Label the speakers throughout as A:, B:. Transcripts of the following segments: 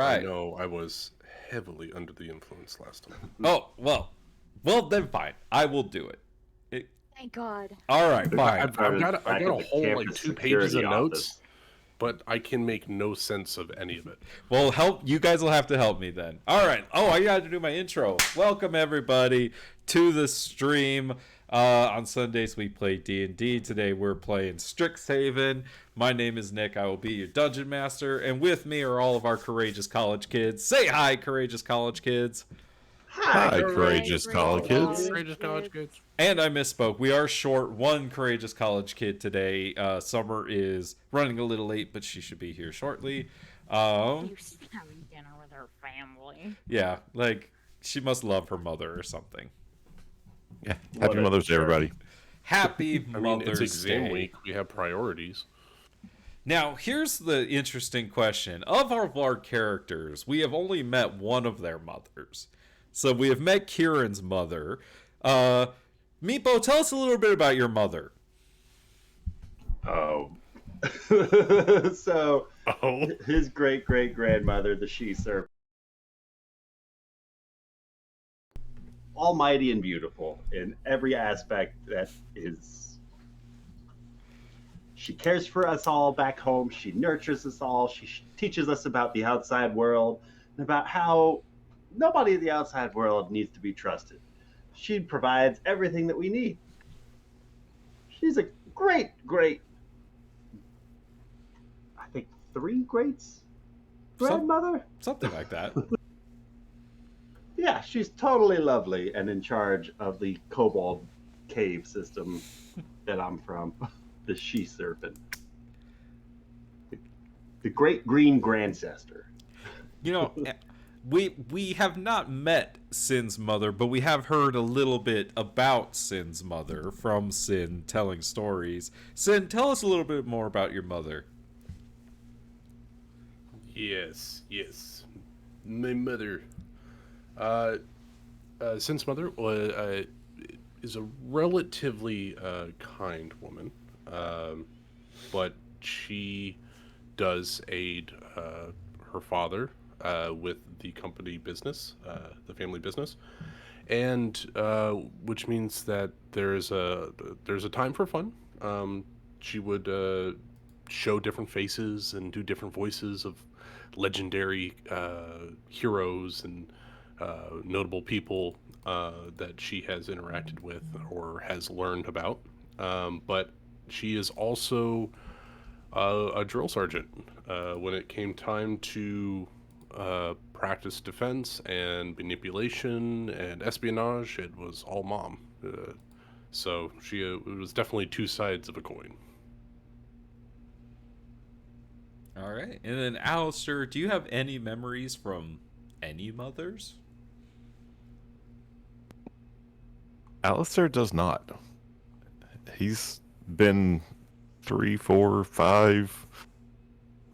A: I
B: right.
A: know I was heavily under the influence last time.
B: Oh, well then fine. I will do it.
C: Thank God.
B: All right, fine.
A: I've got
D: Back at
A: a
D: the
A: whole like
D: campus
A: 2 pages of
D: security
A: notes,
D: office.
A: but I can make no sense of any of it.
B: Well, you guys will have to help me then. All right. Oh, I got to do my intro. Welcome everybody to the stream. On Sundays we play D&D. Today we're playing Strixhaven. My name is Nick. I will be your dungeon master, and with me are all of our courageous college kids. Say hi, courageous college kids.
D: Hi,
C: courageous college kids.
A: Courageous college kids.
B: And I misspoke. We are short one courageous college kid today. Summer is running a little late, but she should be here shortly.
C: She's having dinner with her family.
B: Yeah, like she must love her mother or something.
E: Yeah, happy Mother's Day, everybody.
B: Happy
A: I mean,
B: Mother's
A: it's exam
B: Day.
A: week. We have priorities.
B: Now, here's the interesting question. Of our characters, we have only met one of their mothers. So we have met Kieran's mother. Meepo, tell us a little bit about your mother.
D: Oh. So, his great-great-grandmother, the she-serpent, almighty and beautiful in every aspect that is. She cares for us all back home. She nurtures us all. She teaches us about the outside world and about how nobody in the outside world needs to be trusted. She provides everything that we need. She's a great, I think 3 greats grandmother?
B: Something like that.
D: Yeah, she's totally lovely and in charge of the Kobold cave system that I'm from. The she-serpent. The great green grandcester.
B: You know, we have not met Sin's mother, but we have heard a little bit about Sin's mother from Sin telling stories. Sin, tell us a little bit more about your mother.
A: Yes. My mother. Sin's mother is a relatively kind woman, but she does aid her father with the company business, the family business, and which means that there's a time for fun. She would show different faces and do different voices of legendary heroes and notable people that she has interacted with or has learned about. But she is also a drill sergeant. When it came time to practice defense and manipulation and espionage, it was all mom. So it was definitely 2 sides of a coin.
B: All right. And then, Alistair, do you have any memories from any mothers?
E: Alistair does not. He's been 3, 4, 5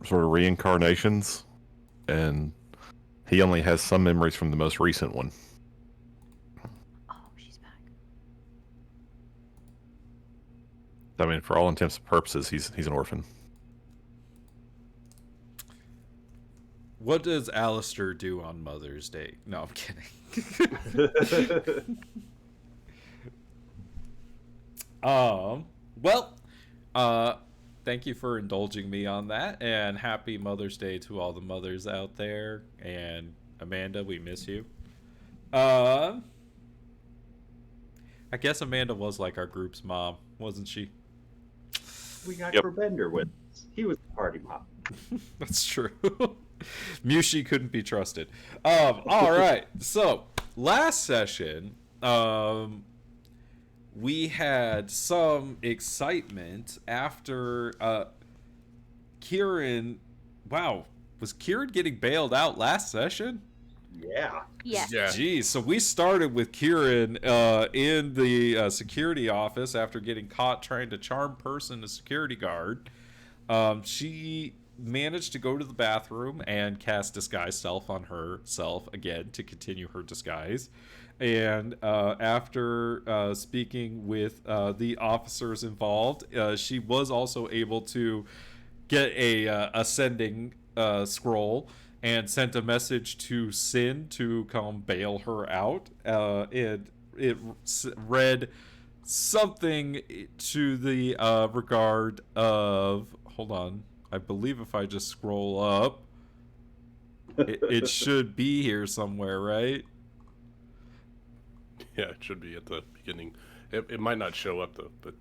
E: sort of reincarnations, and he only has some memories from the most recent one.
C: Oh, she's back.
E: I mean, for all intents and purposes, he's an orphan.
B: What does Alistair do on Mother's Day? No, I'm kidding. Well, thank you for indulging me on that, and happy Mother's Day to all the mothers out there. And Amanda, we miss you. I guess Amanda was like our group's mom, wasn't she?
D: We got
E: Yep.
D: Bender with us. He was the party mom.
B: That's true. Mushi couldn't be trusted. All right. So last session, we had some excitement after Kieran. Wow, was Kieran getting bailed out last session?
D: Yeah.
C: Yes.
A: Yeah.
B: Geez, so we started with Kieran in the security office after getting caught trying to charm person a security guard. She managed to go to the bathroom and cast disguise self on herself again to continue her disguise. And after speaking with the officers involved, she was also able to get a ascending scroll and sent a message to Sin to come bail her out. It read something to the regard of, hold on, I believe if I just scroll up, it should be here somewhere, right?
A: Yeah, it should be at the beginning. It might not show up though, but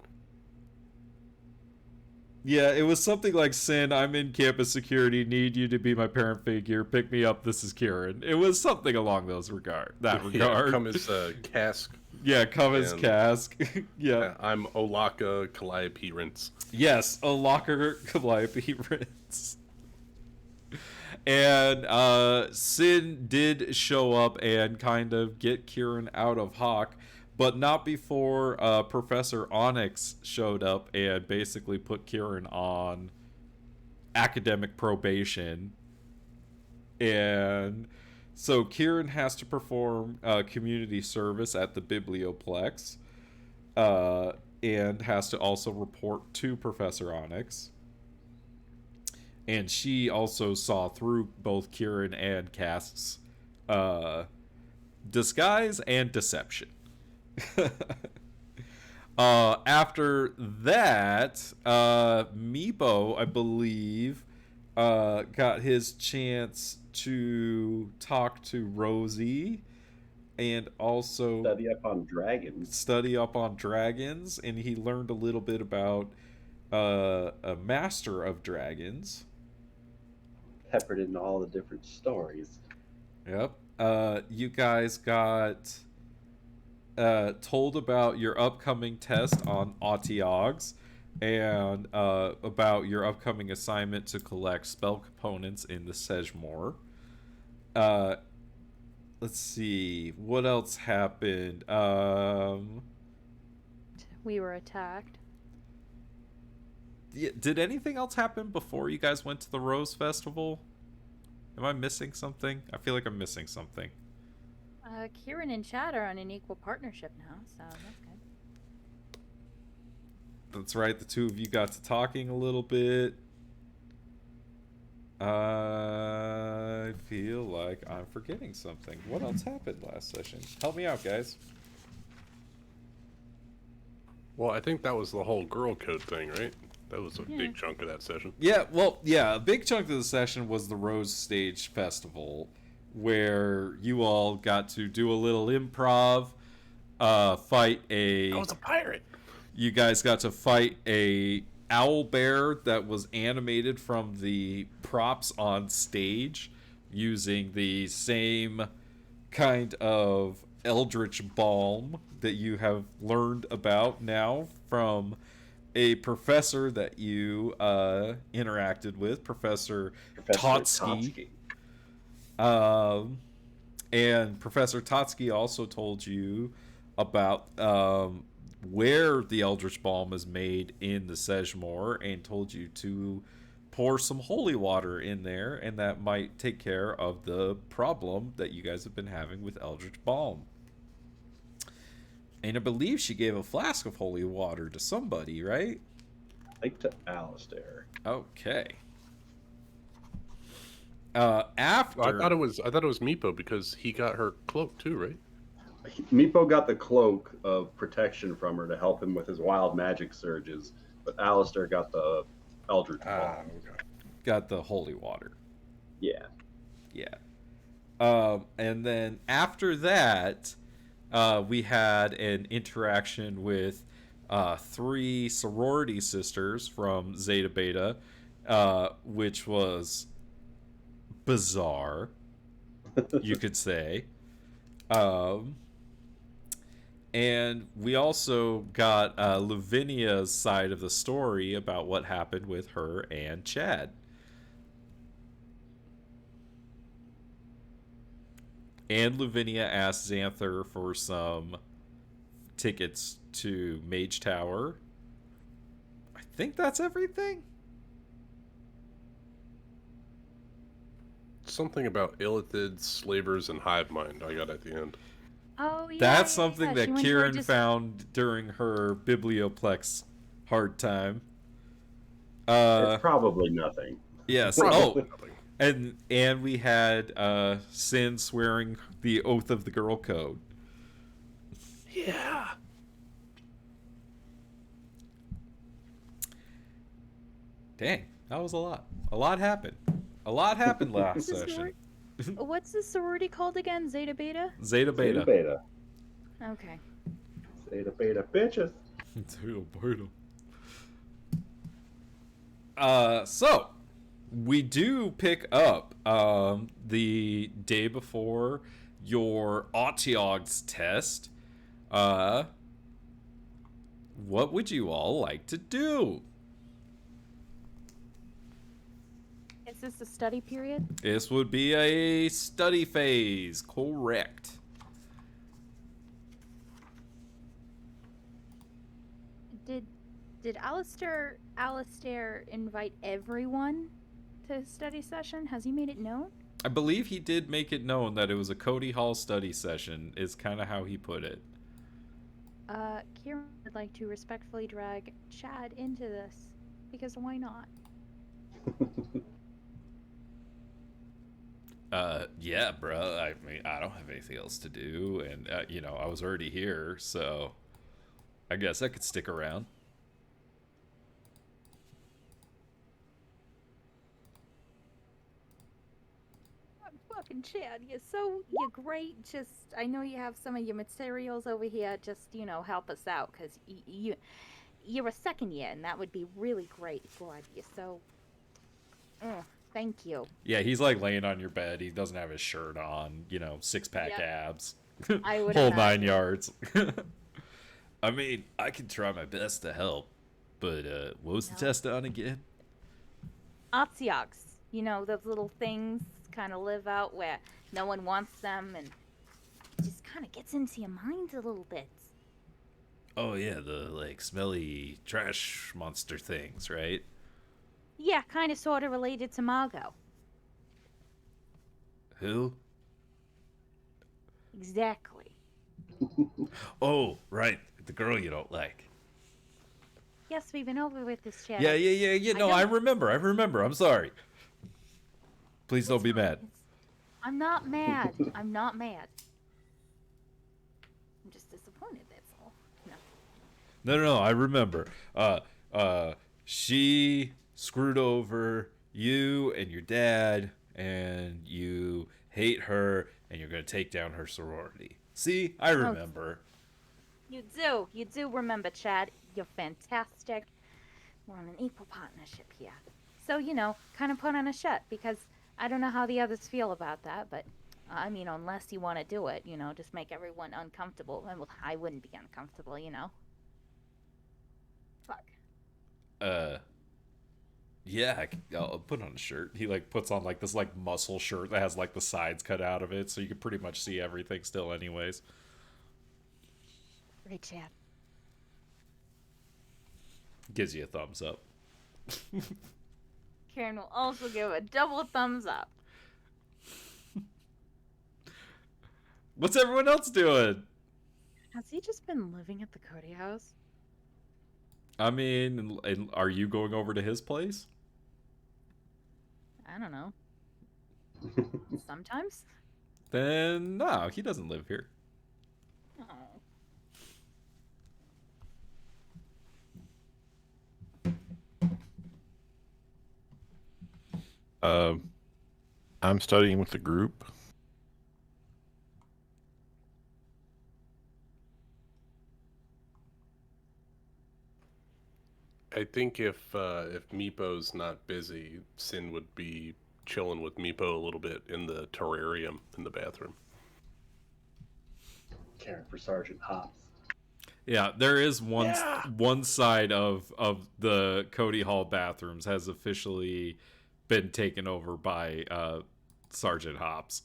B: Yeah, it was something like, Sin, I'm in campus security, need you to be my parent figure, pick me up, this is Kieran. It was something along that regard.
A: yeah, come as Cask.
B: Yeah, come as
A: And-
B: Cask. Yeah.
A: I'm Olaka Calliope Rince.
B: Yes, a locker Calliope Rinse. And Sin did show up and kind of get Kieran out of Hawk, but not before Professor Onyx showed up and basically put Kieran on academic probation. And so Kieran has to perform community service at the Biblioplex, and has to also report to Professor Onyx. And she also saw through both Kieran and Cask's disguise and deception. After that, Meepo, I believe, got his chance to talk to Rosie and also
D: Study up on dragons.
B: and he learned a little bit about a master of dragons.
D: Peppered into all the different stories.
B: Yep. You guys got told about your upcoming test on Autiogs and about your upcoming assignment to collect spell components in the Sedgemoor. Let's see. What else happened?
F: We were attacked.
B: Did anything else happen before you guys went to the Rose Festival? Am I missing something? I feel like I'm missing something.
F: Kieran and Chad are on an equal partnership now, so that's good.
B: That's right, the two of you got to talking a little bit. I feel like I'm forgetting something. What else happened last session? Help me out, guys.
A: Well, I think that was the whole girl code thing, right? That was a
F: Yeah.
A: big chunk of that session.
B: Yeah, well, yeah, a big chunk of the session was the Rose Stage Festival, where you all got to do a little improv, fight a...
A: I was a pirate!
B: You guys got to fight a owl bear that was animated from the props on stage using the same kind of eldritch balm that you have learned about now from a professor that you interacted with, Professor Totsky. And Professor Totsky also told you about where the Eldritch Balm is made in the Sedgemoor and told you to pour some holy water in there, and that might take care of the problem that you guys have been having with Eldritch Balm. And I believe she gave a flask of holy water to somebody, right?
D: I think to Alistair.
B: Okay. After
A: I thought it was Meepo because he got her cloak too, right?
D: Meepo got the cloak of protection from her to help him with his wild magic surges, but Alistair got the Eldritch Balm.
A: Okay.
B: got the holy water.
D: Yeah.
B: Yeah. And then after that, we had an interaction with 3 sorority sisters from Zeta Beta, which was bizarre, you could say. And we also got Lavinia's side of the story about what happened with her and Chad. And Lavinia asked Xanther for some tickets to Mage Tower. I think that's everything.
A: Something about illithids, slavers, and hive mind I got at the end.
F: Oh, yeah.
B: That's
F: yeah,
B: something
F: yeah.
B: that
F: She went to her
B: Kieran found during her Biblioplex hard time.
D: It's probably nothing.
B: Yes.
A: Probably
B: Oh,
A: nothing.
B: And we had Sin swearing the oath of the girl code.
A: Yeah.
B: Dang, that was a lot. A lot happened. A lot happened last
F: What's the
B: session.
F: What's the sorority called again? Zeta Beta?
B: Zeta
D: Zeta
B: Beta.
D: beta.
F: Okay.
D: Zeta beta bitches.
B: Zeta Beta. So we do pick up the day before your Otyog's test. What would you all like to do?
F: Is this a study period?
B: This would be a study phase, correct?
F: Did Alistair invite everyone to his study session? Has he made it known?
B: I believe he did make it known that it was a Cody Hall study session, is kind of how he put it.
F: Kieran would like to respectfully drag Chad into this, because why not?
B: Yeah, bro. I mean, I don't have anything else to do, and, you know, I was already here, so I guess I could stick around.
F: Fucking Chad, you're great. Just, I know you have some of your materials over here. Just, help us out, because you're a second year, and that would be really great for you. So, thank you.
B: Yeah, he's like laying on your bed. He doesn't have his shirt on, you know, six-pack
F: Yep.
B: abs.
F: I would
B: Whole
F: imagine.
B: 9 yards. I mean, I can try my best to help, but what was the
F: No.
B: test on again?
F: Otsiogs, those little things kind of live out where no one wants them, and just kind of gets into your mind a little bit.
B: Oh yeah, the like smelly trash monster things, right?
F: Yeah, kind of sort of related to Margot.
B: Who?
F: Exactly.
B: Oh, right, the girl you don't like.
F: Yes, we've been over with this, Chad.
B: Yeah. No, I remember. I'm sorry. Please don't be mad.
F: I'm not mad. I'm just disappointed, that's all. No.
B: No. I remember. She screwed over you and your dad, and you hate her, and you're gonna take down her sorority. See, I remember.
F: You do remember, Chad. You're fantastic. We're on an equal partnership here. So, kind of put on a shirt, because I don't know how the others feel about that, but, I mean, unless you want to do it, just make everyone uncomfortable. Well, I wouldn't be uncomfortable, Fuck.
B: Yeah, I'll put on a shirt. He like puts on like this like muscle shirt that has like the sides cut out of it, so you can pretty much see everything still, anyways.
F: Great, Chad.
B: Gives you a thumbs up.
F: Karen will also give a double thumbs up.
B: What's everyone else doing?
F: Has he just been living at the Cody house?
B: I mean, and are you going over to his place?
F: I don't know. Sometimes?
B: Then no, he doesn't live here.
F: Oh.
E: I'm studying with the group.
A: I think if Meepo's not busy, Sin would be chilling with Meepo a little bit in the terrarium in the bathroom.
D: Caring for Sergeant Hops.
B: Yeah, there is one
A: Yeah.
B: one side of the Cody Hall bathrooms has officially been taken over by Sergeant Hops.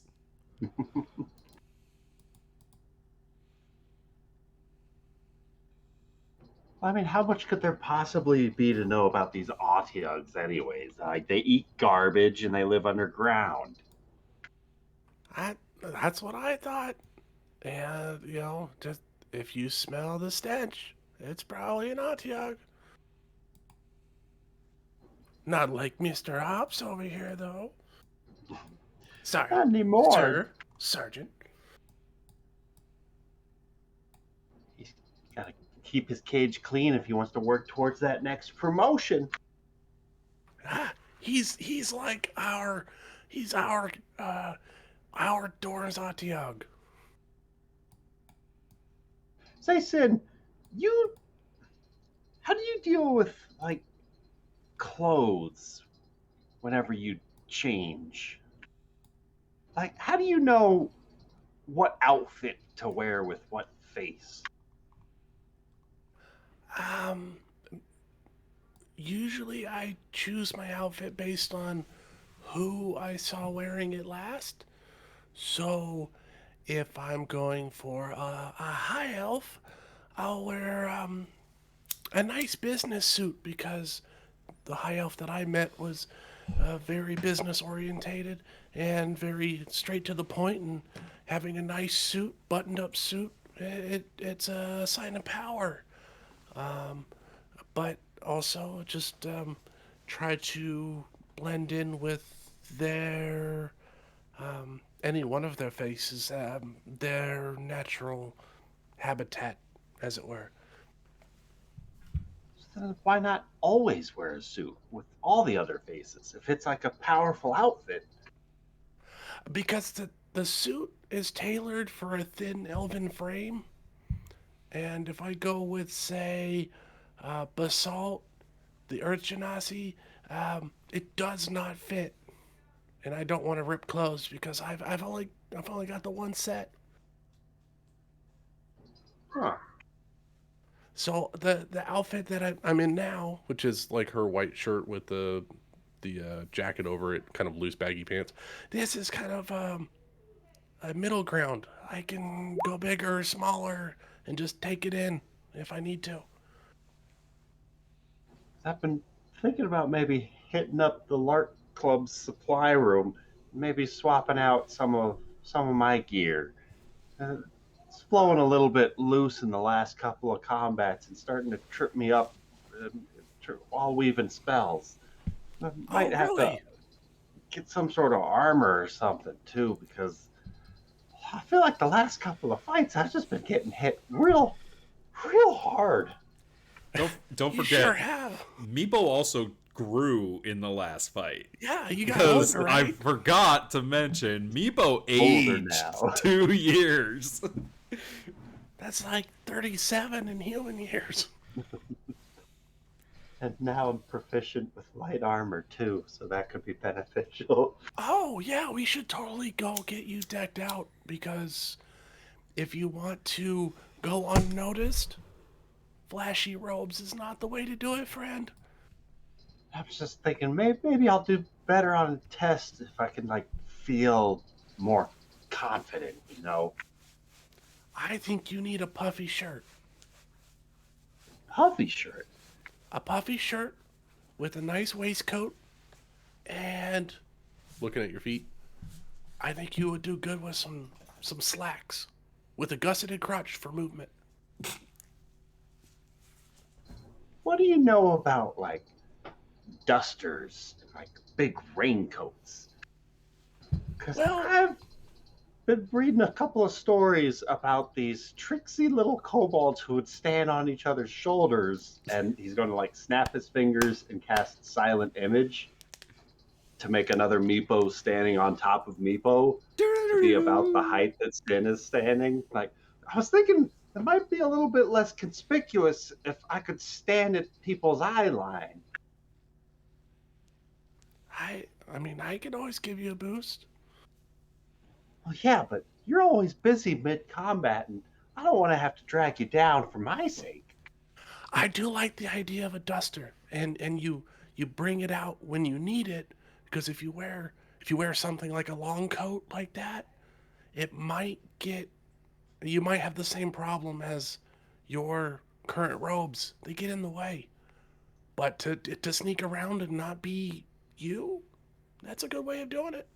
D: I mean, how much could there possibly be to know about these Otyugs anyways? Like, they eat garbage and they live underground.
A: That's what I thought. And, just if you smell the stench, it's probably an Otyug. Not like Mr. Hops over here, though. Sorry,
D: Not anymore.
A: sir, Sergeant.
D: He's got to keep his cage clean if he wants to work towards that next promotion.
A: Ah, he's like he's our Doris Atiog.
D: Say, Sin, how do you deal with like clothes whenever you change? Like, how do you know what outfit to wear with what face?
A: Um, Usually I choose my outfit based on who I saw wearing it last. So if I'm going for a high elf, I'll wear a nice business suit because the high elf that I met was very business orientated and very straight to the point, and having a nice suit, buttoned up suit, it's a sign of power. But also just try to blend in with their any one of their faces, their natural habitat, as it were.
D: So then why not always wear a suit with all the other faces if it's like a powerful outfit?
A: Because the suit is tailored for a thin elven frame, and if I go with, say, basalt, the earth genasi, it does not fit, and I don't want to rip clothes because I've only got the one set.
D: Huh.
A: So the outfit that I'm in now, which is like her white shirt with the jacket over it, kind of loose baggy pants. This is kind of a middle ground. I can go bigger or smaller and just take it in if I need to.
D: I've been thinking about maybe hitting up the Lark Club's supply room, maybe swapping out some of my gear. Uh, it's flowing a little bit loose in the last couple of combats and starting to trip me up while weaving spells. I
A: Oh,
D: might have to
A: really?
D: get some sort of armor or something too, because I feel like the last couple of fights I've just been getting hit real hard.
B: Don't
A: You
B: forget,
A: sure have.
B: Meepo also grew in the last fight.
A: Yeah, you got
B: Because
A: older,
B: I
A: right?
B: forgot to mention, Meepo
D: Older
B: aged
D: now.
B: 2 years.
A: That's like 37 in human years.
D: And now I'm proficient with light armor too, so that could be beneficial.
A: Oh, yeah, we should totally go get you decked out because if you want to go unnoticed, flashy robes is not the way to do it, friend.
D: I was just thinking maybe I'll do better on a test if I can like feel more confident, you know.
A: I think you need a puffy shirt.
D: Puffy shirt.
A: A puffy shirt with a nice waistcoat and looking at your feet, I think you would do good with some slacks with a gusseted crotch for movement.
D: What do you know about like dusters and like big raincoats? Because
A: Well,
D: I've been reading a couple of stories about these tricksy little kobolds who would stand on each other's shoulders, and he's going to like snap his fingers and cast silent image to make another Meepo standing on top of Meepo to be about the height that Sin is standing. Like, I was thinking it might be a little bit less conspicuous if I could stand at people's eye line.
A: I mean, I can always give you a boost.
D: Well, yeah, but you're always busy mid combat, and I don't want to have to drag you down for my sake.
A: I do like the idea of a duster, and you bring it out when you need it, because if you wear something like a long coat like that, it might get you might have the same problem as your current robes. They get in the way. But to sneak around and not be you, that's a good way of doing it.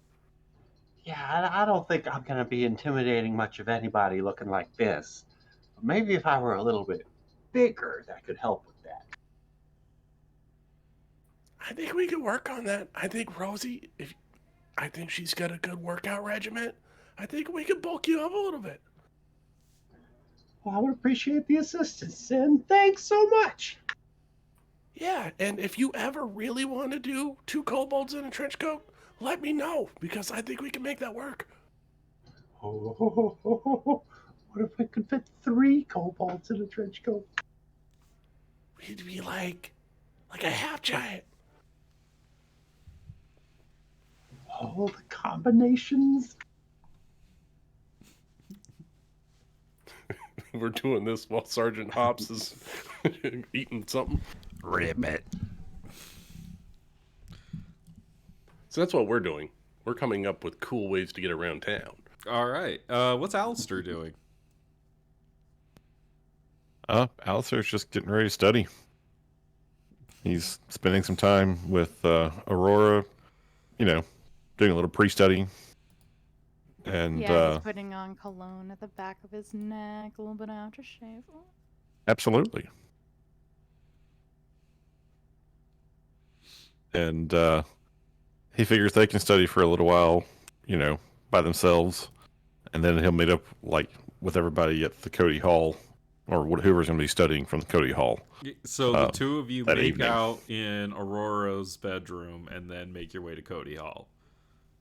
D: Yeah, I don't think I'm going to be intimidating much of anybody looking like this. Maybe if I were a little bit bigger, that could help with that.
A: I think we could work on that. I think Rosie, I think she's got a good workout regimen. I think we can bulk you up a little bit.
D: Well, I would appreciate the assistance, and thanks so much.
A: Yeah, and if you ever really want to do 2 kobolds in a trench coat, let me know, because I think we can make that work.
D: Oh, what if we could fit 3 kobolds in a trench coat?
A: We'd be like a half giant.
D: Oh, the combinations.
A: We're doing this while Sergeant Hops is eating something.
B: Ribbit.
A: So that's what we're doing. We're coming up with cool ways to get around town.
B: All right. What's Alistair doing?
E: Alistair's just getting ready to study. He's spending some time with Aurora, doing a little pre-study. And
F: Yeah, he's putting on cologne at the back of his neck, a little bit of aftershave.
E: absolutely. And he figures they can study for a little while, by themselves, and then he'll meet up with everybody at the Cody Hall, or whoever's going to be studying from the Cody Hall.
B: So the two of you
E: that
B: make
E: evening.
B: out in Aurora's bedroom and then make your way to Cody Hall.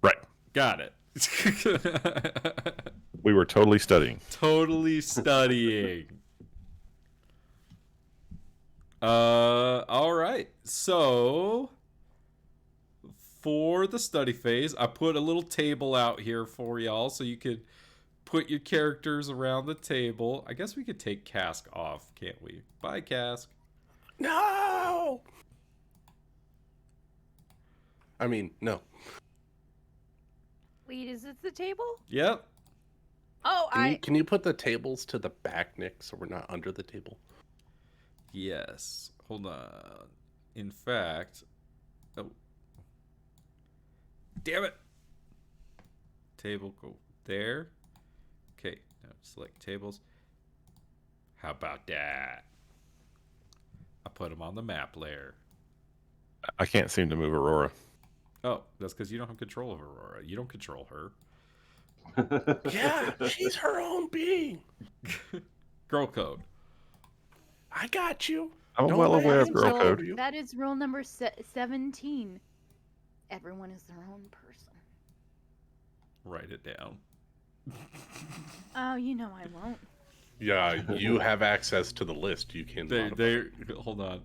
E: Right.
B: Got it.
E: We were totally studying.
B: Totally studying. All right. So for the study phase, I put a little table out here for y'all so you could put your characters around the table. I guess we could take Cask off, can't we? Bye, Cask.
A: No! I mean, no.
F: Wait, is this the table?
B: Yep.
F: Oh,
A: Can you put the tables to the back, Nick, so we're not under the table?
B: Yes. Hold on. In fact, oh. Damn it. Table go there. Okay, now select tables. How about that? I put them on the map layer.
E: I can't seem to move Aurora.
B: Oh, that's because you don't have control of Aurora. You don't control her.
A: Yeah, she's her own being.
B: Girl code.
A: I got you.
E: I'm
A: Don't
E: well
A: let
E: aware of
A: him
E: girl
A: tell
E: code.
A: you.
F: That is rule number 17. Everyone is their own person.
B: Write it down.
F: Oh, you know I won't.
A: Yeah, you have access to the list. You can. modify.
B: Hold on.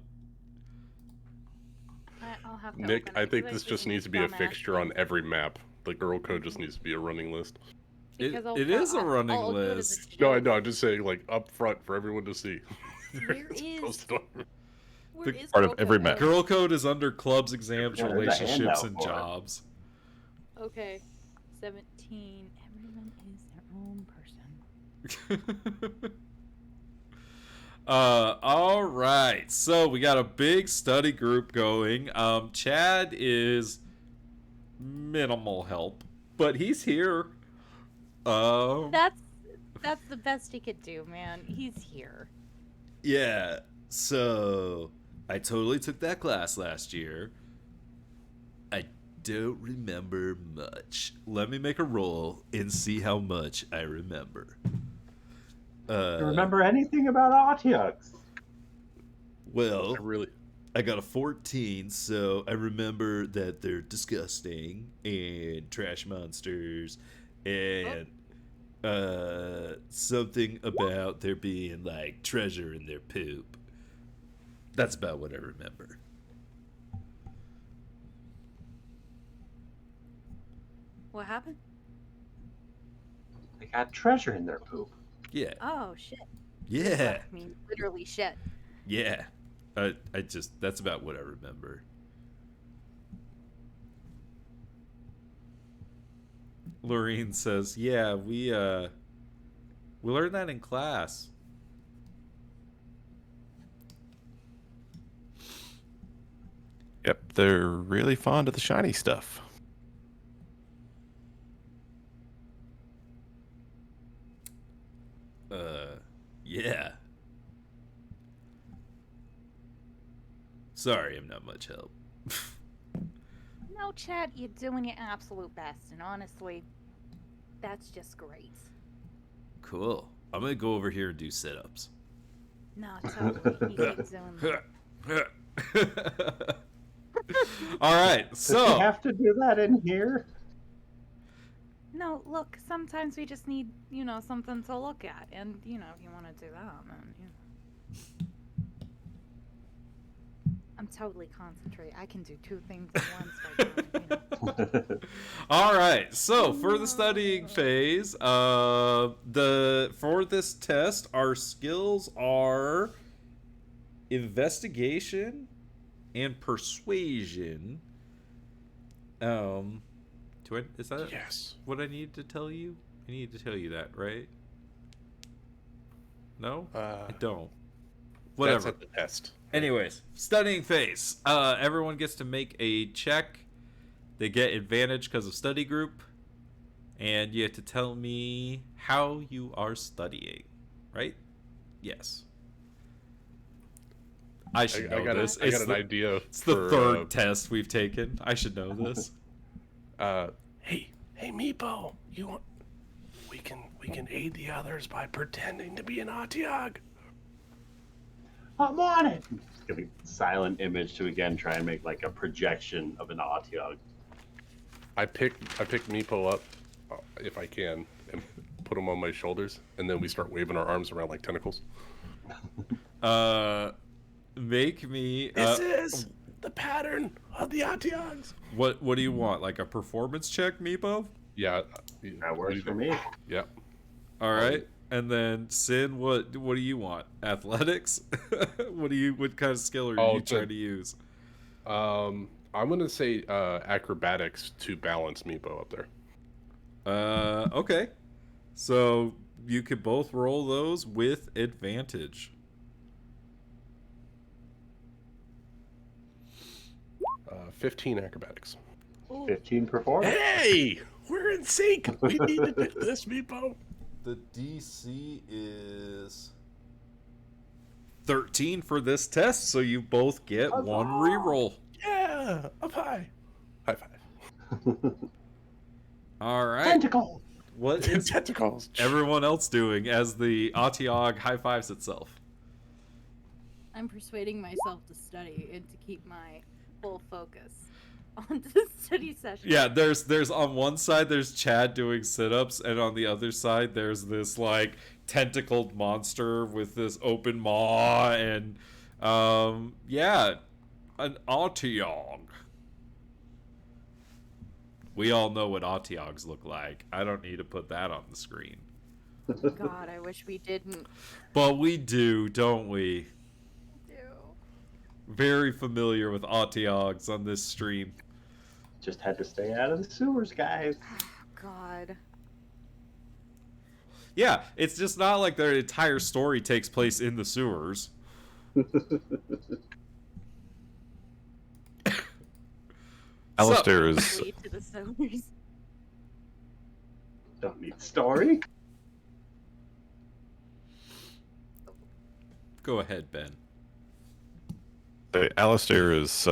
F: I'll have to
A: Nick,
F: open
A: I
F: it,
A: think
F: 'cause
A: this
F: I
A: just
F: didn't
A: needs to be a
F: dumbass
A: fixture on
F: thing.
A: every map. The girl code just needs to be a running list.
F: Because I'll
B: It
F: pro-
B: is a
F: I'll-
B: running
F: I'll do it as a
B: list.
A: No, I
F: joke.
A: know. I'm just saying, up front for everyone to see.
F: Where
A: It's
F: is-
A: posted on-
F: Where
B: the
F: is
E: part of
F: girl
E: every
F: code?
E: map.
B: Girl code is under clubs, exams,
D: Yeah, there's a
B: relationships,
D: handout
B: and
D: for it.
B: jobs.
F: Okay. 17. Everyone is their own person.
B: All right. So we got a big study group going. Chad is minimal help, but he's here.
F: That's the best he could do, man. He's here.
B: Yeah. So I totally took that class last year. I don't remember much. Let me make a roll and see how much I remember.
D: Do you remember anything about Autiox?
B: Well,
A: I
B: I got a 14, so I remember that they're disgusting and trash monsters and something about there being like treasure in their poop. That's about what I remember.
F: What happened?
D: They got treasure in their poop.
B: Yeah.
F: Oh, shit.
B: Yeah.
F: I mean, literally shit.
B: Yeah. I just, that's about what I remember. Lorene says, yeah, we learned that in class.
E: Yep, they're really fond of the shiny stuff.
B: Yeah.
F: No,
B: Sorry, I'm not much help.
F: know, Chad, you're doing your absolute best, and honestly, that's just great.
B: Cool. I'm gonna go over here and do sit-ups.
F: No, totally. You keep doing that.
B: All right,
D: Does
B: so
D: he have to do that in here?
F: No, look, sometimes we just need, something to look at. And, if you want to do that, then, I'm totally concentrated. I can do two things at once right now,
B: all right, so for the studying phase, for this test, our skills are investigation and persuasion. Is that
A: Yes.
B: what I need to tell you? I need to tell you that, right? No, I don't. Whatever.
A: That's at the test.
B: Anyways, studying phase. Everyone gets to make a check. They get advantage because of study group, and you have to tell me how you are studying, right? Yes. I should know this.
A: I got an idea.
B: It's the third test we've taken. I should know this.
A: Hey, Meepo, we can aid the others by pretending to be an Atiog.
D: I'm on it. Give a silent image to again try and make like a projection of an Atiog.
A: I pick Meepo up if I can and put him on my shoulders, and then we start waving our arms around like tentacles.
B: Make me.
A: This is the pattern of the Atiogs.
B: What do you want? Like a performance check, Meepo?
A: Yeah,
D: That works for me.
A: Yeah.
B: All right. And then Sin, what do you want? Athletics? What kind of skill are you trying to use?
A: I'm gonna say acrobatics to balance Meepo up there.
B: Okay. So you could both roll those with advantage.
A: 15 acrobatics.
D: 15 performance.
A: Hey, we're in sync. We need to do this, Meepo.
B: The DC is 13 for this test, so you both get one reroll.
A: Yeah, up high. High five.
B: All right.
D: Tentacle.
B: What is
A: Tentacles.
B: everyone else doing as the Atiog high fives itself?
G: I'm persuading myself to study and to keep my full focus on the study session.
B: Yeah, there's on one side there's Chad doing sit-ups, and on the other side there's this like tentacled monster with this open maw, and yeah, an Atiog. We all know what Atiogs look like. I don't need to put that on the screen.
G: God, I wish we didn't.
B: But we do, don't we?
G: Do.
B: Very familiar with Atiogs on this stream.
D: Just had to stay out of the sewers, guys.
G: God.
B: Yeah, it's just not like their entire story takes place in the sewers.
E: Alistair is
G: Way to the sewers.
D: Don't need story.
B: Go ahead, Ben.
E: Alistair is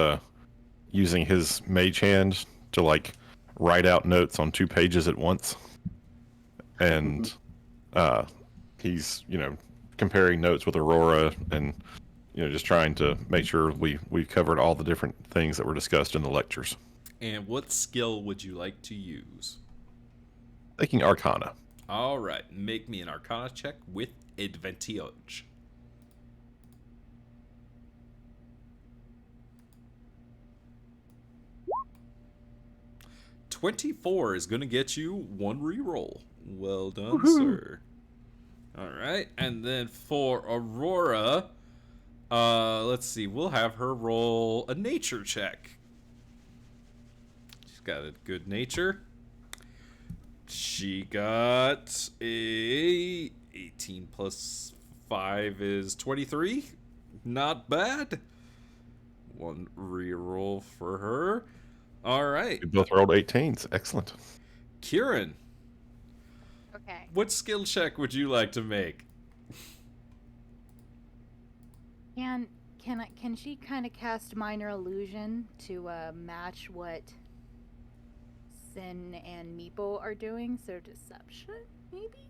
E: using his mage hand to like write out notes on 2 pages at once, and he's comparing notes with Aurora, and just trying to make sure we've covered all the different things that were discussed in the lectures.
B: And what skill would you like to use?
E: Taking Arcana.
B: All right, make me an Arcana check with advantage. $24 is going to get you 1 reroll. Well done, sir. All right, and then for Aurora, let's see. We'll have her roll a nature check. She's got a good nature. She got a 18 plus 5 is 23. Not bad. 1 reroll for her. All right.
E: We both rolled 18s. Excellent.
B: Kieran,
G: Okay.
B: what skill check would you like to make?
F: Can she kind of cast minor illusion to match what Zin and Meepo are doing. So deception, maybe?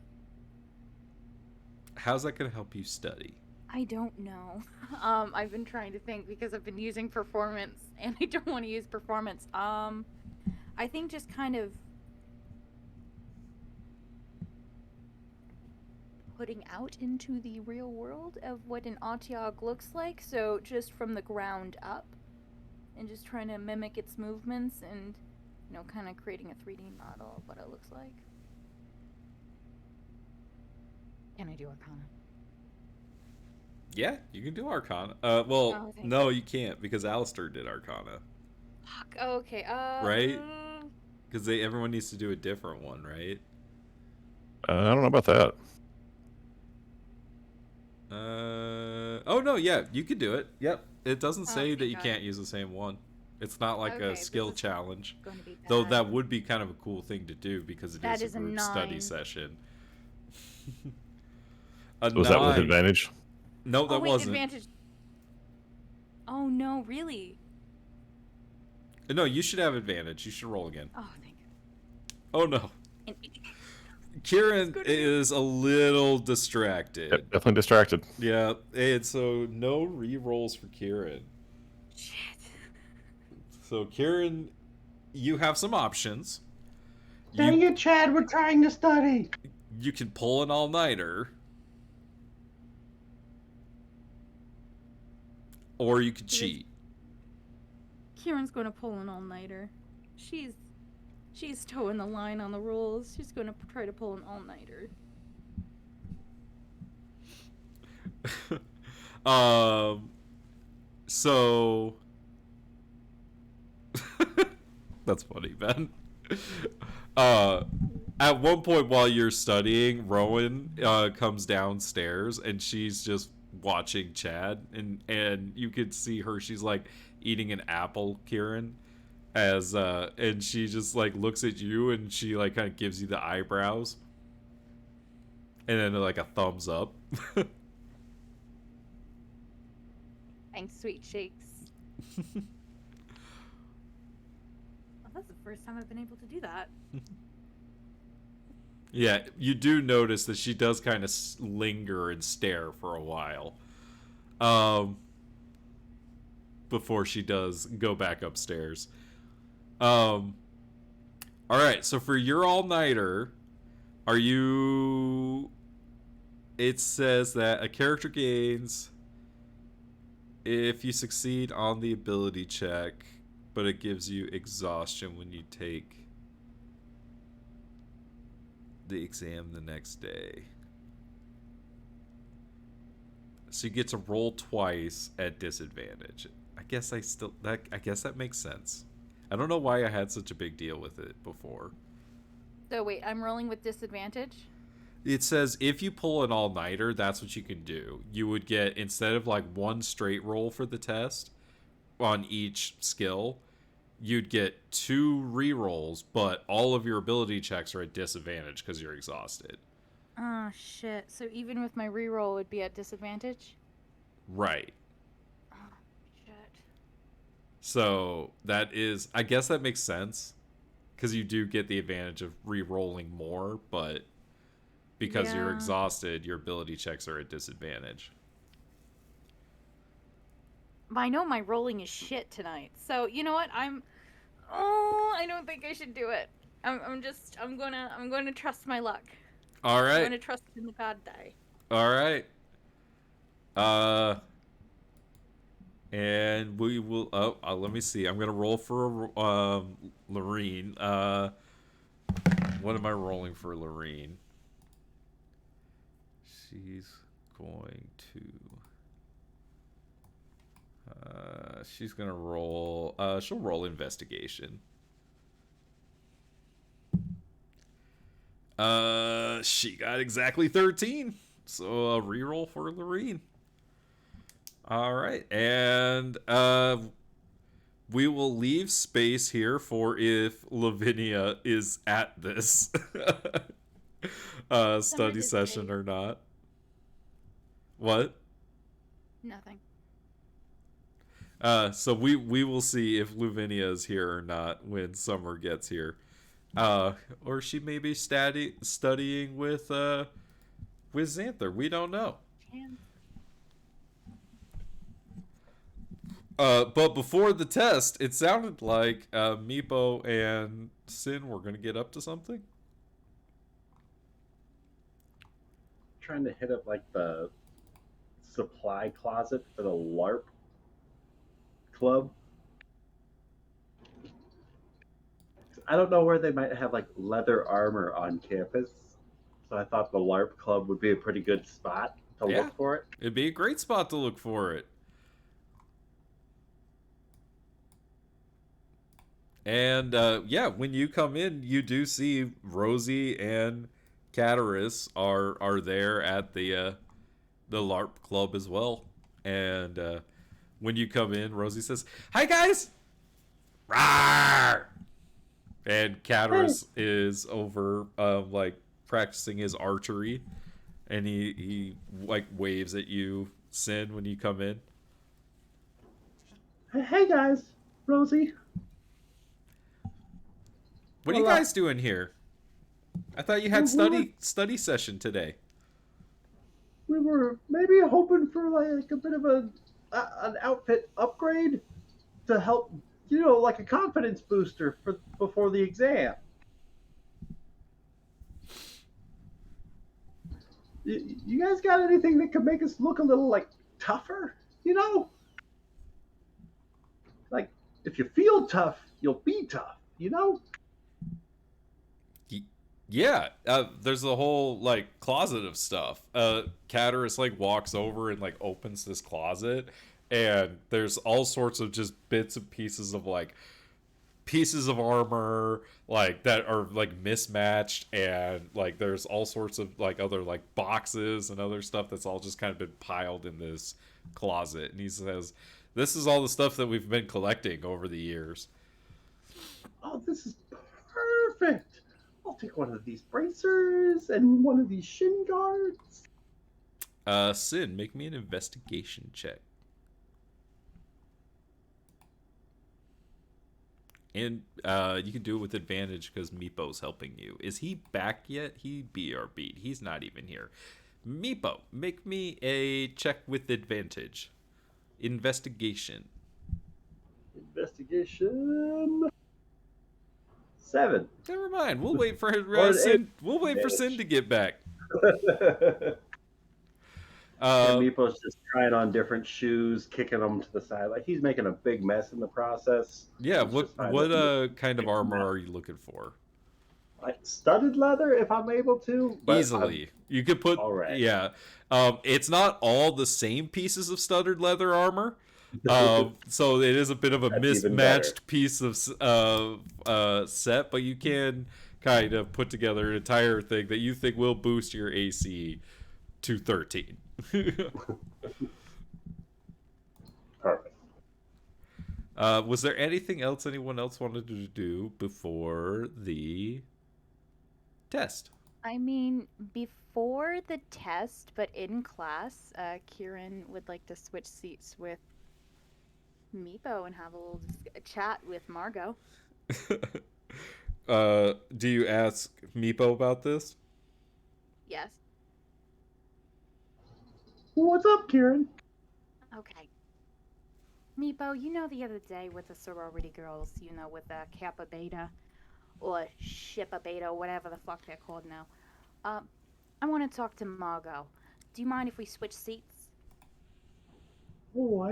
B: How's that going to help you study?
F: I don't know. I've been trying to think because I've been using performance and I don't want to use performance. I think just kind of putting out into the real world of what an Otyog looks like. So just from the ground up and just trying to mimic its movements and, you know, kind of creating a 3D model of what it looks like. Can I do Arcana?
B: Yeah, you can do Arcana.
F: Oh, thank
B: no, you can't because Alistair did Arcana.
F: Fuck. Okay.
B: Right? Because everyone needs to do a different one, right?
E: I don't know about that.
B: Oh no, yeah, you could do it. Yep. It doesn't say
F: Okay,
B: that you
F: got
B: can't use the same one. It's not like
F: Okay,
B: a
F: this
B: skill
F: is
B: challenge.
F: Going to be bad.
B: Though that would be kind of a cool thing to do because it
F: That
B: is
F: is
B: a
F: a
B: group study
F: 9.
B: session. A
E: Was that with
B: 9.
E: advantage?
B: No, that
F: Oh wait,
B: wasn't.
F: advantage. Oh no, really?
B: No, you should have advantage. You should roll again.
F: Oh, thank
B: Oh no.
F: you.
B: Kieran
F: gonna be-
B: is a little distracted.
E: Yep, definitely distracted.
B: Yeah, and so no re-rolls for Kieran.
F: Shit.
B: So Kieran, you have some options.
D: Dang it, Chad, we're trying to study.
B: You can pull an all-nighter. Or you could cheat.
G: Kieran's going to pull an all-nighter. She's towing the line on the rules. She's going to try to pull an all-nighter.
B: So that's funny, Ben. At one point while you're studying, Rowan comes downstairs and she's just watching Chad, and you could see her. She's like eating an apple, Kieran, as and she just like looks at you and she like kind of gives you the eyebrows, and then like a thumbs up.
F: Thanks, sweet shakes.
G: Well, that's the first time I've been able to do that.
B: Yeah, you do notice that she does kind of linger and stare for a while, before she does go back upstairs. All right, so for your all-nighter, are you? It says that a character gains if you succeed on the ability check, but it gives you exhaustion when you take the exam the next day. So you get to roll twice at disadvantage. I guess that makes sense. I don't know why I had such a big deal with it before.
F: So wait, I'm rolling with disadvantage?
B: It says if you pull an all-nighter, that's what you can do. You would get, instead of like one straight roll for the test on each skill, you'd get 2 re-rolls, but all of your ability checks are at disadvantage because you're exhausted.
F: Oh shit. So even with my reroll, it would be at disadvantage?
B: Right.
F: Oh shit.
B: So that is, I guess that makes sense, because you do get the advantage of re-rolling more, but because you're
F: Yeah.
B: exhausted, your ability checks are at disadvantage.
F: But I know my rolling is shit tonight. So you know what? I don't think I should do it. I'm gonna trust my luck.
B: All
F: I'm
B: right.
F: gonna trust in the god die.
B: All right. And we will. Let me see. I'm gonna roll for Lorene. What am I rolling for Lorene? She's going to. She's gonna roll. She'll roll investigation. She got exactly 13. So a reroll for Lorene. All right, and we will leave space here for if Lavinia is at this study
F: did
B: session
F: say-
B: or not. What?
F: Nothing.
B: So we will see if Lavinia is here or not when Summer gets here. Or she may be studying with Xanther. We don't know.
F: Chance.
B: But before the test, it sounded like Meepo and Sin were gonna get up to something.
D: Trying to hit up like the supply closet for the LARP club. I don't know where they might have like leather armor on campus, so I thought the LARP club would be a pretty good spot to
B: Yeah.
D: look for it.
B: It'd be a great spot to look for it. And yeah, when you come in, you do see Rosie and Cataris are there at the LARP club as well. And when you come in, Rosie says, "Hi guys!" Rawr! And Cataris is over like practicing his archery, and he like waves at you, Sin, when you come in.
D: Hey guys, Rosie.
B: What are you
D: Well,
B: guys doing here? I thought you had study session today.
D: We were maybe hoping for like a bit of an outfit upgrade to help, like a confidence booster for before the exam. You guys got anything that could make us look a little like tougher? Like if you feel tough, you'll be tough.
B: Yeah, there's a whole like closet of stuff. Cataris like walks over and like opens this closet, and there's all sorts of just bits and pieces of like pieces of armor like that are like mismatched, and like there's all sorts of like other like boxes and other stuff that's all just kind of been piled in this closet. And he says, "This is all the stuff that we've been collecting over the years."
D: Oh, this is perfect. I'll take one of these bracers and one of these shin guards.
B: Sin, make me an investigation check. And you can do it with advantage because Meepo's helping you. Is he back yet? He BRB'd. He's not even here. Meepo, make me a check with advantage. Investigation.
D: Investigation 7.
B: Never mind. We'll wait for
D: Or
B: Sin. We'll wait for Sin to get back.
D: And Meepo's just trying on different shoes, kicking them to the side. Like he's making a big mess in the process.
B: Yeah.
D: He's
B: What
D: just trying to
B: kind of armor are you looking for?
D: like studded leather if I'm able to. But
B: Easily. You could put.
D: All right.
B: Yeah. It's not all the same pieces of studded leather armor. So it is a bit of a
D: That's even
B: mismatched piece of set, but you can kind of put together an entire thing that you think will boost your AC to 13.
D: Perfect.
B: Was there anything else anyone else wanted to do before the test?
F: I mean, before the test, but in class, Kieran would like to switch seats with Meepo and have a little chat with Margot.
B: Do you ask Meepo about this?
F: Yes.
D: What's up, Kieran?
F: Okay. Meepo, the other day with the sorority girls, with Kappa Beta or Shippa Beta, whatever the fuck they're called now. I want to talk to Margot. Do you mind if we switch seats?
D: Oh,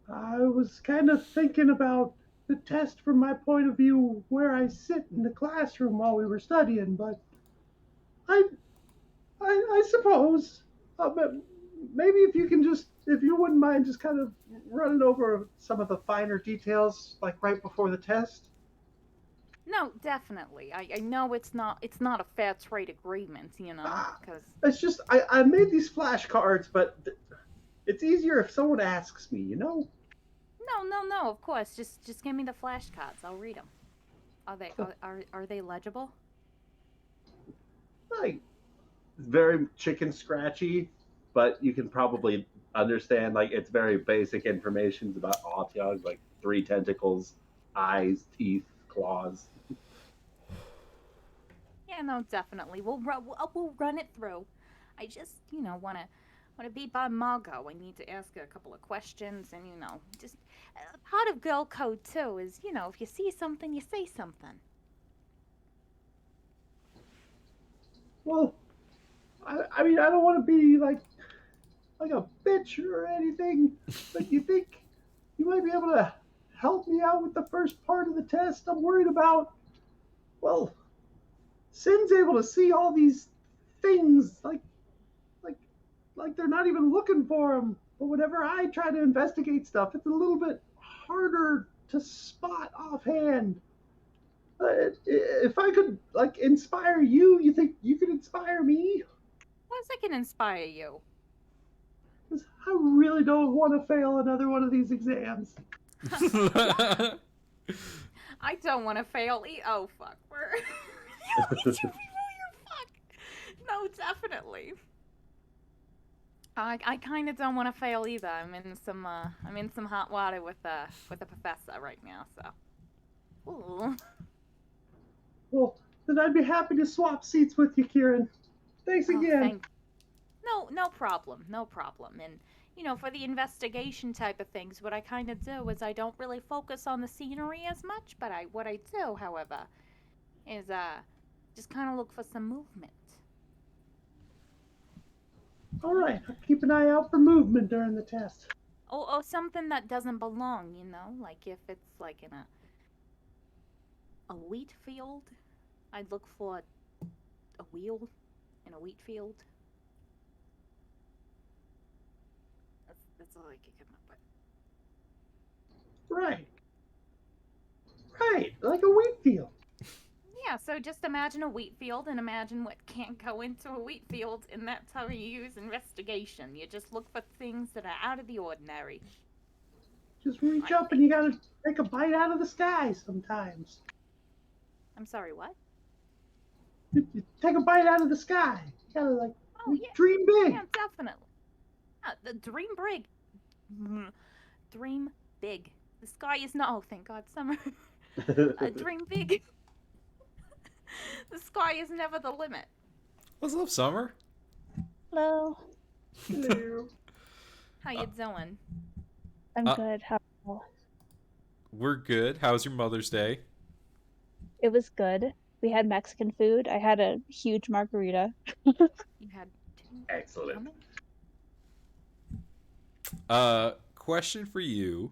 D: I was kind of thinking about the test from my point of view, where I sit in the classroom while we were studying, but I suppose but maybe if you wouldn't mind just kind of running over some of the finer details, like right before the test.
F: No, definitely. I know it's not a fair trade agreement, because
D: It's just I made these flashcards, but it's easier if someone asks me,
F: No, of course. Just give me the flashcards. I'll read them. Are they legible?
D: Like very chicken scratchy, but you can probably understand. Like it's very basic information about Autiog, like 3 tentacles, eyes, teeth, claws.
F: Yeah, no, definitely. We'll run it through. I just, wanna be by Margot. I need to ask her a couple of questions, and just part of girl code too is, if you see something, you say something.
D: Well, I mean, I don't want to be like a bitch or anything, but you think you might be able to help me out with the first part of the test? I'm worried about. Well, Sin's able to see all these things like like they're not even looking for them. But whenever I try to investigate stuff, it's a little bit harder to spot offhand. If I could inspire you, you think you could inspire me?
F: Of course, I can inspire you.
D: 'Cause I really don't want to fail another one of these exams.
F: I don't want to fail. Oh fuck, we're you two people, you're fuck. No, definitely. I kind of don't want to fail either. I'm in some hot water with the professor right now. So, ooh.
D: Well, then I'd be happy to swap seats with you, Kieran. Thanks
F: Oh,
D: again.
F: no problem, no problem. And for the investigation type of things, what I kind of do is I don't really focus on the scenery as much, but what I do, however, is just kind of look for some movement.
D: All right, I'll keep an eye out for movement during the test.
F: Or something that doesn't belong, like if it's like in a wheat field, I'd look for a wheel in a wheat field. That's all I can come up with.
D: Right. Right, like a wheat field.
F: Yeah, so just imagine a wheat field and imagine what can't go into a wheat field, and that's how you use investigation. You just look for things that are out of the ordinary.
D: Just reach up and you gotta take a bite out of the sky sometimes.
F: I'm sorry, what?
D: You take a bite out of the sky. You gotta
F: yeah.
D: dream big.
F: Yeah, definitely. The dream big. Dream big. The sky is not. Oh, thank God, summer. Dream big. The sky is never the limit.
B: What's up, Summer?
H: Hello.
D: Hello.
F: How you doing?
H: I'm good. How?
B: We're good. How's your Mother's Day?
H: It was good. We had Mexican food. I had a huge margarita.
F: You had 2.
D: Excellent.
B: Question for you.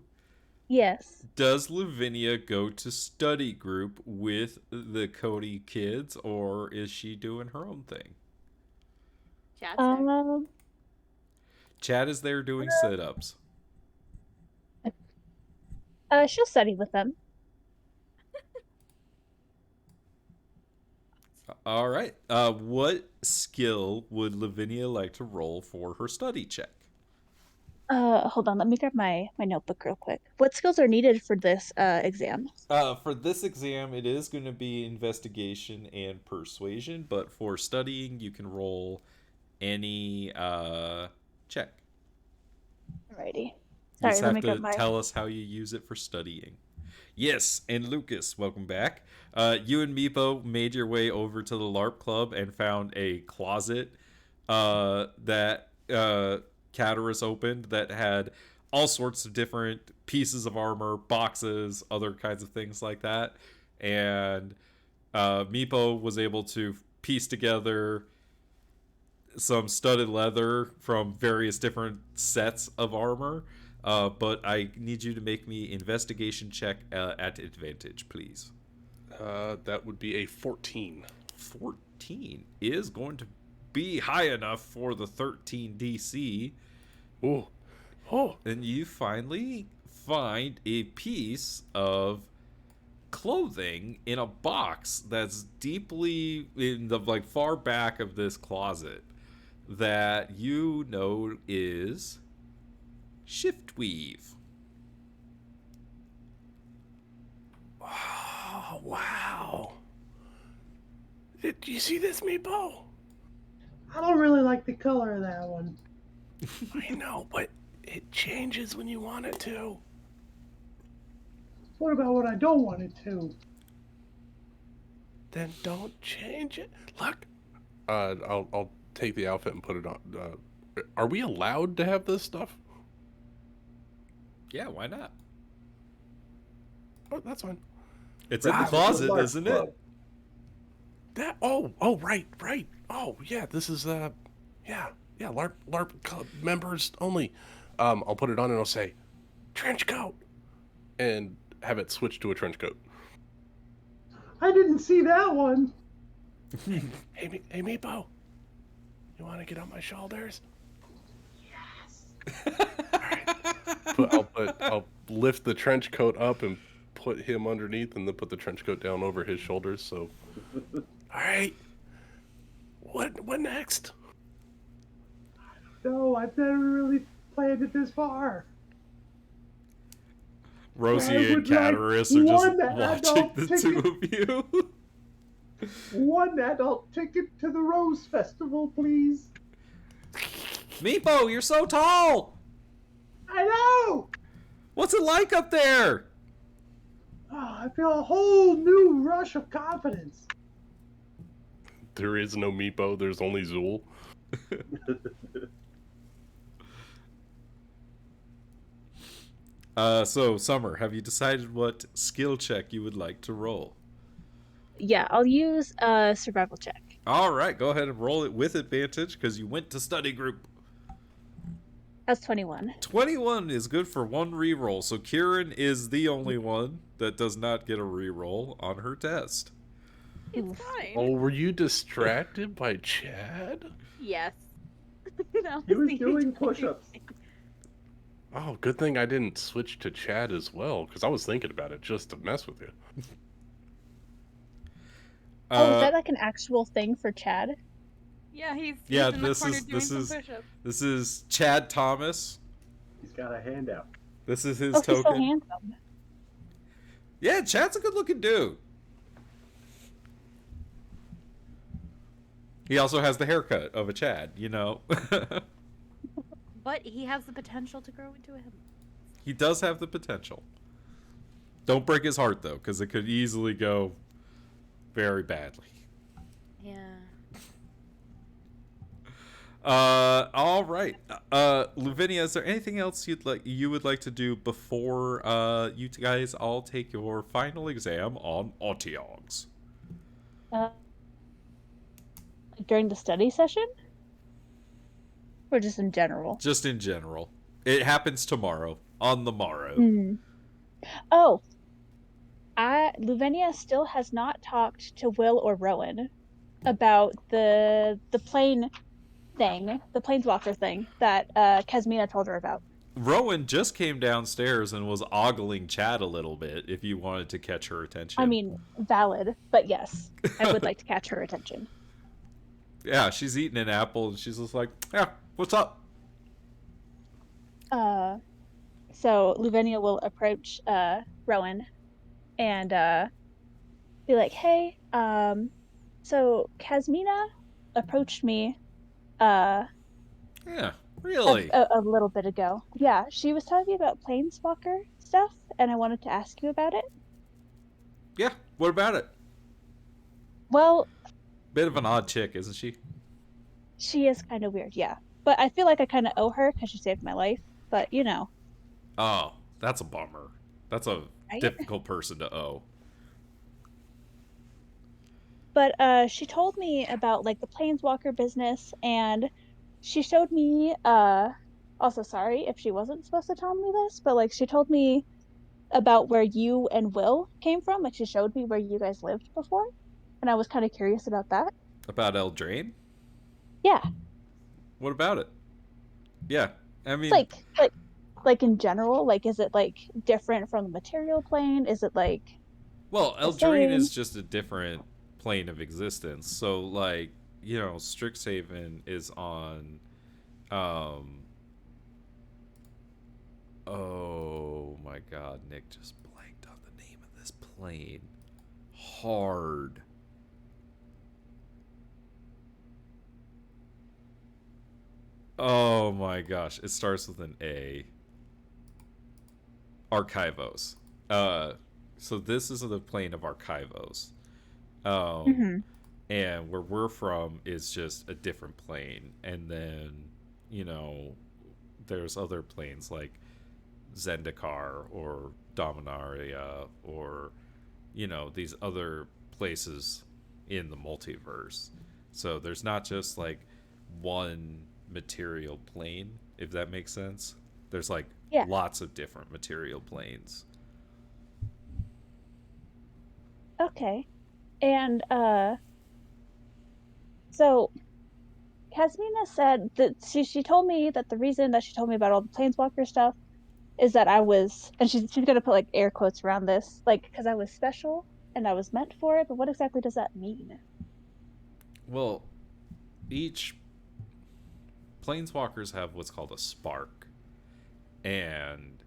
H: Yes.
B: Does Lavinia go to study group with the Cody kids, or is she doing her own thing?
F: Chad's there.
B: Chad is there doing sit-ups.
H: She'll study with them.
B: All right. What skill would Lavinia like to roll for her study check?
H: Hold on. Let me grab my notebook real quick. What skills are needed for this exam?
B: For this exam, it is going to be investigation and persuasion, but for studying, you can roll any check.
H: Alrighty.
B: You
H: Sorry,
B: just
H: let
B: have
H: me grab
B: to
H: my.
B: tell us how you use it for studying. Yes, and Lucas, welcome back. You and Meepo made your way over to the LARP club and found a closet that Caterus opened that had all sorts of different pieces of armor, boxes, other kinds of things like that. And Meepo was able to piece together some studded leather from various different sets of armor. But I need you to make me investigation check at advantage, please.
A: That would be a 14.
B: 14 is going to be high enough for the 13 DC.
A: Oh. Oh.
B: And you finally find a piece of clothing in a box that's deeply in the far back of this closet that you know is shift weave.
A: Oh, wow. Did you see this, Meepo?
D: I don't really like the color of that one.
A: I know, but it changes when you want it to.
D: What about what I don't want it to?
A: Then don't change it. Look, I'll take the outfit and put it on. Are we allowed to have this stuff?
B: Yeah, why not?
A: Oh, that's fine.
B: It's in the
D: Right,
B: closet,
D: LARP
B: isn't
D: club.
B: it?
A: That right. Oh yeah, this is yeah LARP club members only. I'll put it on and I'll say trench coat and have it switch to a trench coat.
D: I didn't see that one.
A: Hey Meepo, you want to get on my shoulders? I'll lift the trench coat up and put him underneath, and then put the trench coat down over his shoulders. So, all right, what next?
D: No, I've never really planned it this far.
B: Rosie
D: I
B: and
D: would like
B: Cataris are just
D: one
B: watching
D: adult
B: the
D: ticket.
B: two of you.
D: One adult ticket to the Rose Festival, please.
B: Meepo, you're so tall!
D: I know!
B: What's it like up there?
D: Oh, I feel a whole new rush of confidence.
A: There is no Meepo. There's only Zool.
B: So, Summer, have you decided what skill check you would like to roll?
H: Yeah, I'll use a survival check.
B: All right, go ahead and roll it with advantage because you went to study group.
H: That's 21.
B: 21 is good for one reroll, so Kieran is the only one that does not get a reroll on her test.
G: It's
H: Oof.
G: fine.
A: Oh, were you distracted by Chad?
G: Yes. That
D: He was
G: the
D: doing
G: entire
D: push-ups.
G: thing.
A: Oh, good thing I didn't switch to Chad as well, because I was thinking about it just to mess with you.
H: Oh, is that like an actual thing for Chad?
G: Yeah, he's
B: Yeah,
G: in the
B: this
G: corner
B: is-
G: doing
B: this
G: some
B: is-
G: push-ups.
B: This is Chad Thomas.
D: He's got a handout.
B: This is his
H: Oh, he's so
B: token.
H: handsome.
B: Yeah, Chad's a good looking dude. He also has the haircut of a Chad, you know.
F: But he has the potential to grow into him.
B: He does have the potential. Don't break his heart, though, because it could easily go very badly.
F: Yeah.
B: All right. Lavinia, is there anything else you would like to do before you guys all take your final exam on Autiogs?
H: During the study session? Or just in general?
B: Just in general. It happens tomorrow, on the morrow.
H: Hmm. Oh. Luvenia still has not talked to Will or Rowan about the plane thing, the planeswalker thing that Kasmina told her about.
B: Rowan just came downstairs and was ogling Chad a little bit if you wanted to catch her attention.
H: I mean, valid, but yes, I would like to catch her attention.
B: Yeah, she's eating an apple and she's just like, yeah, what's up?
H: So Luvenia will approach Rowan and be like, "Hey, so Kasmina approached me
B: Yeah, really?
H: a little bit ago. Yeah, she was telling me about Planeswalker stuff, and I wanted to ask you about it.
B: Yeah, what about it?
H: Well,
B: Bit of an odd chick, isn't she?
H: she is kind of weird, yeah. But I feel like I kind of owe her because she saved my life. But, you know.
B: Oh, that's a bummer. That's a
H: Right?
B: difficult person to owe.
H: But she told me about, like, the Planeswalker business, and she showed me, also sorry if she wasn't supposed to tell me this, but, like, she told me about where you and Will came from. Like, she showed me where you guys lived before, and I was kind of curious about that.
B: About Eldraine?
H: Yeah.
B: What about it? Yeah, I mean...
H: Like in general, like, is it, like, different from the material plane? Is it, like...
B: Well,
H: the
B: Eldraine
H: same?
B: is just a different plane of existence. So, like, you know, Strixhaven is on... Oh my god, Nick just blanked on the name of this plane. Hard. Oh my gosh, it starts with an A. Archivos. So this is the plane of Archivos. Um,
H: Hmm.
B: and where we're from is just a different plane. And then, you know, there's other planes like Zendikar or Dominaria or, you know, these other places in the multiverse. So there's not just like one material plane, if that makes sense. There's like
H: Yeah.
B: lots of different material planes.
H: Okay. And so Casmina said that she told me that the reason that she told me about all the planeswalker stuff is that I was, and she's gonna put like air quotes around this, like because I was special and I was meant for it. But what exactly does that mean?
B: Well, each planeswalkers have what's called a spark, and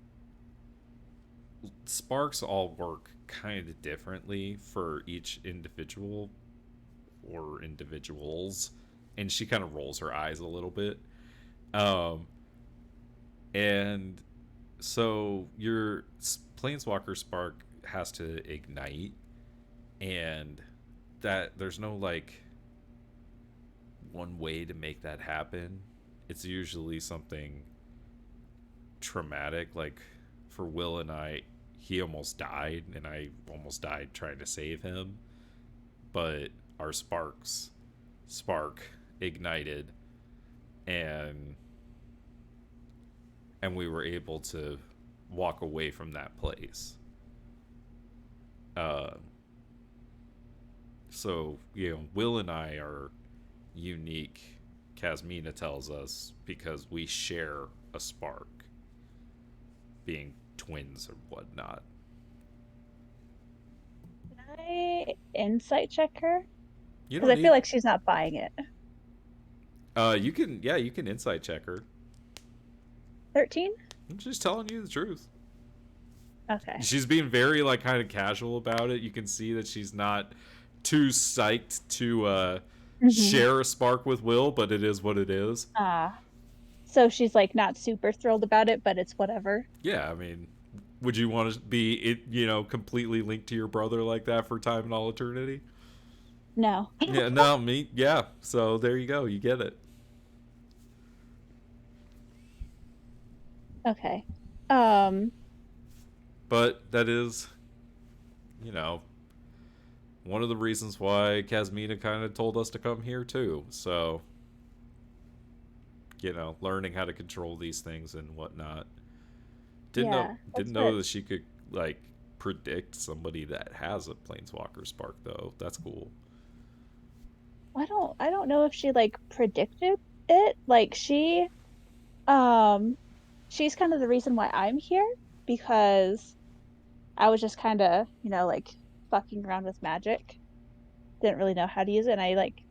B: sparks all work kind of differently for each individual or individuals. And she kind of rolls her eyes a little bit. Um, and so your planeswalker spark has to ignite, and that there's no like one way to make that happen. It's usually something traumatic. Like for Will and I, he almost died, and I almost died trying to save him. But our spark ignited, and we were able to walk away from that place. Uh, so you know, Will and I are unique. Casmina tells us because we share a spark, being twins or whatnot.
H: Can I insight check her?
B: You
H: Because
B: don't
H: I feel
B: need.
H: like she's not buying it.
B: You can. Yeah, you can insight check her.
H: 13?
B: I'm just telling you the truth.
H: Okay.
B: She's being very like kind of casual about it. You can see that she's not too psyched to
H: Mm-hmm.
B: share a spark with Will, but it is what it is.
H: So she's like not super thrilled about it, but it's whatever.
B: Yeah, I mean, would you want to be it? You know, completely linked to your brother like that for time and all eternity?
H: No.
B: Yeah, no, me. Yeah, so there you go. You get it.
H: Okay. Um,
B: But that is, you know, one of the reasons why Casmina kind of told us to come here too. So, you know, learning how to control these things and whatnot.
H: yeah,
B: Didn't
H: that's what
B: know that she could like predict somebody that has a planeswalker spark though. That's cool.
H: I don't know if she like predicted it. Like um she's kind of the reason why I'm here because I was just kind of, like fucking around with magic. Didn't really know how to use it and I like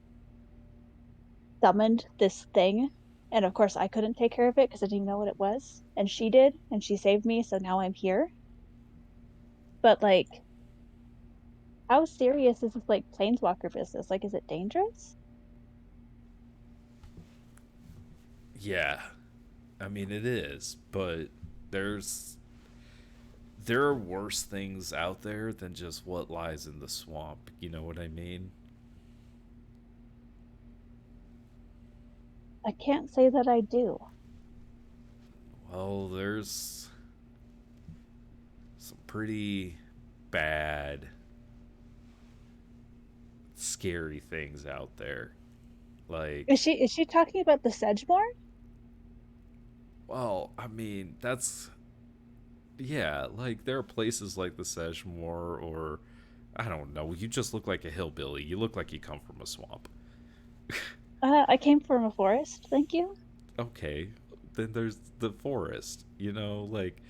H: summoned this thing. And of course I couldn't take care of it because I didn't even know what it was. And she did, and she saved me, so now I'm here. But like how serious is this like planeswalker business? Like is it dangerous?
B: Yeah, I mean it is, but there's there are worse things out there than just what lies in the swamp. You know what I mean?
H: I can't say that I do.
B: Well, there's some pretty bad, scary things out there. Like,
H: Is she talking about the Sedgemoor?
B: well, I mean, that's yeah, like there are places like the Sedgemoor, or I don't know, you just look like a hillbilly. You look like you come from a swamp.
H: I came from a forest, thank you.
B: Okay, then there's the forest. You know, like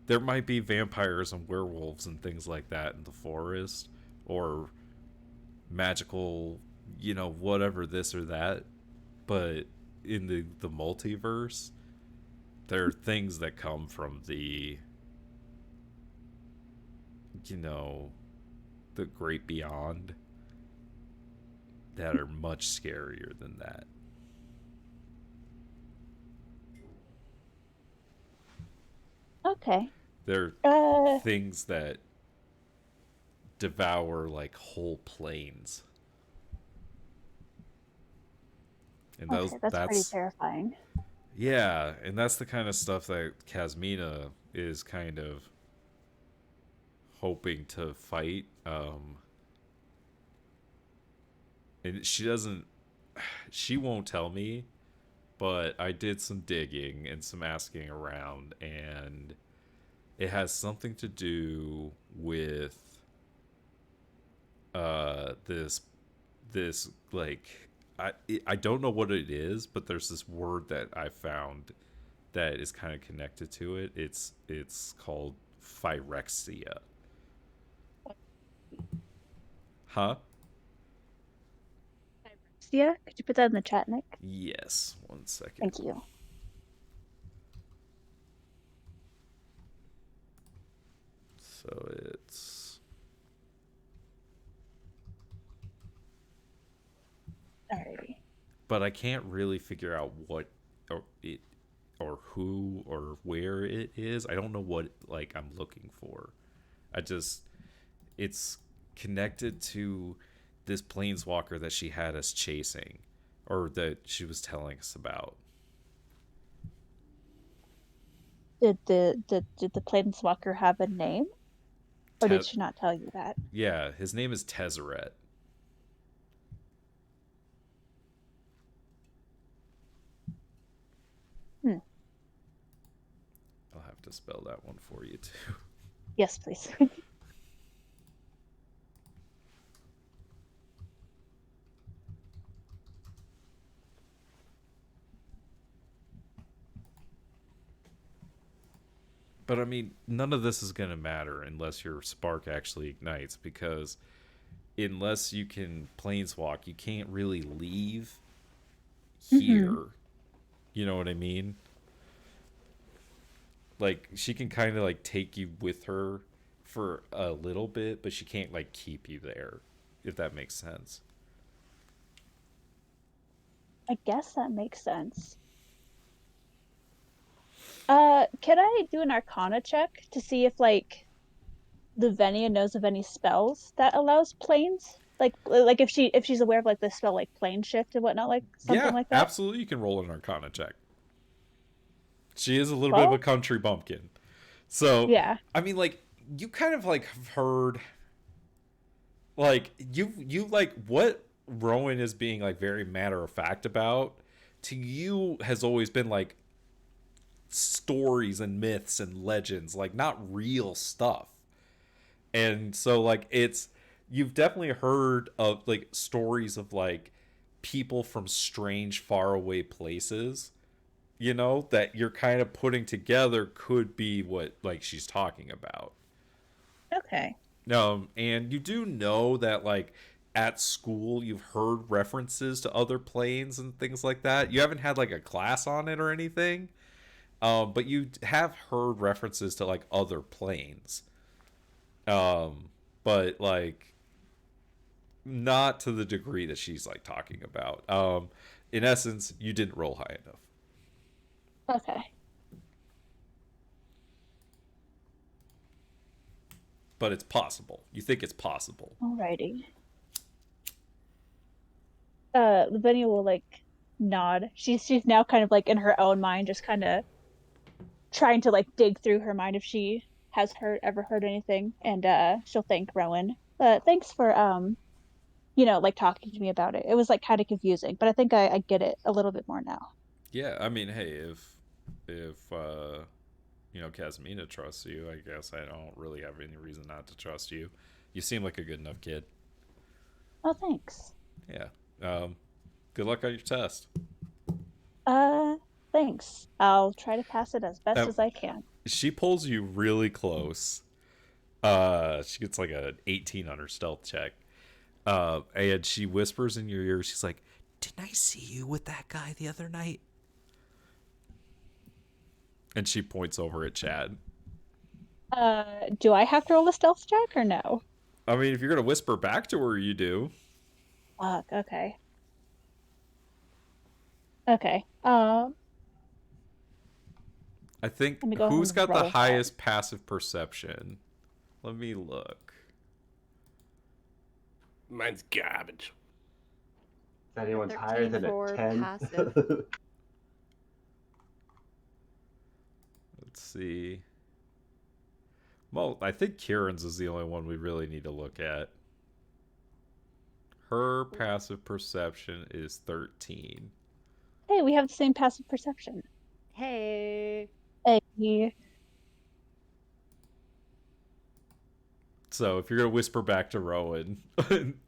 B: there might be vampires and werewolves and things like that in the forest, or magical, you know, whatever this or that. But in the multiverse, there are things that come from the, you know, the great beyond that are much scarier than that.
H: Okay.
B: There are
H: Uh,
B: things that devour like whole planes. And
H: Okay, that's pretty
B: that's
H: terrifying.
B: yeah, and that's the kind of stuff that Kasmina is kind of hoping to fight. And she won't tell me, but I did some digging and some asking around, and it has something to do with this like I don't know what it is, but there's this word that I found that is kind of connected to it. It's called phyrexia. Huh?
H: Yeah, could you put that in the chat, Nick?
B: Yes. 1 second.
H: Thank you.
B: So it's
H: Alrighty.
B: but I can't really figure out what or it or who or where it is. I don't know what like I'm looking for. It's connected to this planeswalker that she had us chasing or that she was telling us about.
H: Did the planeswalker have a name, or did
B: Te-
H: she not tell you that?
B: yeah, his name is Tezzeret.
H: Hmm.
B: I'll have to spell that one for you too.
H: Yes, please.
B: But I mean, none of this is going to matter unless your spark actually ignites, because unless you can planeswalk, you can't really leave here.
H: Mm-hmm.
B: You know what I mean? Like, she can kind of like take you with her for a little bit, but she can't like keep you there, if that makes sense.
H: I guess that makes sense. Can I do an Arcana check to see if like the Venia knows of any spells that allows planes? Like if she's aware of like the spell like plane shift and whatnot, like something
B: Yeah,
H: like that.
B: absolutely. You can roll an Arcana check. She is a little bit of a
H: 12?
B: country bumpkin. So,
H: Yeah.
B: I mean, like, you kind of like have heard like you like what Rowan is being like very matter of fact about to you has always been like stories and myths and legends, like not real stuff. And so like it's you've definitely heard of like stories of like people from strange faraway places, you know, that you're kind of putting together could be what like she's talking about.
H: Okay.
B: And you do know that like at school you've heard references to other planes and things like that. You haven't had like a class on it or anything, but you have heard references to like other planes. But like not to the degree that she's like talking about. In essence, you didn't roll high enough,
H: Okay.
B: but it's possible. You think it's possible.
H: Alrighty. Lavinia will like nod. She's now kind of like in her own mind, just kind of trying to like dig through her mind if she has ever heard anything, and she'll thank Rowan. Thanks for like talking to me about it. It was like kind of confusing, but I think I get it a little bit more now.
B: Yeah, I mean, hey, if you know, Casmina trusts you, I guess I don't really have any reason not to trust you. You seem like a good enough kid.
H: Oh, thanks.
B: Yeah. Good luck on your test.
H: Thanks. I'll try to pass it as best as I can.
B: She pulls you really close. She gets like an 18 on her stealth check. And she whispers in your ear, she's like, "Didn't I see you with that guy the other night?" And she points over at Chad.
H: Do I have to roll a stealth check or no?
B: I mean, if you're gonna whisper back to her, you do.
H: Fuck, okay. Okay.
B: I think
H: Let me go
B: who's
H: ahead and
B: got the
H: roll
B: highest passive perception? Let me look.
A: Mine's garbage.
D: If anyone's higher
F: 13
D: than a
F: for
D: 10.
F: passive.
B: Let's see. Well, I think Kieran's is the only one we really need to look at. Her passive perception is 13.
H: Hey, we have the same passive perception.
F: Hey.
H: Hey.
B: So if you're gonna whisper back to Rowan,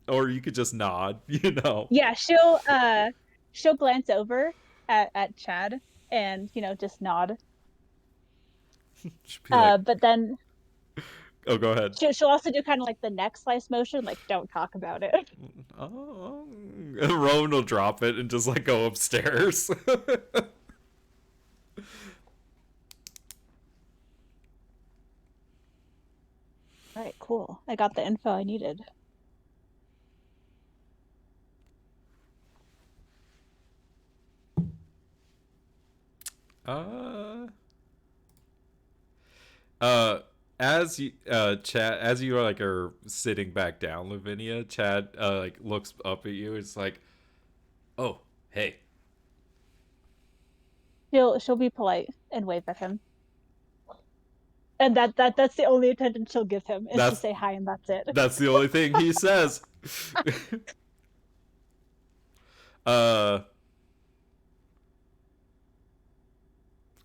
B: or you could just nod, you know.
H: Yeah, she'll glance over at Chad and, just nod.
B: She'd be like,
H: But then
B: oh, go ahead.
H: she'll also do kind of like the neck slice motion, like don't talk about it.
B: Oh, Rowan will drop it and just like go upstairs.
H: All right, cool. I got the info I needed.
B: uh, as you Chad, as you are sitting back down, Lavinia, Chad like looks up at you. It's like, oh, hey.
H: She'll be polite and wave at him. And that's the only attention she'll give him is to
B: That's-
H: say hi, and that's it.
B: That's the only thing he says.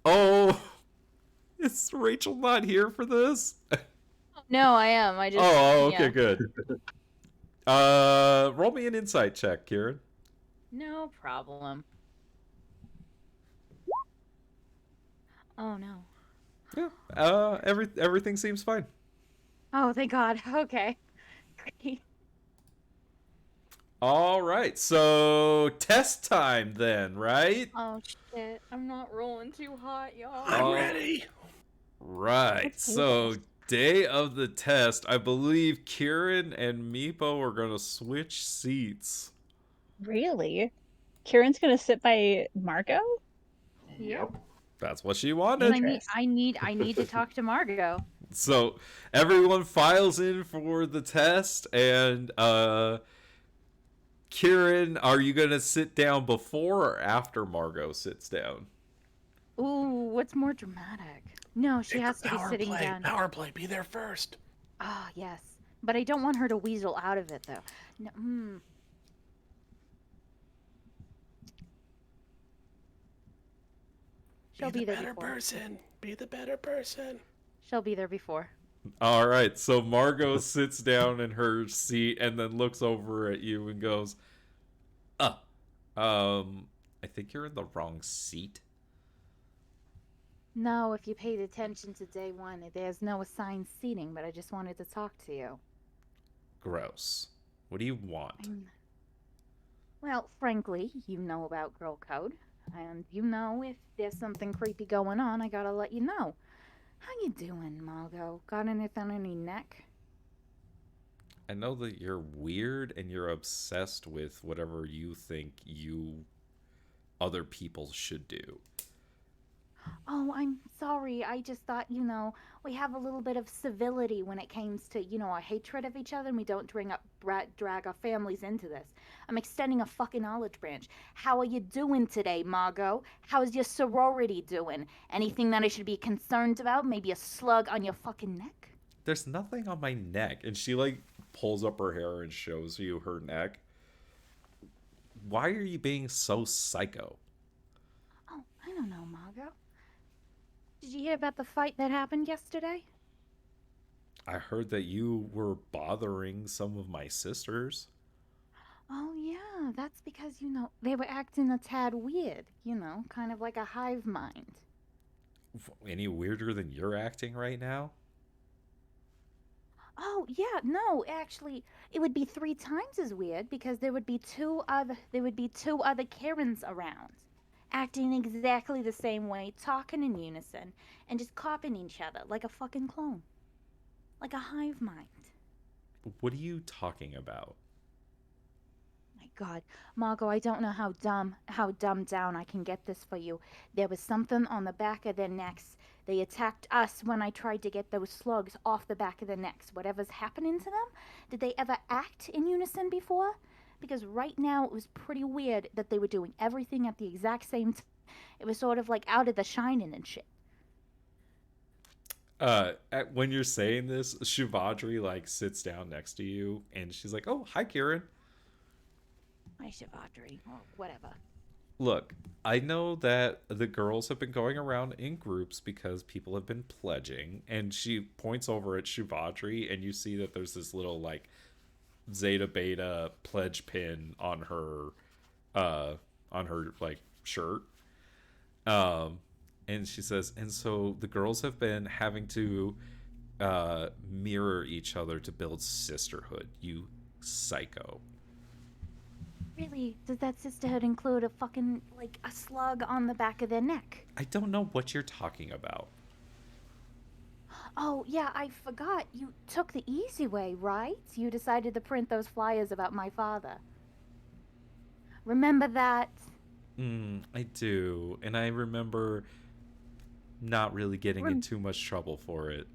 B: Oh, is Rachel not here for this?
F: No, I am. I just.
B: Oh, okay,
F: yeah.
B: good. Roll me an insight check, Kieran.
F: No problem. Oh no.
B: Yeah. Everything seems fine.
F: Oh, thank God. Okay. Great.
B: All right, so test time then, right?
F: Oh shit! I'm not rolling too hot, y'all.
A: I'm
B: Oh.
A: ready.
B: Right.
H: Let's do
B: So
H: this.
B: day of the test, I believe Kieran and Meepo are gonna switch seats.
H: Really? Kieran's gonna sit by Margot?
D: Yep.
B: That's what she
F: 'Cause
B: wanted.
F: I need to talk to Margot.
B: So everyone files in for the test, and Kieran, are you gonna sit down before or after Margot sits down?
F: Ooh, what's more dramatic? No, she has to be sitting down.
A: Power play. Be there first.
F: Ah, yes. But I don't want her to weasel out of it, though. No, She'll be there
A: better
F: before.
A: person. Be the better person.
F: She'll be there before.
B: All right, so Margot sits down in her seat and then looks over at you and goes, I think you're in the wrong seat."
F: No, if you paid attention to day one, there's no assigned seating, but I just wanted to talk to you.
B: Gross. What do you want?
F: Well, frankly, you know about girl code, and you know if there's something creepy going on, I gotta let you know. How you doing, Margot? Got anything on your neck?
B: I know that you're weird and you're obsessed with whatever you think other people should do.
F: Oh, I'm sorry. I just thought, we have a little bit of civility when it comes to, our hatred of each other, and we don't drag our families into this. I'm extending a fucking olive branch. How are you doing today, Margot? How's your sorority doing? Anything that I should be concerned about? Maybe a slug on your fucking neck?
B: There's nothing on my neck. And she, pulls up her hair and shows you her neck. Why are you being so psycho?
F: Oh, I don't know, Margot. Did you hear about the fight that happened yesterday?
B: I heard that you were bothering some of my sisters.
F: Oh, yeah, that's because, they were acting a tad weird, kind of like a hive mind.
B: Any weirder than you're acting right now?
F: Oh, yeah, no, actually, it would be 3 times as weird because there would be two other Karens around, acting exactly the same way, talking in unison, and just copying each other like a fucking clone. Like a hive mind.
B: What are you talking about?
F: Like, God, Margot, I don't know how dumbed down I can get this for you. There was something on the back of their necks. They attacked us when I tried to get those slugs off the back of their necks. Whatever's happening to them, did they ever act in unison before? Because right now it was pretty weird that they were doing everything at the exact same time. It was sort of like out of the shining and shit.
B: When you're saying this, Shivadri like sits down next to you, and she's like, "Oh, hi, Kieran.
F: Hi, Shivadri, or whatever.
B: Look, I know that the girls have been going around in groups because people have been pledging." And she points over at Shivadri, and you see that there's this little like Zeta Beta pledge pin on her like shirt. And she says, and so the girls have been having to mirror each other to build sisterhood. You psycho.
F: Really? Does that sisterhood include a fucking, like, a slug on the back of their neck?
B: I don't know what you're talking about.
F: Oh, yeah, I forgot. You took the easy way, right? You decided to print those flyers about my father. Remember that?
B: I do. And I remember not really getting in too much trouble for it.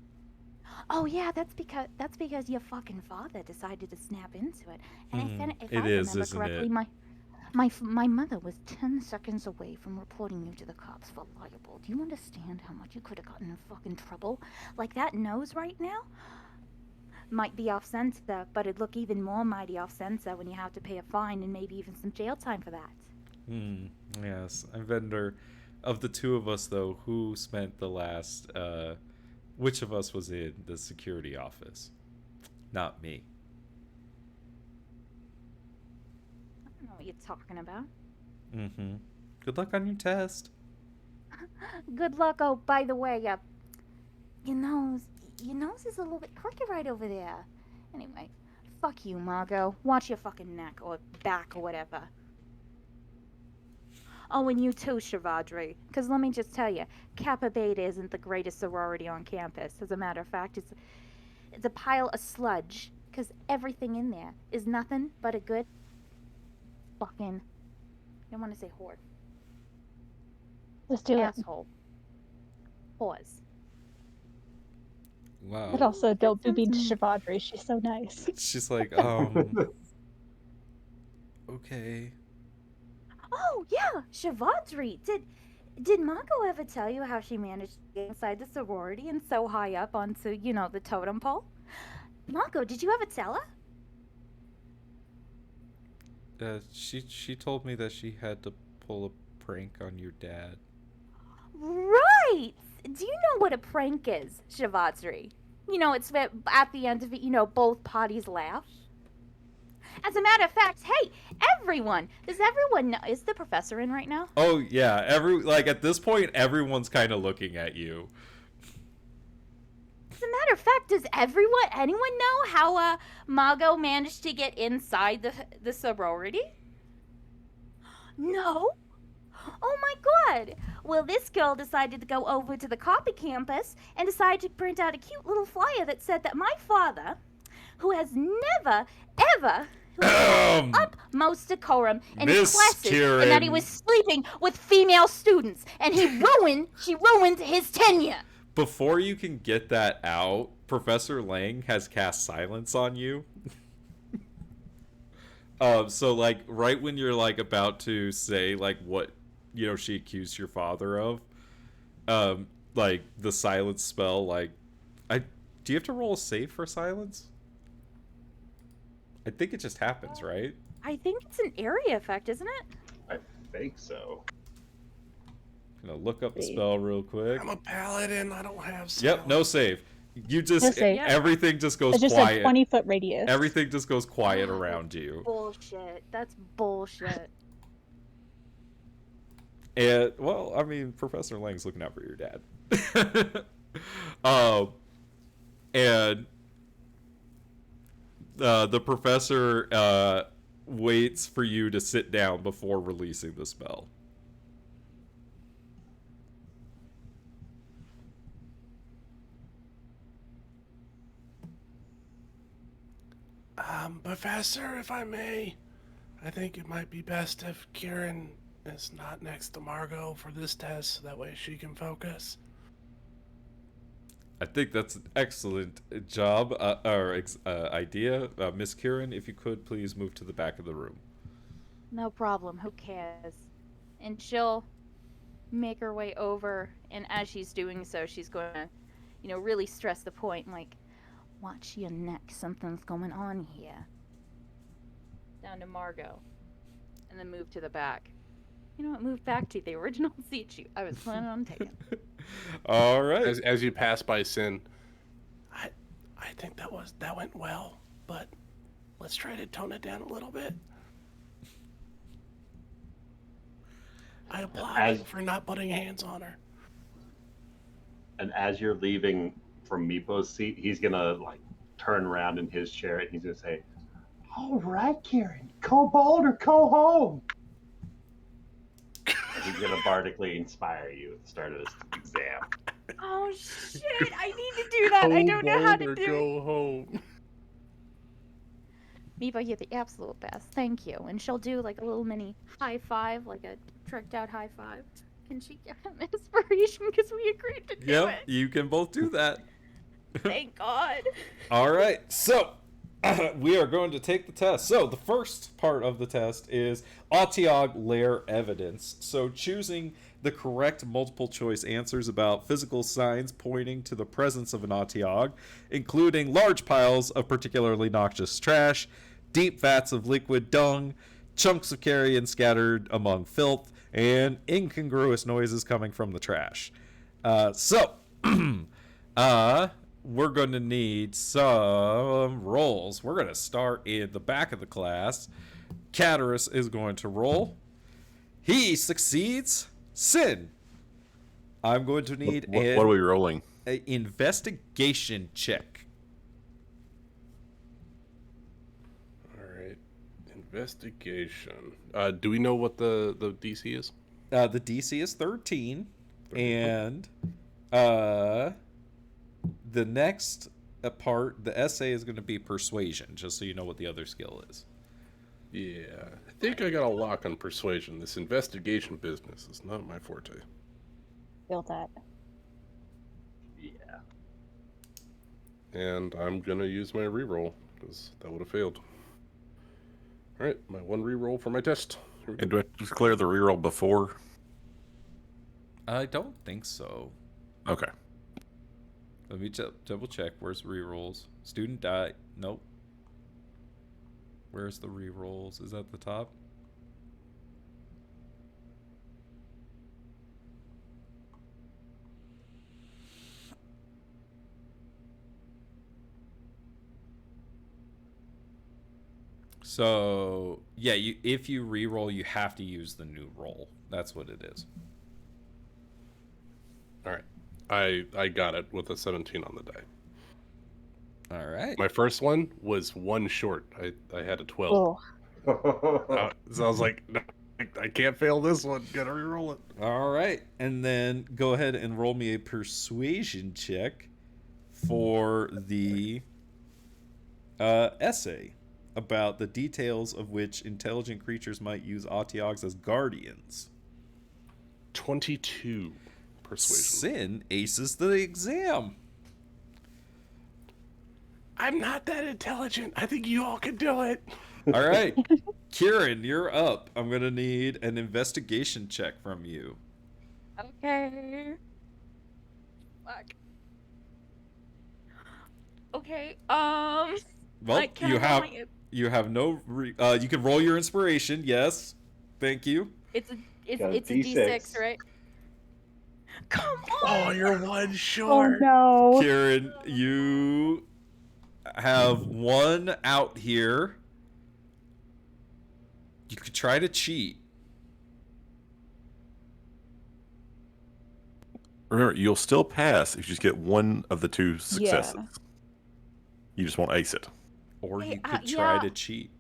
F: Oh, yeah, that's because your fucking father decided to snap into it. And if I
B: It is,
F: remember
B: isn't
F: correctly,
B: it?
F: my mother was 10 seconds away from reporting you to the cops for libel. Do you understand how much you could have gotten in fucking trouble? Like, that nose right now might be off center, but it'd look even more mighty off center when you have to pay a fine and maybe even some jail time for that.
B: Yes. I wonder, of the two of us, though, who spent the last, which of us was in the security office? Not me.
F: I don't know what you're talking about.
B: Good luck on your test.
F: Good luck. Oh, by the way, your nose is a little bit crooked right over there. Anyway, fuck you, Margot. Watch your fucking neck or back or whatever. Oh, and you too, Shivadri. Because let me just tell you, Kappa Beta isn't the greatest sorority on campus. As a matter of fact, it's a pile of sludge. Because everything in there is nothing but a good fucking, I don't want to say whore.
H: Let's do it.
F: Asshole. Pause.
B: Wow.
H: But also, don't be mean to
F: sounds
H: Shivadri. She's so nice.
B: She's like, okay.
F: Oh, yeah, Shivadri. Did Margot ever tell you how she managed to get inside the sorority and so high up onto, the totem pole? Margot, did you ever tell her?
B: She told me that she had to pull a prank on your dad.
F: Right! Do you know what a prank is, Shivadri? It's at the end of it, both parties laugh. As a matter of fact, hey, does everyone know, is the professor in right now?
B: Oh yeah, at this point, everyone's kind of looking at you.
F: As a matter of fact, does anyone know how Margot managed to get inside the sorority? No? Oh my god! Well, this girl decided to go over to the copy campus and decided to print out a cute little flyer that said that my father, who has never, ever utmost decorum in his classes, and that he was sleeping with female students, and she ruined his tenure.
B: Before you can get that out, Professor Lang has cast silence on you. So like right when you're like about to say like what she accused your father of, like the silence spell, like do you have to roll a save for silence? I think it just happens, right?
F: I think it's an area effect, isn't it?
D: I think so.
B: Gonna look up the spell real quick.
A: I'm a paladin. I don't have silence.
B: Yep, no save. You just
H: No save.
B: everything just goes
H: It's just
B: quiet.
H: a 20-foot radius.
B: Everything just goes quiet around you.
F: Bullshit. That's bullshit.
B: And well, I mean, Professor Lang's looking out for your dad. And the professor waits for you to sit down before releasing the spell.
A: Professor, if I may, I think it might be best if Kieran is not next to Margot for this test, so that way she can focus.
B: I think that's an excellent job idea. Miss Kieran, if you could please move to the back of the room.
F: No problem. Who cares? And she'll make her way over, and as she's doing so, she's going to, really stress the point, like, watch your neck. Something's going on here. Down to Margot. And then move to the back. You know what? Move back to the original seat I was planning on taking.
B: All right.
A: As you pass by Sin, I think that went well, but let's try to tone it down a little bit. I applaud you for not putting hands on her.
D: And as you're leaving from Meepo's seat, he's gonna like turn around in his chair and he's gonna say, "All right, Kieran, go bold or go home." And he's gonna bardically inspire you at the start of this exam.
F: Oh shit! I need to do that. I don't know how to do it.
A: Go home.
F: Meepo, you're the absolute best. Thank you. And she'll do like a little mini high five, like a tricked out high five. Can she get an inspiration because we agreed to do
B: Yep,
F: it?
B: you can both do that.
F: Thank God.
B: All right, so we are going to take the test. So the first part of the test is Otiog layer evidence. So choosing the correct multiple choice answers about physical signs pointing to the presence of an Otiog, including large piles of particularly noxious trash, deep vats of liquid dung, chunks of carrion scattered among filth, and incongruous noises coming from the trash. We're going to need some rolls. We're going to start in the back of the class. Caterus is going to roll. He succeeds. Sin. I'm going to need
E: What are we rolling?
B: an investigation check.
A: All right. Investigation. Do we know what the DC is?
B: The DC is 13. And the next part, the essay, is going to be persuasion, just so you know what the other skill is.
A: Yeah. I think I got a lock on persuasion. This investigation business is not my forte.
H: Feel that.
D: Yeah.
A: And I'm going to use my reroll, because that would have failed. All right, my one reroll for my test. Here we go.
E: And do I just clear the reroll before?
B: I don't think so.
E: Okay.
B: Let me double check. Where's rerolls? Student die. Nope. Where's the rerolls? Is that the top? So yeah, if you reroll, you have to use the new roll. That's what it is.
A: All right. I got it with a 17 on the die.
B: All right.
A: My first one was one short. I had a 12.
H: Oh.
A: So I was like, no, I can't fail this one. Gotta reroll it.
B: All right. And then go ahead and roll me a persuasion check for the essay about the details of which intelligent creatures might use Otiogs as guardians.
A: 22 persuasion.
B: Sin aces the exam.
A: I'm not that intelligent. I think you all can do it.
B: All right. Kieran, you're up. I'm going to need an investigation check from you.
F: Okay. Fuck. Okay.
B: Well,
F: can I roll my-
B: you have no you can roll your inspiration. Yes. Thank you.
F: It's a
D: Got a
F: D6, right? Come on.
A: Oh, you're one
H: Oh
A: short.
H: no.
B: Kieran, you have one out here. You could try to cheat.
E: Remember, you'll still pass if you just get one of the two successes.
H: Yeah.
E: You just won't ace it.
B: Or
F: Hey,
B: you could try
F: yeah.
B: to cheat.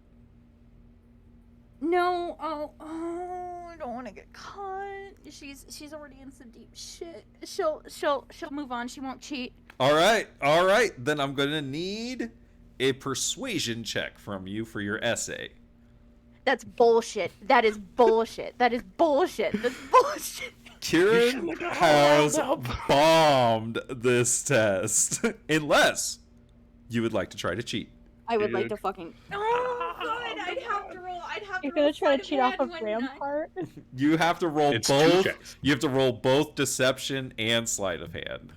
F: No. Oh, I don't want to get caught. She's already in some deep shit. She'll move on. She won't cheat.
B: All right. Then I'm going to need a persuasion check from you for your essay.
F: That's bullshit. That is bullshit. That is bullshit. That's bullshit.
B: Kieran has bombed this test, unless you would like to try to cheat.
G: I would like to fucking. Oh, God! I'd have to roll.
H: You're gonna try to cheat off of
G: of
H: Rampart?
B: You have to roll
A: It's 2
B: both.
A: checks.
B: You have to roll both deception and sleight of hand.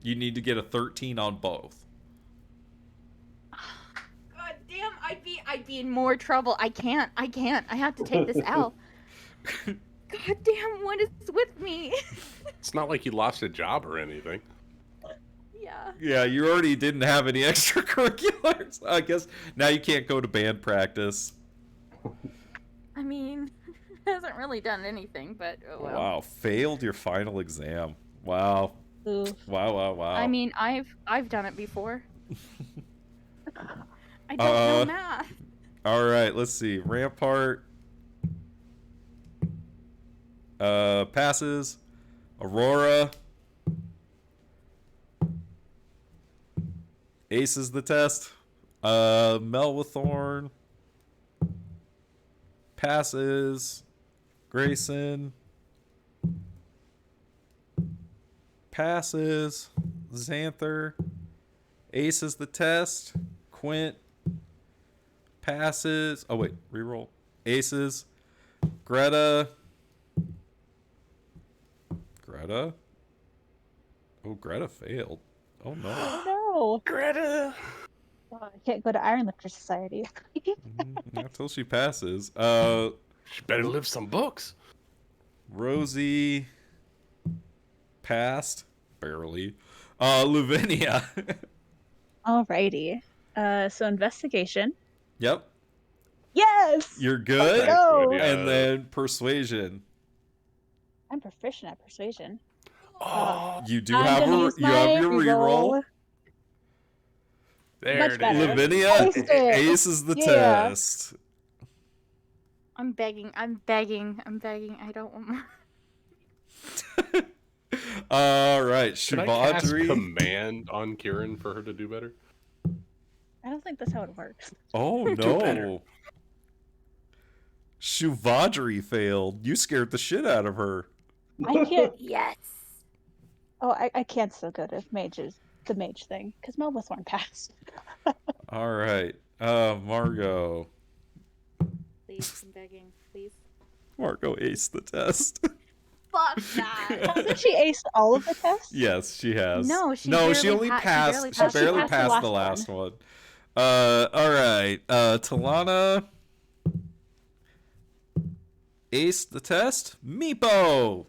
B: You need to get a 13 on both.
F: God damn, I'd be in more trouble. I can't. I have to take this L. God damn, what is with me?
A: It's not like you lost a job or anything.
F: Yeah.
B: Yeah, you already didn't have any extracurriculars. I guess now you can't go to band practice.
F: I mean, hasn't really done anything, but oh well.
B: Wow, failed your final exam. Wow.
H: Ooh.
B: Wow.
F: I mean, I've done it before. I don't know math.
B: All right, let's see. Rampart passes. Aurora aces the test. Melwathorn passes. Grayson passes. Xanther aces the test. Quint passes. Oh wait, reroll. Aces. Greta. Oh, Greta failed. Oh no.
H: Oh no!
A: Greta.
H: Oh, I can't go to Iron Lifter Society.
B: Not till she passes.
A: She better live some books.
B: Rosie passed barely. Lavinia.
H: Alrighty. So investigation.
B: Yep,
H: Yes!
B: you're good.
H: Go!
B: And then persuasion.
H: I'm proficient at persuasion.
B: You do
H: I'm
B: have
H: gonna use
B: you have
H: my
B: your reroll.
A: There
H: Much
A: it
H: better.
A: is.
B: Lavinia
H: Aced it.
B: aces the
H: Yeah.
B: test.
F: I'm begging. I don't want more.
B: All right,
A: Should I cast
B: Shivadri.
A: command on Kieran for her to do better?
H: I don't think that's how it works.
B: Oh
A: Do better.
B: no. Shuvadri failed. You scared the shit out of her.
H: I can't.
F: Yes.
H: Oh, I can't still go to mages. The mage thing, because Melbathorn passed.
B: All right. Margot.
F: Please, I'm begging. Please.
B: Margot aced the test.
F: Fuck that.
H: Hasn't she aced all of the tests?
B: Yes, she has.
F: No, she
B: she
F: barely
B: only
F: pa- she
B: passed.
F: barely
B: She
F: passed-
B: barely
H: she passed the
B: passed the
H: last
B: last one. All right. Talana aced the test. Meepo.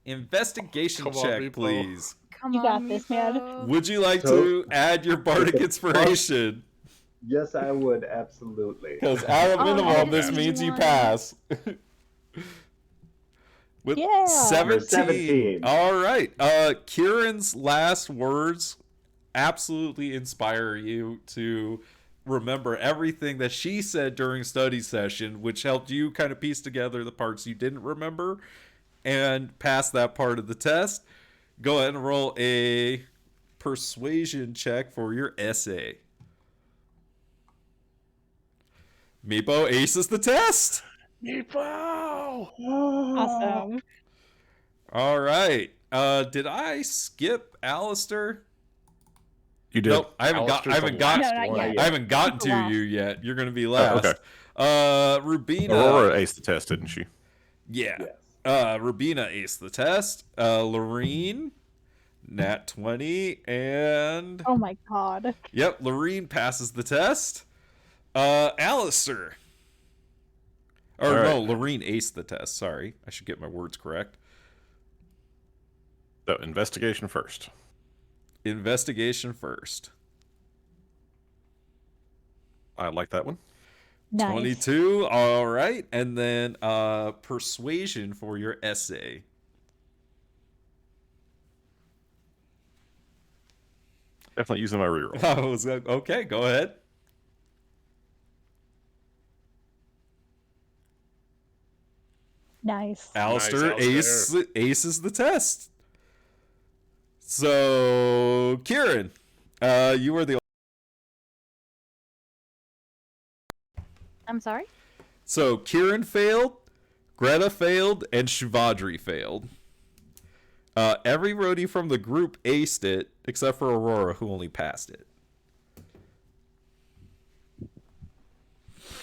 B: Investigation
A: Come on,
B: check,
A: Meepo.
B: please.
F: Come
H: You
F: on,
H: got this, man.
F: Meepo.
B: Would you like
D: So-
B: to add your bardic inspiration?
D: Yes, I would absolutely.
B: Because at a
F: Oh,
B: minimum,
F: I
B: this
F: didn't
B: means you
F: want-
B: pass. With
H: Yeah.
B: 17.
D: 17.
B: All right. Kieran's last words absolutely inspire you to remember everything that she said during study session, which helped you kind of piece together the parts you didn't remember and pass that part of the test. Go ahead and roll a persuasion check for your essay. Meepo aces the test.
A: Meepo!
H: Awesome.
B: All right. Did I skip Alistair?
E: You did.
B: Nope, I haven't got. I
A: Alistair's
B: haven't
A: the
B: got.
A: last
H: No, not
A: one.
H: yet.
B: I haven't gotten
H: Keep
B: to
H: the last.
B: you yet. You're gonna be last.
E: okay.
B: Rubina.
E: Aurora aced the test, didn't she?
B: Yeah.
D: Yes.
B: Rubina aced the test. Lorene, nat 20, and
H: Oh my god.
B: yep, Lorene passes the test. Alistair. Or
E: All right.
B: no, Lorene aced the test. Sorry, I should get my words correct.
E: So, investigation first.
B: Investigation first.
E: I like that one.
H: Nice.
B: 22. All right, and then persuasion for your essay.
E: Definitely using my reroll.
B: I was like, okay, go ahead.
H: Nice.
B: Alistair
A: Alistair.
B: aces the test. So, Kieran, you are the
F: I'm sorry?
B: So Kieran failed, Greta failed, and Shivadri failed. Every roadie from the group aced it, except for Aurora, who only passed it.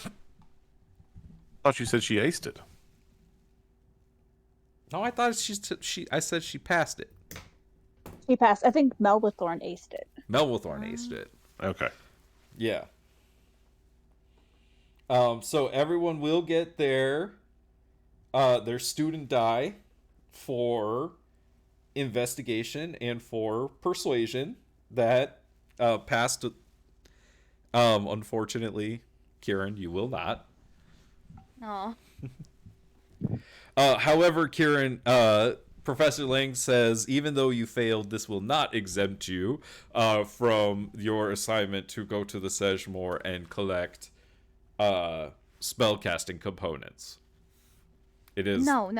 E: I thought you said she aced it.
B: No, I thought I said she passed it.
H: She passed. I think Melbathorn aced it.
B: Melbathorn aced it.
E: Okay.
B: Yeah. So everyone will get their student die for investigation and for persuasion that passed. Unfortunately, Kieran, you will not.
F: Oh.
B: However, Kieran, Professor Lang says even though you failed, this will not exempt you from your assignment to go to the Sedgemoor and collect spellcasting components. It is
F: No.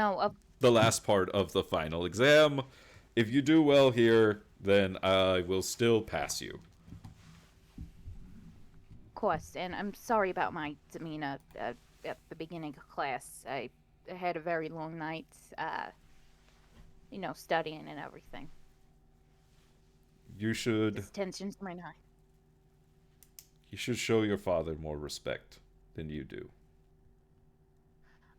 B: the last part of the final exam. If you do well here, then I will still pass you.
F: Of course, and I'm sorry about my demeanor at the beginning of class. I had a very long night, studying and everything.
B: You should
F: Just tensions running high.
B: show your father more respect than you do.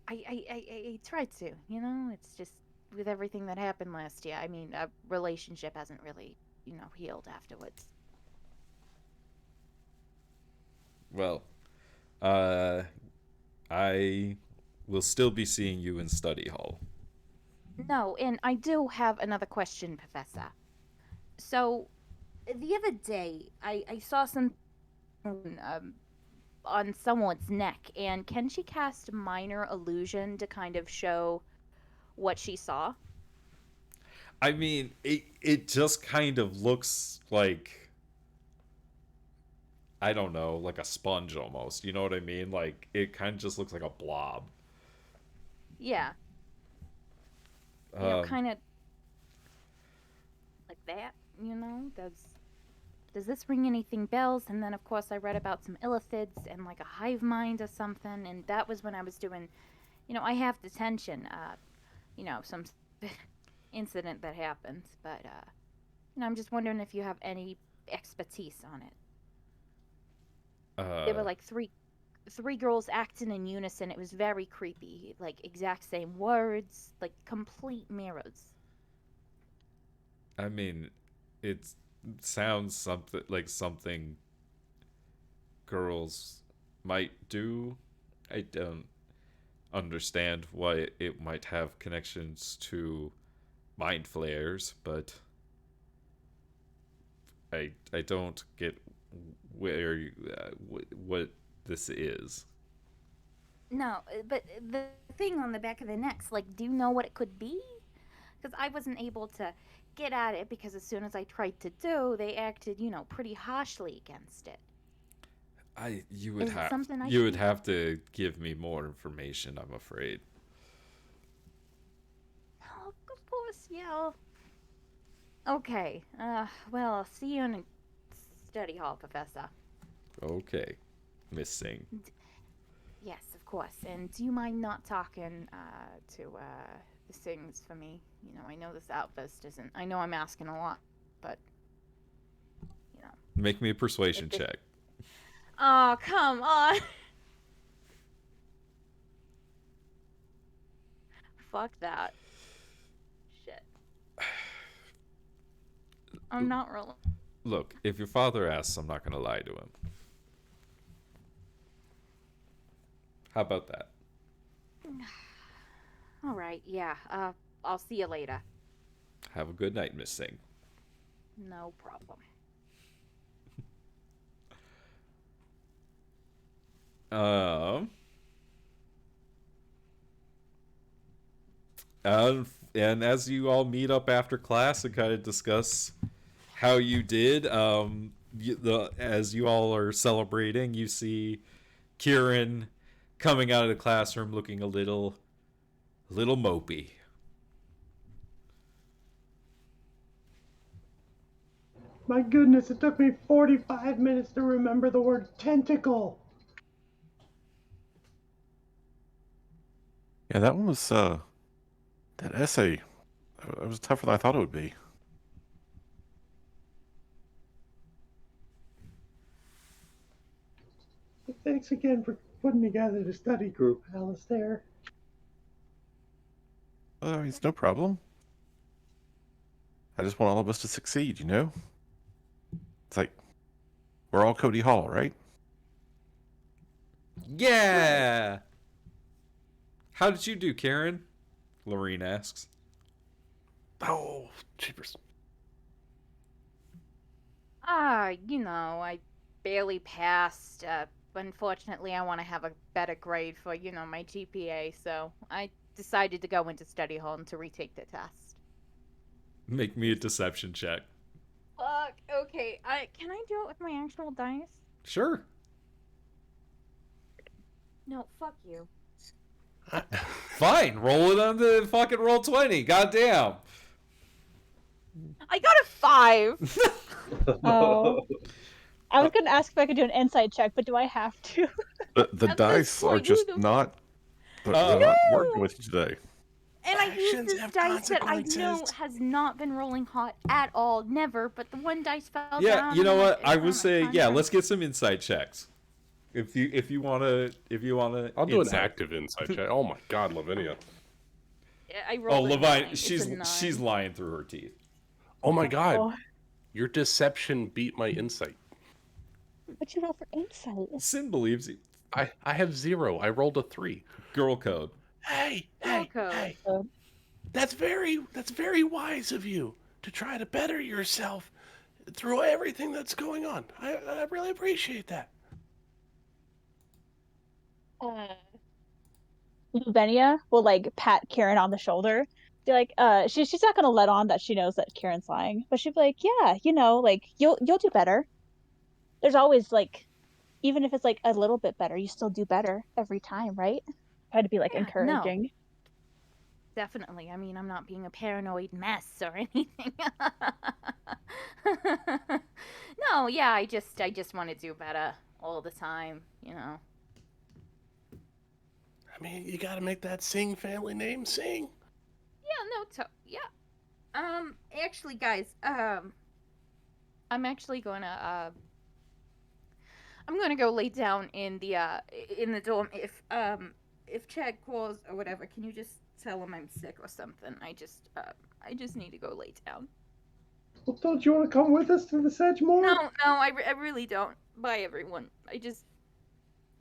F: I tried to, it's just with everything that happened last year. I mean, a relationship hasn't really, healed afterwards.
B: Well, I will still be seeing you in study hall.
F: No, and I do have another question, Professor. So, the other day, I saw some on someone's neck, and can she cast minor illusion to kind of show what she saw?
B: I mean, it just kind of looks like, I don't know, like a sponge almost. You know what I mean? Like, it kind of just looks like a blob.
F: Yeah. Kind of like that, Does this ring anything bells? And then, of course, I read about some illithids and like a hive mind or something, and that was when I was doing, I have detention, some incident that happened, but, I'm just wondering if you have any expertise on it. There were like three girls acting in unison. It was very creepy, like exact same words, like complete mirrors.
B: I mean, it sounds something girls might do. I don't understand why it might have connections to mind flayers, but I don't get where what this is.
F: No, but the thing on the back of the neck's like, do you know what it could be? Because I wasn't able to get at it because as soon as I tried to they acted, pretty harshly against it.
B: You would
F: Is it something I
B: would
F: should-
B: have to give me more information, I'm afraid.
F: Oh, of course, yeah. Okay. Well, I'll see you in study hall, Professor.
B: Okay, Miss Singh.
F: Yes, of course. And do you mind not talking to the Sings for me? I know this outburst isn't. I know I'm asking a lot, but
B: Make me a persuasion check.
F: Oh, come on. Fuck that. Shit. I'm not rolling.
B: Look, if your father asks, I'm not going to lie to him. How about that?
F: All right, yeah. I'll see you later.
B: Have a good night, Miss Singh.
F: No problem.
B: And as you all meet up after class and kind of discuss how you did, as you all are celebrating, you see Kieran coming out of the classroom looking a little mopey.
I: My goodness, it took me 45 minutes to remember the word tentacle.
E: Yeah, that one was that essay. It was tougher than I thought it would be.
I: Thanks again for putting together the study group, Alistair.
E: It's no problem. I just want all of us to succeed, you know? It's like, we're all Cody Hall, right?
B: Yeah. How did you do, Karen? Lorene asks.
A: Oh, cheapers.
F: I barely passed. Unfortunately, I want to have a better grade for, my GPA, so I decided to go into study hall and to retake the test.
B: Make me a deception check.
F: Fuck. Okay. Can I do it with my actual dice?
B: Sure.
F: No, fuck you.
B: Fine. Roll it on the fucking roll 20. Goddamn.
F: I got a 5.
H: Oh. I was gonna ask if I could do an insight check, but do I have to?
E: The
F: At this
E: dice are
F: point,
E: just
F: you-
E: not. They're
B: Oh.
E: not working with you today.
F: And I used
A: Actions
F: this
A: have
F: dice that I know
A: consequences.
F: has not been rolling hot at all, never. But the one dice fell down.
B: Yeah, you know
F: and
B: what?
F: it's
B: I
F: on
B: would
F: my
B: say, yeah,
F: contract.
B: let's get some insight checks. If you wanna
A: I'll do
B: insight.
A: an active insight check. Oh my god, Lavinia.
F: I
B: Oh,
F: rolled a 9.
B: Levine,
F: It's
B: she's
F: a 9.
B: she's lying through her teeth.
A: Oh my god.
H: Oh,
A: Your deception beat my insight.
H: what'd you roll for insight?
B: Sin believes you.
A: I have 0. I rolled a 3.
B: Girl code.
A: Hey,
F: Okay.
A: That's very wise of you to try to better yourself through everything that's going on. I really appreciate that.
H: Luvenia will like pat Karen on the shoulder. Be like, she's not gonna let on that she knows that Karen's lying, but she'd be like, yeah, like you'll do better. There's always like, even if it's like a little bit better, you still do better every time, right? Try to be like
F: Yeah, no.
H: encouraging.
F: Definitely. I mean, I'm not being a paranoid mess or anything. No, yeah, I just want to do better all the time,
A: I mean, you gotta make that Singh family name sing.
F: Yeah, actually, guys, I'm actually gonna I'm gonna go lay down in the dorm. If Chad calls or whatever, can you just tell him I'm sick or something? I just need to go lay down.
I: Well, don't you want to come with us to the Sedgemoor?
F: No, I really don't. Bye, everyone. I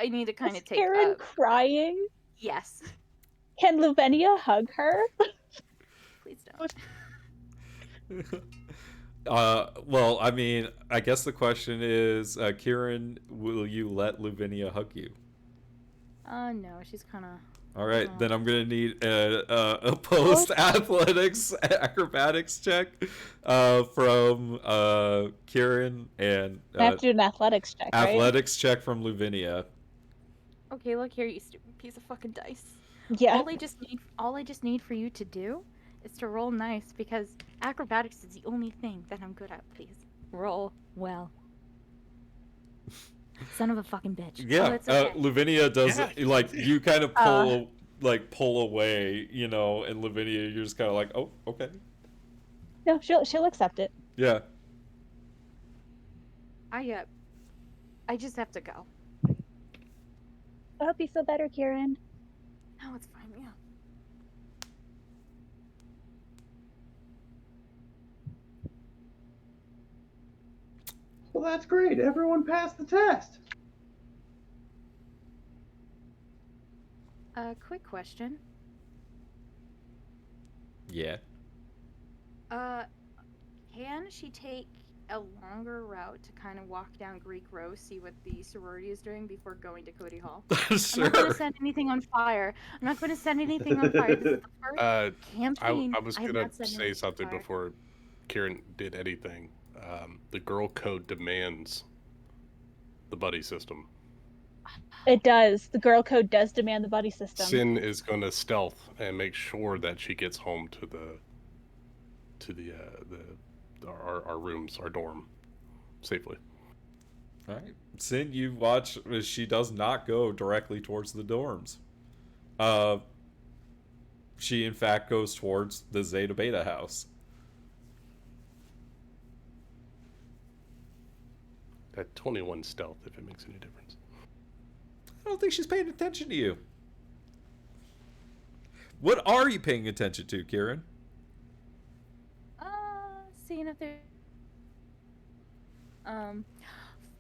F: need to kind
H: Is
F: of take.
H: Karen crying?
F: Yes.
H: Can Luvenia hug her?
F: Please don't.
B: Well, I mean, I guess the question is, Kieran, will you let Luvinia hug you?
F: No, she's kind of.
B: All right, then I'm gonna need a post athletics acrobatics check from Kieran and
H: I have to do an athletics check, right?
B: athletics check from Luvinia.
F: Okay, look here, you stupid piece of fucking dice.
H: Yeah.
F: All I just need for you to do is to roll nice, because acrobatics is the only thing that I'm good at. Please roll well. Son of a fucking bitch.
B: Yeah,
F: Oh, it's okay.
B: Lavinia does like you kind of pull away, and Lavinia, you're just kind of like, oh, okay,
H: No, she'll accept it.
B: yeah.
F: I just have to go.
H: I hope you feel better, Kieran.
F: No, it's fine. Yeah.
I: Well, that's great. Everyone passed the test.
F: Quick question.
B: Yeah.
F: Can she take a longer route to kind of walk down Greek Row, see what the sorority is doing before going to Cody Hall?
B: Sure.
F: I'm not going to send anything on fire. This is the first campaign.
A: I was
F: have
A: gonna
F: not sent
A: say
F: anything
A: something
F: on fire.
A: before Kieran did anything. The girl code demands the buddy system.
H: It does. The girl code does demand the buddy system.
A: Sin is gonna stealth and make sure that she gets home to our rooms, our dorm, safely.
B: All right. Sin, you watch as she does not go directly towards the dorms. she in fact goes towards the Zeta Beta house.
A: That 21 stealth, if it makes any difference.
B: I don't think she's paying attention to you. What are you paying attention to, Kieran?
F: Seeing if there.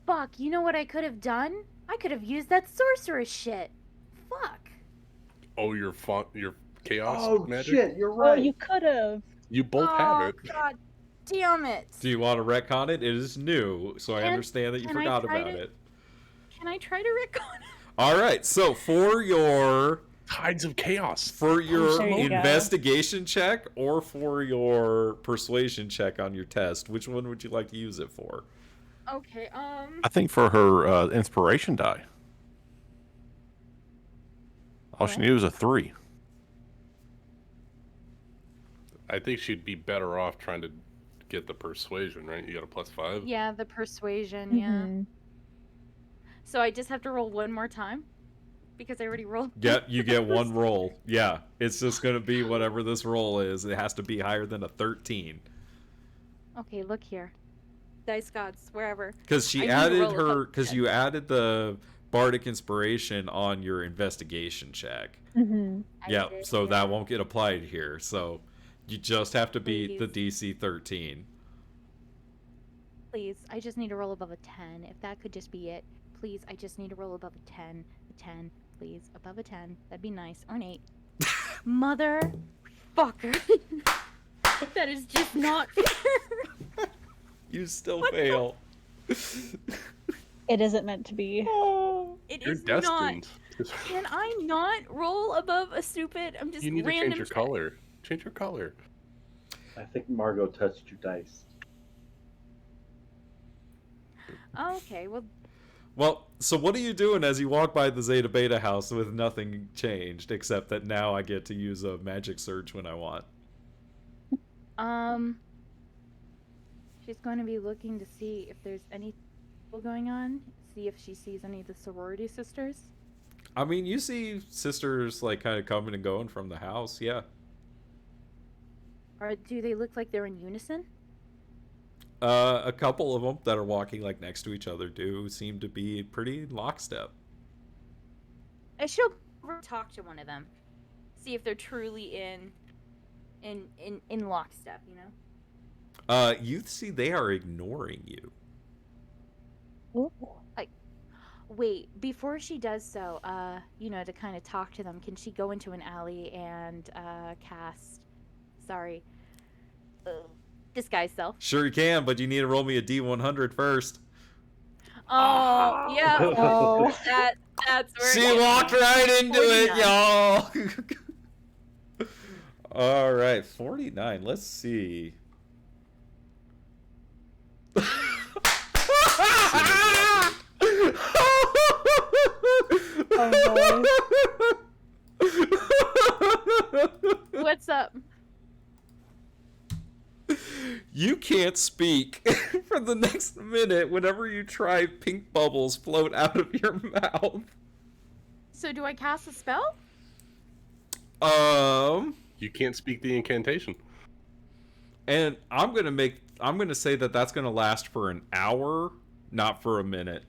F: Fuck. You know what I could have done? I could have used that sorceress shit. Fuck.
A: Oh, your chaos
D: Oh
A: magic?
D: shit, you're
H: Oh,
D: right.
H: you could have.
A: You both
F: Oh
A: have it.
F: God damn it.
B: Do you want to retcon it? It is new, so I
F: Can-
B: understand that you
F: can I
B: forgot
F: try
B: about
F: to-
B: it.
G: Can I try to recon?
B: All right, so for your
A: Tides of chaos.
B: For your
H: There you go.
B: investigation check or for your persuasion check on your test, which one would you like to use it for?
G: Okay,
E: I think for her inspiration die. All she needed was a 3.
A: I think she'd be better off trying to get the persuasion, right? You got a +5.
F: Yeah, the persuasion, yeah.
H: Mhm.
F: So I just have to roll one more time? Because I already rolled.
B: Yep, you get one roll. Yeah, it's just going to be whatever this roll is. It has to be higher than a 13.
F: Okay, look here. Dice gods, wherever.
B: Because she
F: I need to
B: added
F: roll a
B: her,
F: couple
B: because you added the bardic inspiration on your investigation check.
H: Mhm.
F: I
B: Yeah,
F: did,
B: so that
F: yeah.
B: won't get applied here. So you just have to beat the
F: Please.
B: DC 13.
F: Please, I just need to roll above a 10. If that could just be it. Please, I just need to roll above a 10. A 10, please. Above a 10. That'd be nice. Or an 8. Mother fucker. That is just not fair.
B: You still fail.
H: It isn't meant to be.
F: It
A: You're
F: is not.
A: destined.
F: Can I not roll above a stupid? I'm just
A: You need to
F: random
A: change your
F: check.
A: color. Change your color.
D: I think Margot touched your dice.
F: Okay, well,
B: Well, so what are you doing as you walk by the Zeta Beta house with nothing changed, except that now I get to use a magic surge when I want?
F: she's going to be looking to see if there's any going on. See if she sees any of the sorority sisters.
B: I mean, you see sisters like kind of coming and going from the house, yeah.
F: Or do they look like they're in unison?
B: A couple of them that are walking like next to each other do seem to be pretty lockstep.
F: I she'll talk to one of them, see if they're truly in lockstep. You know.
B: You see they are ignoring you.
H: Ooh.
F: Wait, before she does so, you know, to kind of talk to them, can she go into an alley and cast, disguise self?
B: Sure you can, but you need to roll me a D100 first.
F: Oh, yeah.
H: Oh.
F: That's where.
B: She
F: it
B: walked
F: is.
B: right into it,
F: 49.
B: y'all. All right, 49. Let's see.
H: Oh,
F: What's up?
B: You can't speak for the next minute whenever you try pink bubbles float out of your mouth.
F: So do I cast a spell?
A: You can't speak the incantation.
B: And I'm gonna say that that's gonna last for an hour, not for a minute.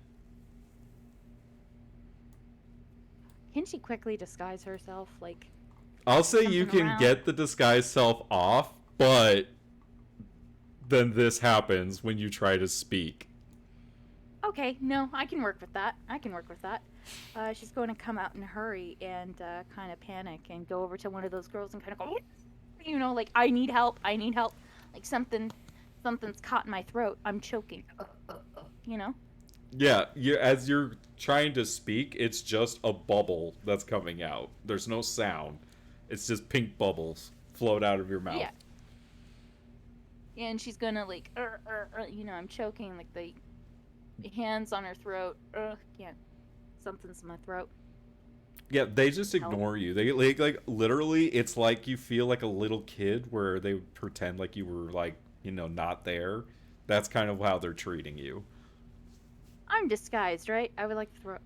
F: Can she quickly disguise herself? Like,
B: I'll say you
F: Something
B: can
F: around.
B: get the disguise self off, but then this happens when you try to speak.
F: okay, no, I can work with that. She's going to come out in a hurry and kind of panic and go over to one of those girls and kind of go, you know, like, I need help. Like something's caught in my throat. I'm choking. You know?
B: Yeah, as you're trying to speak, it's just a bubble that's coming out. There's no sound. It's just pink bubbles float out of your mouth.
F: Yeah. And she's gonna like, you know, I'm choking. Like the hands on her throat. Can't. Something's in my throat.
B: Yeah, they just
F: Help.
B: ignore you. They like literally, it's like you feel like a little kid where they would pretend like you were like, you know, not there. That's kind of how they're treating you.
F: I'm disguised, right? I would like to throw.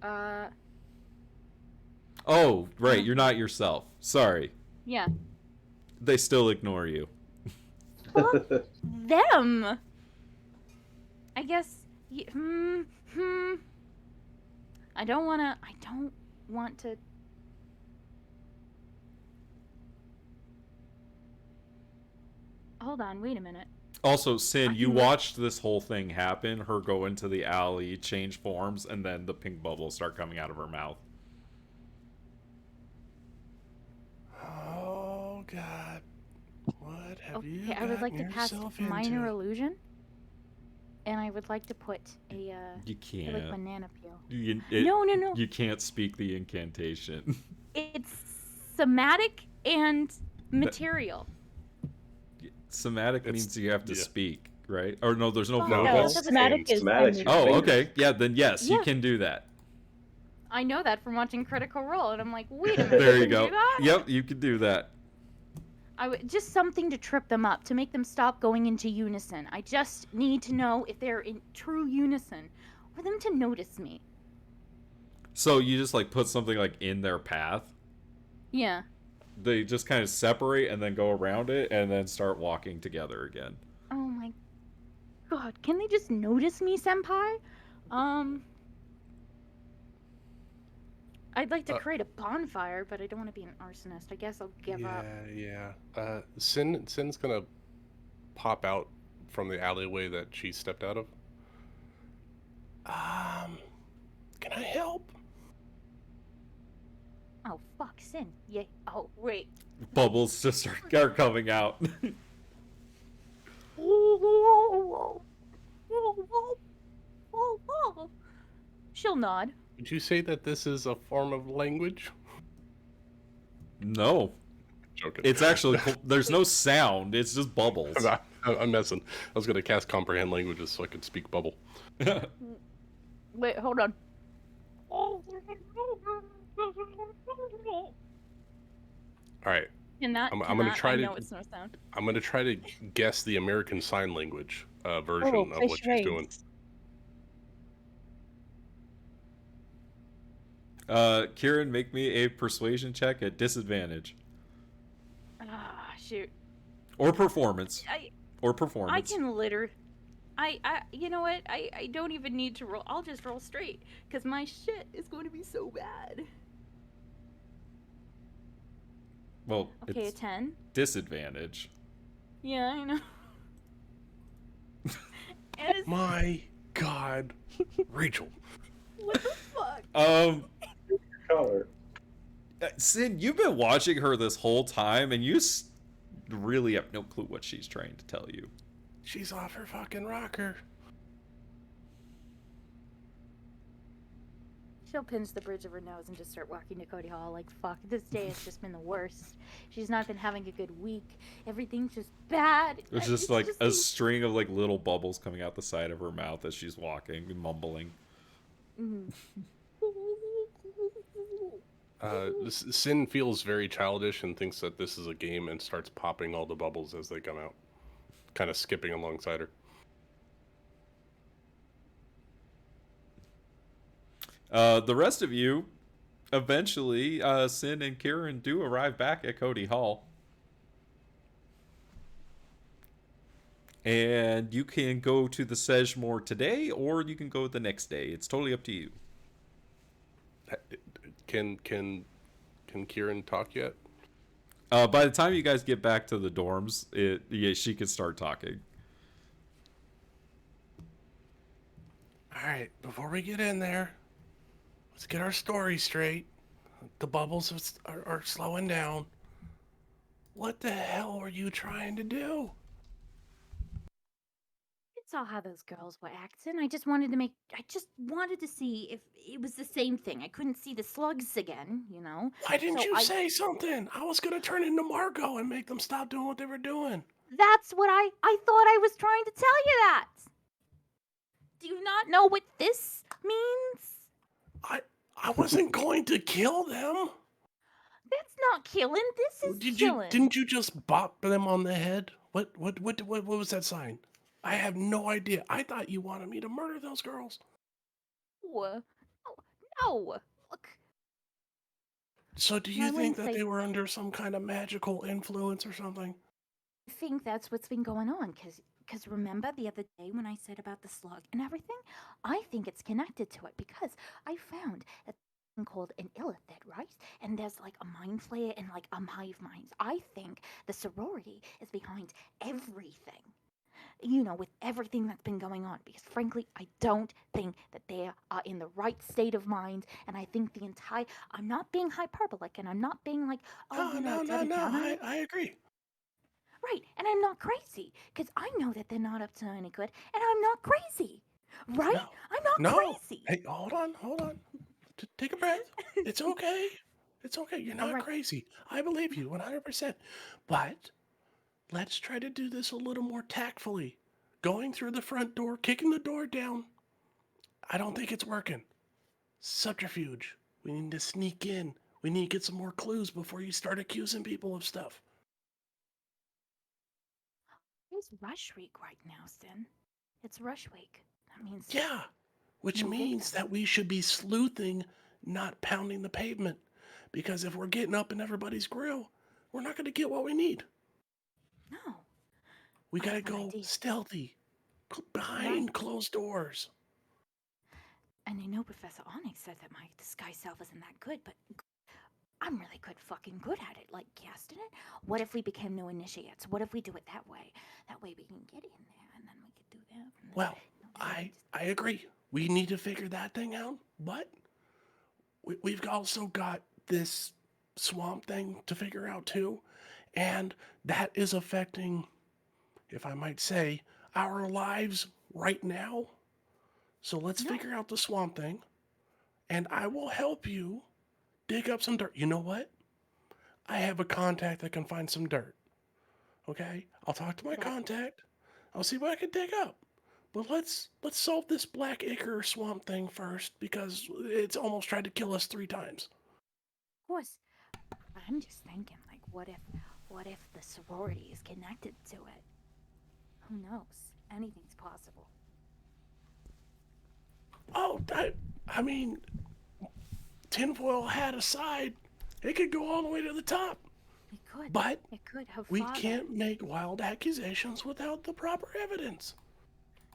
B: Oh, right, you're not yourself. Sorry.
F: Yeah.
B: They still ignore you.
F: Fuck them. I guess. I don't want to. Hold on, wait a minute.
B: Also, Sin, you
F: can look-
B: watched this whole thing happen. Her go into the alley, change forms, and then the pink bubbles start coming out of her mouth.
A: Oh God, what have you
F: Okay, I would like to
A: gotten
F: cast
A: yourself
F: minor
A: into?
F: illusion, and I would like to put a
B: You
F: like
B: can't.
F: banana peel.
B: No.
F: No.
B: You can't speak the incantation.
F: It's somatic and material.
B: Somatic
A: It's-
B: means you have to
A: yeah.
B: speak, right? Or no, there's no
F: Oh,
A: No,
H: No,
B: vocals.
A: that's
H: somatic is
D: Somatic
H: I'm
D: is
B: Oh,
D: fingers.
B: okay. Yeah, then yes, you
F: Yeah.
B: can do that.
F: I know that from watching Critical Role, and I'm like, wait a minute.
B: There you
F: can
B: go.
F: Do that?
B: Yep, you can do that.
F: Just something to trip them up, to make them stop going into unison. I just need to know if they're in true unison, for them to notice me.
B: So you just like put something like in their path.
F: Yeah.
B: They just kind of separate and then go around it and then start walking together again.
F: Oh my god, can they just notice me, senpai? I'd like to create a bonfire, but I don't want to be an arsonist. I guess I'll give up.
A: Yeah. Sin's gonna pop out from the alleyway that she stepped out of. Can I help?
F: Oh, fuck, Sin. Yeah. Oh, wait.
B: Bubbles just are coming out.
F: She'll nod.
A: Would you say that this is a form of language?
B: No.
A: Joking.
B: It's actually, there's no sound. It's just bubbles.
A: I'm messing. I was gonna cast comprehend languages so I could speak bubble.
F: Wait, hold on.
A: All right.
F: I'm
A: gonna try
F: I
A: to-
F: know it's no sound.
A: I'm gonna try to guess the American Sign Language version of
H: play
A: what she's doing.
H: charades.
B: Kieran, make me a persuasion check at disadvantage.
F: Ah, shoot.
B: Or performance.
F: I
B: Performance.
F: can you know what? I don't even need to roll. I'll just roll straight, because my shit is going to be so bad.
B: Well,
F: Okay, a
B: it's
F: 10.
B: disadvantage.
F: Yeah, I know. And it's,
A: My God, Rachel.
F: what the fuck?
D: Color.
B: Sin, you've been watching her this whole time, and you really have no clue what she's trying to tell you.
A: She's off her fucking rocker.
F: She'll pinch the bridge of her nose and just start walking to Cody Hall like, fuck, this day has just been the worst. She's not been having a good week. Everything's just bad.
B: There's just like a string of like little bubbles coming out the side of her mouth as she's walking and mumbling.
A: Sin feels very childish and thinks that this is a game and starts popping all the bubbles as they come out, kind of skipping alongside her.
B: The rest of you, eventually, Sin and Kieran do arrive back at Cody Hall. And you can go to the Sedgemoor today, or you can go the next day. It's totally up to you.
A: Can Kieran talk yet?
B: By the time you guys get back to the dorms, she can start talking.
A: All right, before we get in there, let's get our story straight. The bubbles are slowing down. What the hell were you trying to do?
F: I saw how those girls were acting. I just wanted to see if it was the same thing. I couldn't see the slugs again, you know.
A: Why didn't
F: So
A: you say something? I was gonna turn into Margot and make them stop doing what they were doing.
F: That's what I thought I was trying to tell you that. Do you not know what this means?
A: I wasn't going to kill them.
F: That's not killing. This is killing.
A: Didn't you just bop them on the head? What was that sign? I have no idea. I thought you wanted me to murder those girls.
F: No. Look.
A: So do
F: And I
A: you think
F: wouldn't
A: that
F: say
A: they were under some kind of magical influence or something?
F: I think that's what's been going on. Because remember the other day when I said about the slug and everything? I think it's connected to it because I found a thing called an illithid, right? And there's like a mind flayer and like a hive minds. I think the sorority is behind everything. With everything that's been going on. Because frankly, I don't think that they are in the right state of mind. And I think I'm not being hyperbolic and I'm not being like, oh,
A: No, no, no,
F: Debbie
A: no.
F: Downer.
A: I agree.
F: Right, and I'm not crazy, because I know that they're not up to any good, and I'm not crazy. Right?
A: No,
F: I'm not
A: no.
F: crazy.
A: Hey, hold on, hold on. Take a breath. It's okay. It's okay. You're
F: All
A: not
F: right.
A: crazy. I believe you 100%. But let's try to do this a little more tactfully. Going through the front door, kicking the door down. I don't think it's working. Subterfuge. We need to sneak in. We need to get some more clues before you start accusing people of stuff.
F: It's rush week right now, Sin. It's rush week. That means
A: Yeah, which
F: new
A: means
F: victims.
A: that we should be sleuthing, not pounding the pavement. Because if we're getting up in everybody's grill, we're not going to get what we need.
F: No,
A: We
F: I
A: got to
F: have an
A: go
F: idea.
A: stealthy, behind
F: Right.
A: closed doors.
F: And I know Professor Onyx said that my disguise self isn't that good, but I'm really fucking good at it, like casting it. What if we became new initiates? What if we do it that way? That way we can get in there, and then we could do that. And then,
A: Well,
F: then we
A: I agree. We need to figure that thing out, but we've also got this swamp thing to figure out too, and that is affecting, if I might say, our lives right now. So let's
F: no,
A: figure out the swamp thing, and I will help you dig up some dirt. You know what? I have a contact that can find some dirt. Okay? I'll talk to my
F: that
A: contact. I'll see what I can dig up. But let's solve this black acre swamp thing first because it's almost tried to kill us 3 times.
F: of course. But I'm just thinking, like, what if the sorority is connected to it? Who knows? Anything's possible.
A: Oh, I mean, tinfoil hat aside, it could go all the way to the top.
F: It could.
A: But
F: It could. Her
A: we
F: father.
A: can't make wild accusations without the proper evidence.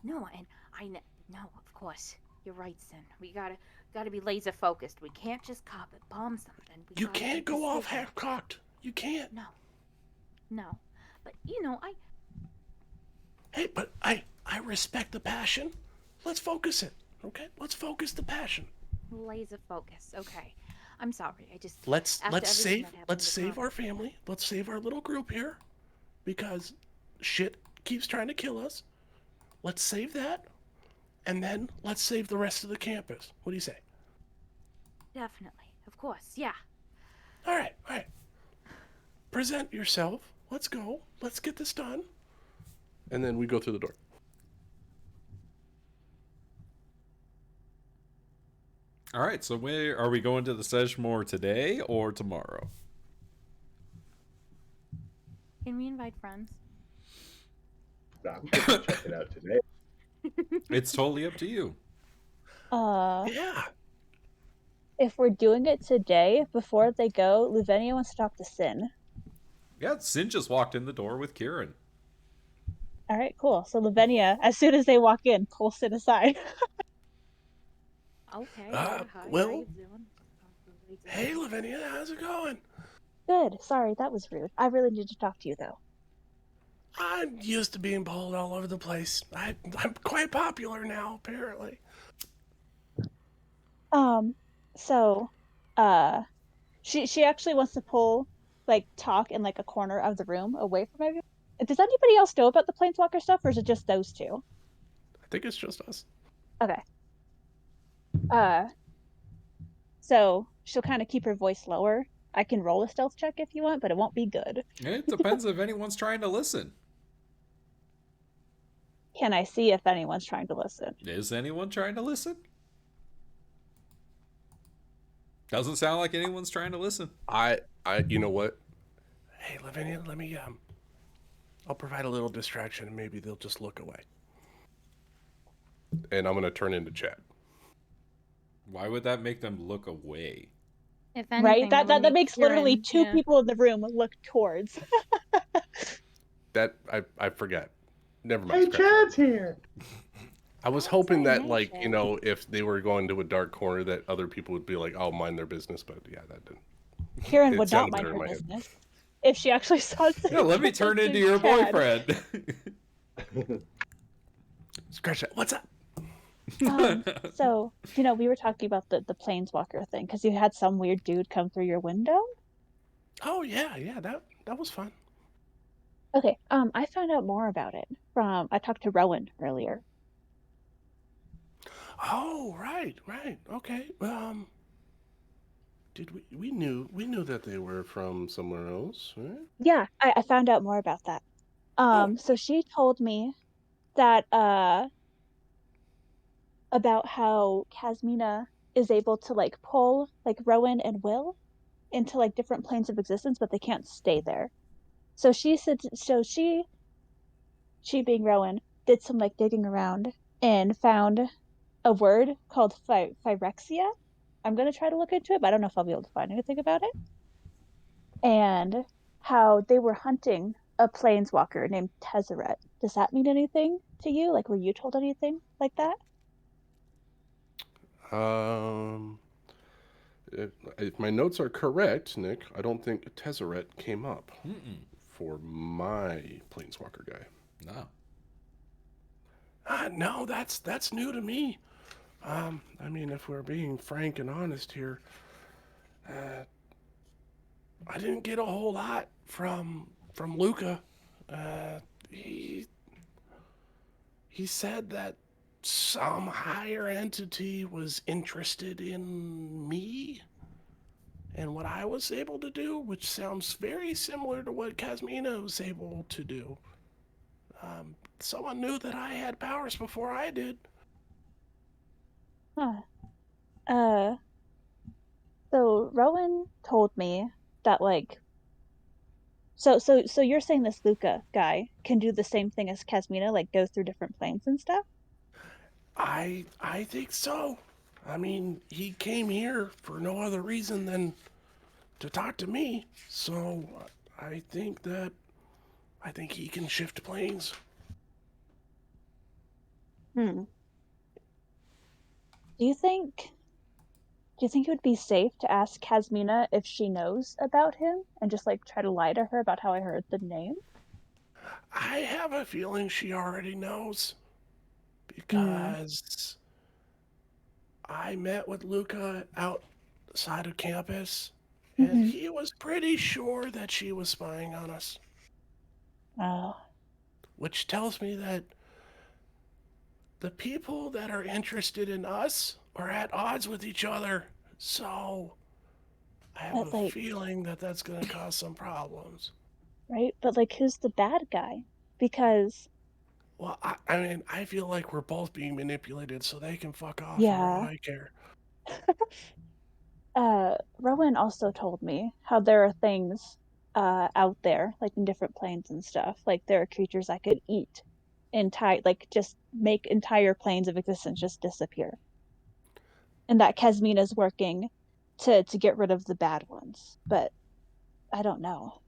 F: No, and no, of course. You're right, Sin. We gotta be laser focused. We can't just carpet bomb something. We
A: You
F: gotta
A: can't
F: be
A: go off
F: precision.
A: half cocked. You can't.
F: No. But I
A: Hey, but I respect the passion. Let's focus it. Okay? Let's focus the passion.
F: laser focus. Okay. I'm sorry. I just
A: Let's
F: after
A: let's
F: everything
A: save
F: that happened
A: let's
F: with
A: save
F: Tom.
A: our family. Let's save our little group here because shit keeps trying to kill us. Let's save that and then let's save the rest of the campus. What do you say?
F: Definitely. Of course. Yeah.
A: All right. All right. Present yourself. Let's go. Let's get this done. And then we go through the door.
B: All right, so where are we going to the Sedgemoor today or tomorrow?
F: Can we invite friends?
I: I'm good to check it out today.
B: It's totally up to you.
A: Yeah.
H: If we're doing it today, before they go, Lavinia wants to talk to Sin.
B: Yeah, Sin just walked in the door with Kieran.
H: All right, cool. So Lavinia, as soon as they walk in, pull Sin aside.
F: Okay.
A: Uh,
F: Hi. How
A: well,
F: you doing?
A: hey, Lavinia, how's it going?
H: Good. Sorry, that was rude. I really need to talk to you though.
A: I'm used to being pulled all over the place. I'm quite popular now, apparently.
H: Um, so, uh, she actually wants to talk in like a corner of the room away from everyone. Does anybody else know about the planeswalker stuff, or is it just those two?
A: I think it's just us.
H: Okay. Uh, so she'll kind of keep her voice lower. I can roll a stealth check if you want, but it won't be good.
B: It depends if anyone's trying to listen.
H: Can I see if anyone's trying to listen?
B: Is anyone trying to listen? Doesn't sound like anyone's trying to listen.
A: You know what? Hey, Lavinia, let me, I'll provide a little distraction and maybe they'll just look away. And I'm going to turn into chat.
B: Why would that make them look away?
F: If
H: Right?
F: anything, it would
H: That
F: make
H: makes literally
F: Kieran,
H: two
F: yeah.
H: people in the room look towards.
A: That I forget. Never mind.
I: Hey,
A: Scratch that.
I: Chad's here.
A: I was
F: Oh,
A: hoping
F: sorry,
A: that,
F: hey,
A: like,
F: Chad.
A: if they were going to a dark corner, that other people would be like, "Oh, mind their business." But yeah, that didn't.
H: Kieran
A: It
H: would not
A: sounded
H: mind
A: better in
H: her
A: my head.
H: business if she actually saw
B: Yeah, let me turn into your
H: Chad.
B: boyfriend.
A: Scratch that. What's up?
H: So, we were talking about the planeswalker thing because you had some weird dude come through your window.
A: Oh yeah, that was fun.
H: Okay, I found out more about it I talked to Rowan earlier.
A: Oh right, okay. Did we knew that they were from somewhere else, right?
H: Yeah, I found out more about that.
A: Oh,
H: So she told me that about how Casmina is able to like pull like Rowan and Will into like different planes of existence, but they can't stay there. So she said, so she being Rowan, did some like digging around and found a word called phyrexia. I'm gonna try to look into it, but I don't know if I'll be able to find anything about it. And how they were hunting a planeswalker named Tezzeret. Does that mean anything to you? Like, were you told anything like that?
A: um, if my notes are correct, Nick, I don't think Tezzeret came up for my planeswalker guy.
B: No.
A: No, that's new to me. I mean, if we're being frank and honest here, I didn't get a whole lot from Luca. Uh, he he said that some higher entity was interested in me and what I was able to do, which sounds very similar to what Casmina was able to do. Someone knew that I had powers before I did.
H: Huh. Uh, so Rowan told me that like so you're saying this Luca guy can do the same thing as Casmina, like go through different planes and stuff?
A: I think so. I mean, he came here for no other reason than to talk to me. So I think that I think he can shift planes.
H: Hmm. Do you think do you think it would be safe to ask Casmina if she knows about him and just like try to lie to her about how I heard the name?
A: I have a feeling she already knows
H: Hmm.
A: because I met with Luca outside of campus and
H: Mm-hmm.
A: he was pretty sure that she was spying on us,
H: Oh.
A: which tells me that the people that are interested in us are at odds with each other. So I have
H: But
A: a
H: like,
A: feeling that that's going to cause some problems.
H: right? But like, who's the bad guy? Because
A: Well, I mean, I feel like we're both being manipulated, so they can fuck off for all
H: yeah,
A: I care.
H: Rowan also told me how there are things out there, like in different planes and stuff. Like there are creatures I could eat entire, like just make entire planes of existence just disappear. And that Kesmina's working to get rid of the bad ones. But I don't know.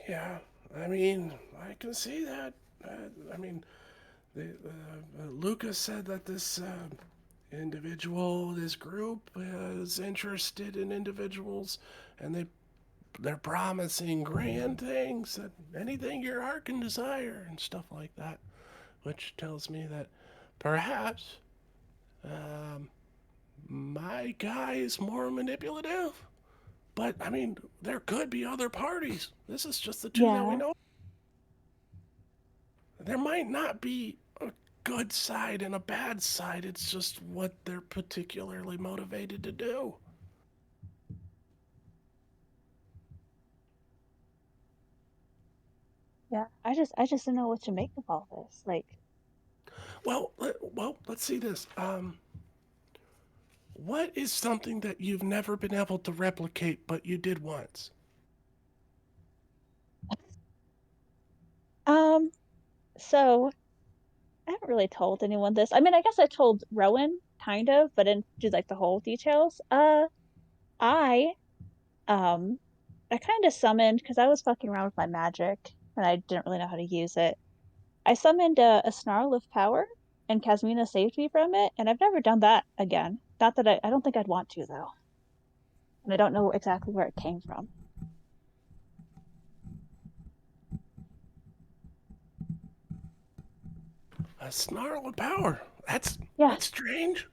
A: Yeah, I mean, I can see that. I mean, Lucas said that this individual, this group, is interested in individuals, and they're promising grand things, that anything your heart can desire, and stuff like that, which tells me that perhaps um, my guy is more manipulative. But I mean, there could be other parties. This is just the two that we
H: Yeah.
A: know. There might not be a good side and a bad side. It's just what they're particularly motivated to do.
H: Yeah. I just don't know what to make of all this. Like,
A: Well, let's see this. What is something that you've never been able to replicate but you did once?
H: so I haven't really told anyone this. I mean, I guess I told Rowan kind of, but didn't do like the whole details. I I kind of summoned because I was fucking around with my magic and I didn't really know how to use it. I summoned a snarl of power, and Casmina saved me from it, and I've never done that again. Not that I don't think I'd want to though, and I don't know exactly where it came from.
A: A snarl of power.
H: Yeah,
A: That's strange.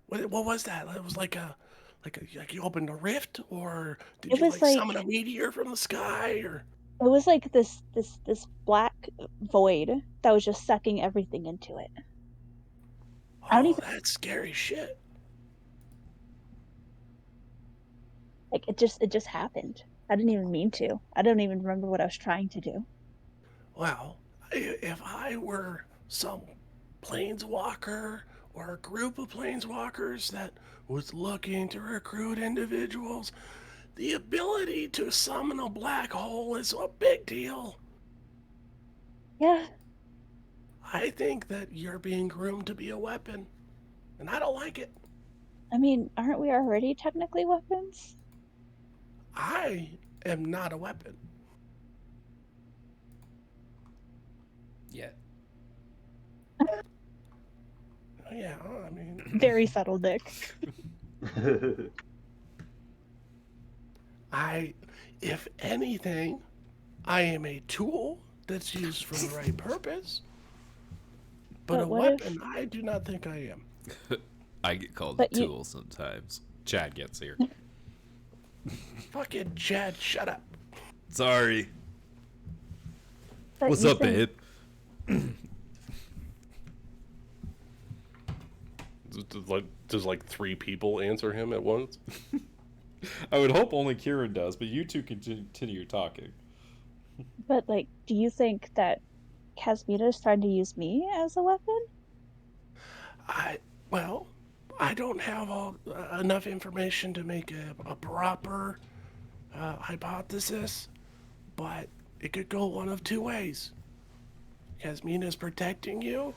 A: What was that? It was like you opened a rift, or did
H: it
A: you
H: was
A: like
H: like
A: summon a meteor from the sky, or?
H: it was like this black void that was just sucking everything into it. I don't
A: Oh,
H: even
A: that's scary shit.
H: like it just happened. I didn't even mean to. I don't even remember what I was trying to do.
A: Well, if I were some planeswalker or a group of planeswalkers that was looking to recruit individuals, the ability to summon a black hole is a big deal.
H: Yeah,
A: I think that you're being groomed to be a weapon, and I don't like it.
H: I mean, aren't we already technically weapons?
A: I am not a weapon.
B: Yeah.
A: Yeah, I mean,
H: Very subtle, Nick.
A: if anything, I am a tool that's used for the right purpose. But a
H: But what if?
A: weapon, I do not think I am.
B: I get called a
H: But you,
B: tool sometimes. Chad gets here.
A: Fucking Chad, shut up.
B: Sorry.
H: but
B: What's
H: you
B: up,
H: think,
B: babe?
A: Does like three people answer him at once?
B: I would hope only Kieran does, but you two can continue talking.
H: But like, do you think that Casmina is trying to use me as a weapon?
A: Well, I don't have enough information to make a proper hypothesis, but it could go one of two ways. Yasmina's protecting you,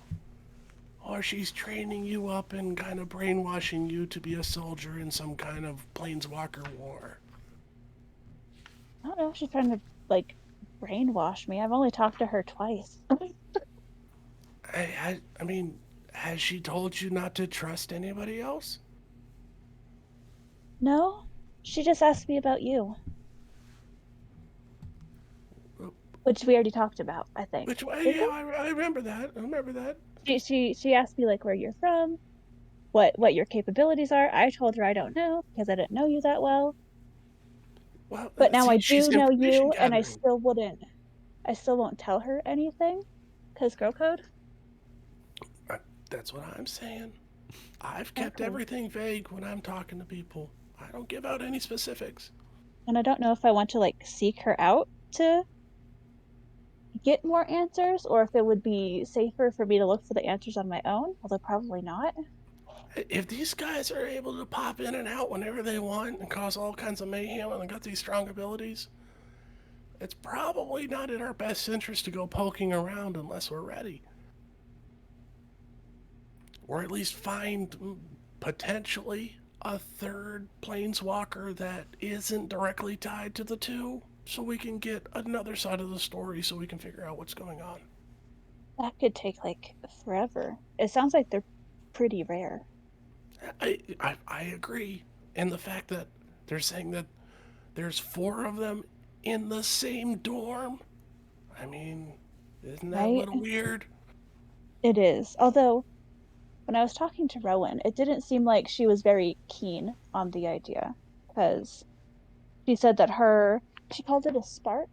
A: or she's training you up and kind of brainwashing you to be a soldier in some kind of planeswalker war.
H: I don't know. She's trying to like brainwash me. I've only talked to her twice.
A: I mean, has she told you not to trust anybody else?
H: No, she just asked me about you, which we already talked about. I think.
A: Which way?
H: Did
A: Yeah,
H: we?
A: I remember that. I remember that.
H: She asked me like where you're from, what your capabilities are. I told her I don't know because I didn't know you that well.
A: Well,
H: But now I
A: see,
H: do
A: she's
H: know
A: information
H: you, and
A: gathering.
H: I still won't tell her anything, cause girl code.
A: That's what I'm saying. I've kept
H: Okay.
A: everything vague when I'm talking to people. I don't give out any specifics.
H: And I don't know if I want to like seek her out to get more answers, or if it would be safer for me to look for the answers on my own, although probably not.
A: If these guys are able to pop in and out whenever they want and cause all kinds of mayhem and got these strong abilities, it's probably not in our best interest to go poking around unless we're ready. Or at least find potentially a third planeswalker that isn't directly tied to the two so we can get another side of the story so we can figure out what's going on.
H: That could take like forever. It sounds like they're pretty rare.
A: I agree. And the fact that they're saying that there's four of them in the same dorm. I mean, isn't that a
H: Right?
A: little weird?
H: It is. Although when I was talking to Rowan, it didn't seem like she was very keen on the idea because she said that she called it a spark,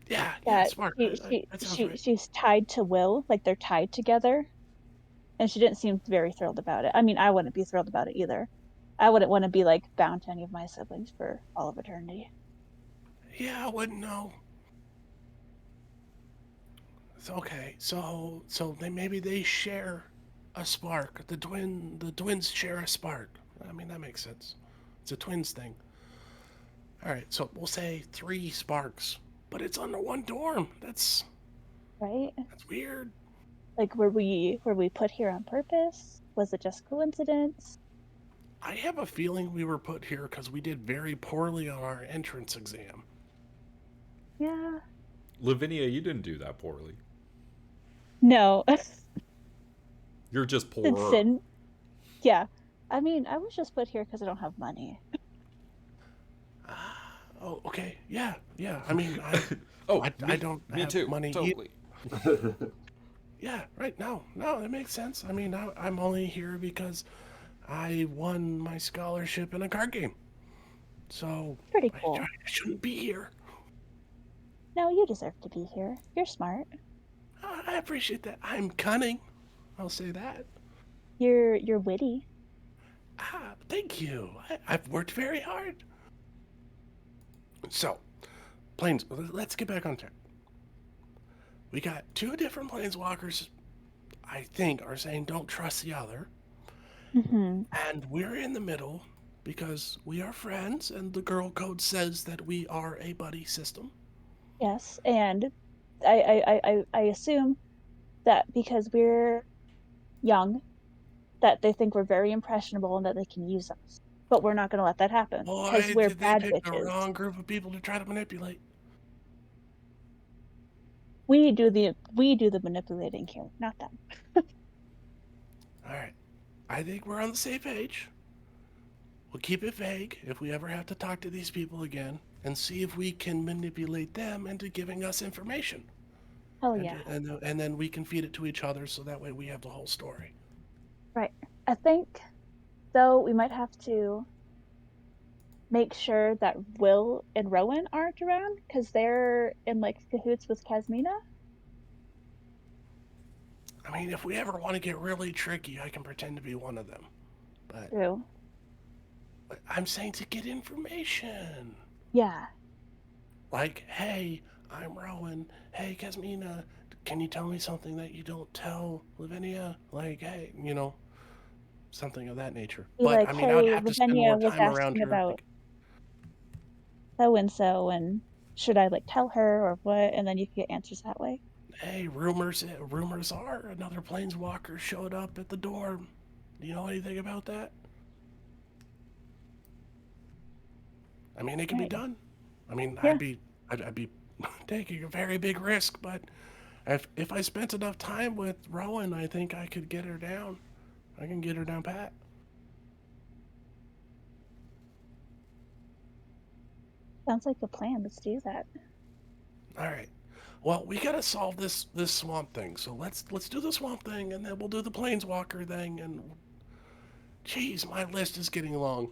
A: Yeah,
H: that
A: smart. That sounds right.
H: she's tied to Will, like they're tied together, and she didn't seem very thrilled about it. I mean, I wouldn't be thrilled about it either. I wouldn't want to be like bound to any of my siblings for all of eternity.
A: Yeah, I wouldn't know. It's okay. So maybe they share a spark. The twins share a spark. I mean, that makes sense. It's a twins thing. All right, so we'll say three sparks, but it's under one dorm.
H: Right?
A: That's weird.
H: Like, were we put here on purpose? Was it just coincidence?
A: I have a feeling we were put here because we did very poorly on our entrance exam.
H: Yeah.
B: Lavinia, you didn't do that poorly.
H: No.
B: You're just
H: Did
B: poor.
H: Sin? Yeah. I mean, I was just put here because I don't have money.
A: Oh, okay. Yeah. I mean, I don't
B: me
A: have
B: too.
A: money.
B: Totally.
A: Yeah, right. No, that makes sense. I mean, I'm only here because I won my scholarship in a card game. So
H: Pretty cool.
A: I shouldn't be here.
H: No, you deserve to be here. You're smart.
A: I appreciate that. I'm cunning. I'll say that.
H: You're witty.
A: Thank you. I've worked very hard. So, planes. Let's get back on track. We got two different planeswalkers. I think are saying don't trust the other,
H: Mm-hmm.
A: and we're in the middle because we are friends, and the girl code says that we are a buddy system.
H: Yes, and I assume that because we're young, that they think we're very impressionable and that they can use us. But we're not going to let that happen because
A: Boy,
H: we're
A: did they
H: bad
A: pick the
H: bitches.
A: wrong group of people to try to manipulate.
H: We do the manipulating here, not them.
A: All right, I think we're on the same page. We'll keep it vague if we ever have to talk to these people again, and see if we can manipulate them into giving us information.
H: Hell yeah.
A: And then we can feed it to each other, so that way we have the whole story.
H: Right. I think, though, we might have to make sure that Will and Rowan aren't around because they're in like cahoots with Casmina.
A: I mean, if we ever want to get really tricky, I can pretend to be one of them. But
H: True.
A: I'm saying to get information.
H: Yeah.
A: Like, hey, I'm Rowan. Hey, Casmina, can you tell me something that you don't tell Lavinia? Like, hey, something of that nature.
H: Be
A: But
H: like,
A: I mean, I would
H: hey,
A: have to spend
H: Lavinia
A: more
H: was
A: time around
H: asking
A: here.
H: about so and so, and should I like tell her or what? And then you can get answers that way.
A: Hey, rumors are another planeswalker showed up at the dorm. Do you know anything about that? I mean, it can be
H: Right.
A: done. I mean,
H: Yeah.
A: I'd be taking a very big risk, but if I spent enough time with Rowan, I think I could get her down. I can get her down pat.
H: Sounds like a plan. Let's do that.
A: All right. Well, we gotta solve this swamp thing. So let's do the swamp thing, and then we'll do the planeswalker thing. And jeez, my list is getting long.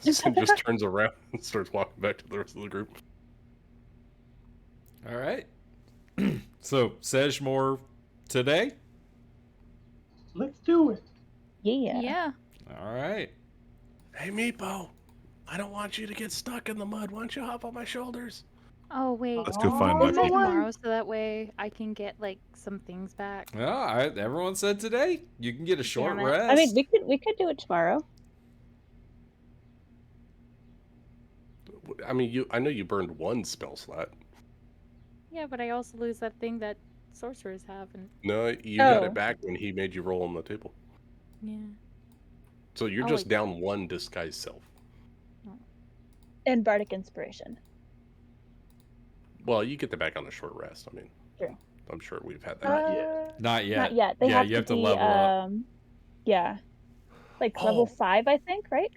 A: Sin just turns around and starts walking back to the rest of the group.
B: All right. So, Sejmore today?
I: Let's do it.
H: Yeah.
G: Yeah.
B: All right.
A: Hey, Meepo, I don't want you to get stuck in the mud. Why don't you hop on my shoulders?
F: Oh wait,
E: Let's go find
F: is
E: my
F: it
E: people.
F: tomorrow so that way I can get like some things back?
B: Well, everyone said today. You can get a short
F: Damn it.
B: rest.
H: I mean, we could do it tomorrow.
A: I mean, I know you burned one spell slot.
F: Yeah, but I also lose that thing that sorcerers have, and
A: No, you got
H: Oh.
A: it back when he made you roll on the table.
F: yeah.
A: So you're
F: Oh,
A: just
F: wait.
A: down one disguised self.
H: And Bardic Inspiration.
A: Well, you get that back on the short rest. I mean,
H: True.
A: I'm sure we've had that.
D: Not yet.
B: Not yet.
H: Not yet. They
B: yeah,
H: have
B: you have to
H: be,
B: level up.
H: Yeah. Like
A: Oh.
H: level 5, I think, right?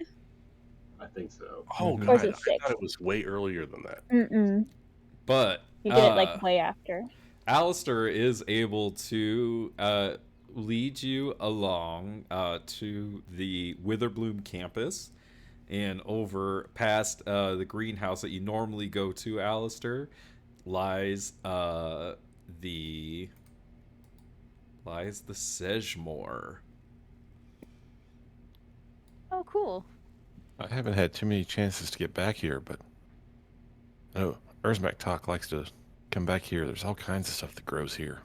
D: I think so.
A: Oh,
B: Mhm.
A: God.
H: Or is it
A: I
H: 6?
A: thought it was way earlier than that.
H: Mm-mm.
B: But
H: You get it like way after.
B: Alistair is able to lead you along to the Witherbloom campus and over past the greenhouse that you normally go to, Alistair, lies the Sejmore.
F: Oh, cool.
E: I haven't had too many chances to get back here, but oh, Urzmak Talk likes to come back here. There's all kinds of stuff that grows here.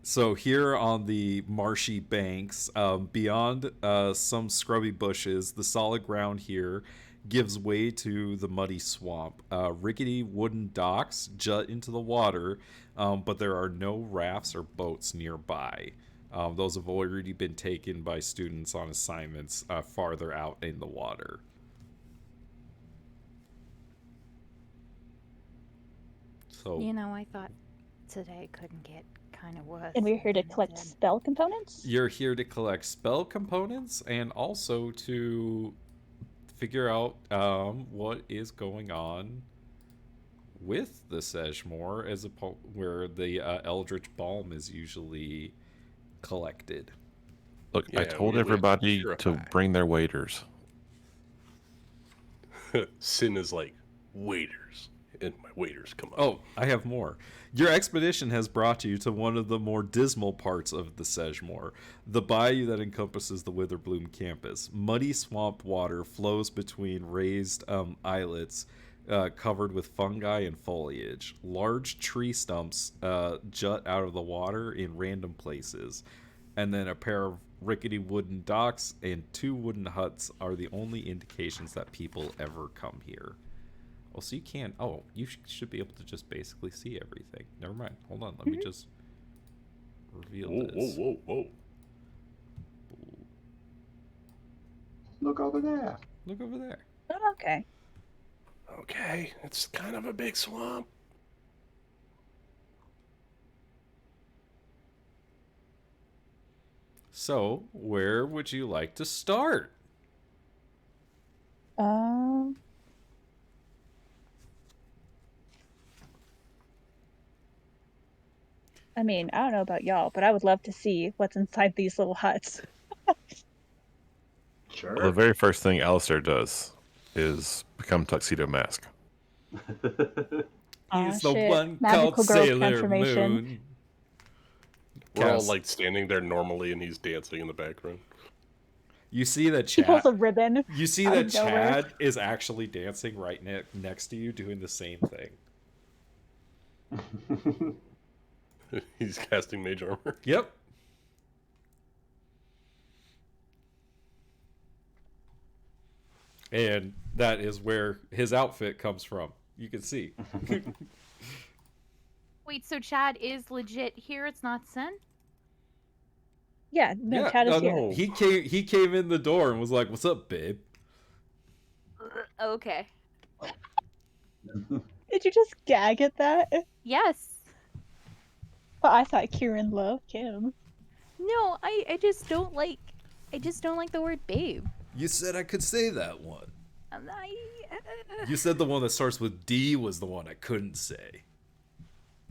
B: So here on the marshy banks, beyond some scrubby bushes, the solid ground here gives way to the muddy swamp. Rickety wooden docks jut into the water, but there are no rafts or boats nearby. Those have already been taken by students on assignments farther out in the water. So,
F: You know, I thought today couldn't get kind of worse.
H: And we're here to
F: than it
H: collect
F: did.
H: spell components?
B: you're here to collect spell components and also to figure out what is going on with the Sedgemoor where the Eldritch Balm is usually collected.
E: Look, I
A: Yeah,
E: told
A: we have to
E: everybody to
A: purify.
E: bring their waiters.
A: Sin is like, waiters. And my waiters come up.
B: Oh, I have more. Your expedition has brought you to one of the more dismal parts of the Sedgemoor, the bayou that encompasses the Witherbloom campus. Muddy swamp water flows between raised islets covered with fungi and foliage. Large tree stumps jut out of the water in random places, and then a pair of rickety wooden docks and 2 wooden huts are the only indications that people ever come here. Oh, so you can't. Oh, you should be able to just basically see everything. Never mind. Hold on. Let me just reveal
A: Whoa,
B: this.
A: whoa.
I: Look over there.
B: Look over there.
H: Oh, okay.
A: Okay, it's kind of a big swamp.
B: So, where would you like to start?
H: Um. I mean, I don't know about y'all, but I would love to see what's inside these little huts.
D: Sure.
E: Well, the very first thing Alistair does is become Tuxedo Mask.
H: Aw,
B: He's the
H: shit.
B: one
H: Magical
B: called
H: girl
B: Sailor
H: transformation.
B: Moon.
A: We're all
B: Cast.
A: like standing there normally, and he's dancing in the background.
B: You see that
H: She pulls
B: Chad.
H: a ribbon.
B: You see
H: out
B: that
H: of nowhere.
B: Chad is actually dancing right next to you, doing the same thing.
A: He's casting mage armor.
B: Yep. And that is where his outfit comes from. You can see.
F: Wait, so Chad is legit here? It's not Sin?
H: Yeah, no,
B: Yeah,
H: Chad is here.
A: no.
B: He came in the door and was like, "What's up, babe?"
F: Okay.
H: Did you just gag at that?
F: Yes.
H: But I thought Kieran loved him.
F: No, I just don't like. I just don't like the word babe.
B: You said I could say that one.
F: And
B: You said the one that starts with D was the one I couldn't say.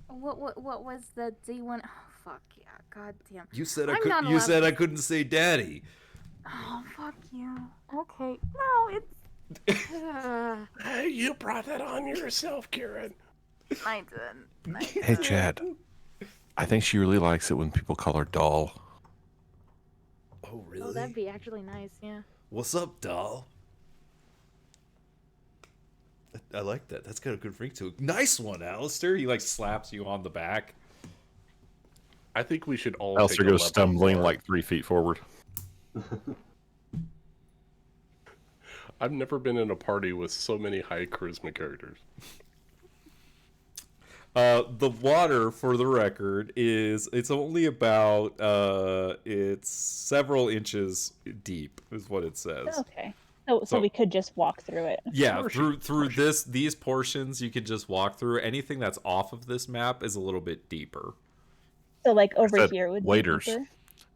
F: what was the D one? Oh, fuck yeah, god damn.
B: You said
F: I'm not
B: You
F: allowed
B: said
F: to-
B: I couldn't say daddy.
F: Oh fuck you. Okay. No, it's.
A: Hey, you brought that on yourself, Kieran.
F: I did.
E: Hey, Chad. I think she really likes it when people call her doll.
B: Oh,
F: Oh, that'd be actually nice. Yeah.
B: What's up, doll? I like that. That's got a good ring to it. Nice one, Alistair. He like slaps you on the back.
A: I think we should all.
E: Alistair
A: take a
E: goes
A: level
E: stumbling
A: more.
E: like 3 feet forward.
A: I've never been in a party with so many high charisma characters.
B: The water, for the record, it's only about it's several inches deep, is what it says.
H: Okay. So
B: So-
H: we could just walk through it.
B: Yeah, through these portions you can just walk through. Anything that's off of this map is a little bit deeper.
H: So like over
E: said
H: here would
E: waiters.
H: be deeper.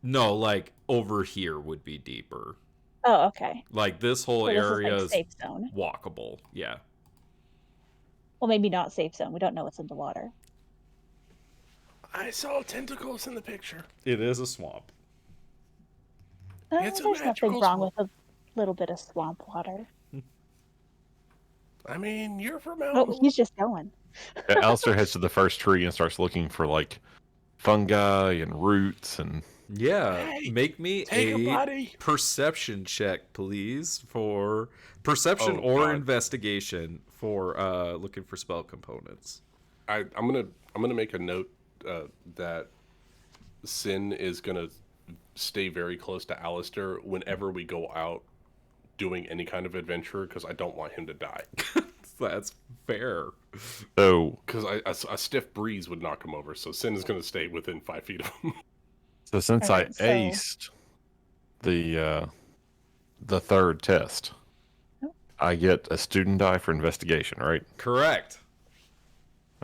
B: No, like over here would be deeper.
H: Oh, okay.
B: Like this whole
H: So this
B: area
H: is
B: is
H: like safe zone.
B: walkable. Yeah.
H: Well, maybe not safe zone. We don't know what's in the water.
A: I saw tentacles in the picture.
B: It is a swamp.
A: It's a
H: There's
A: magical
H: nothing wrong
A: swamp.
H: with a little bit of swamp water.
A: I mean, you're from
H: Oh,
A: out.
H: he's just going.
E: Yeah, Alistair heads to the first tree and starts looking for like fungi and roots and
B: Yeah.
A: Hey,
B: Make me
A: take a
B: a
A: body.
B: perception check, please, for perception
A: Oh,
B: or
A: God.
B: investigation for looking for spell components.
A: I'm gonna make a note that Sin is gonna stay very close to Alistair whenever we go out doing any kind of adventure because I don't want him to die.
B: That's fair.
E: So,
A: Because a stiff breeze would knock him over, so Sin is going to stay within 5 feet of him.
E: so since
H: Alright,
E: I
H: so-
E: aced the third test,
H: Oh.
E: I get a student die for investigation, right?
B: Correct.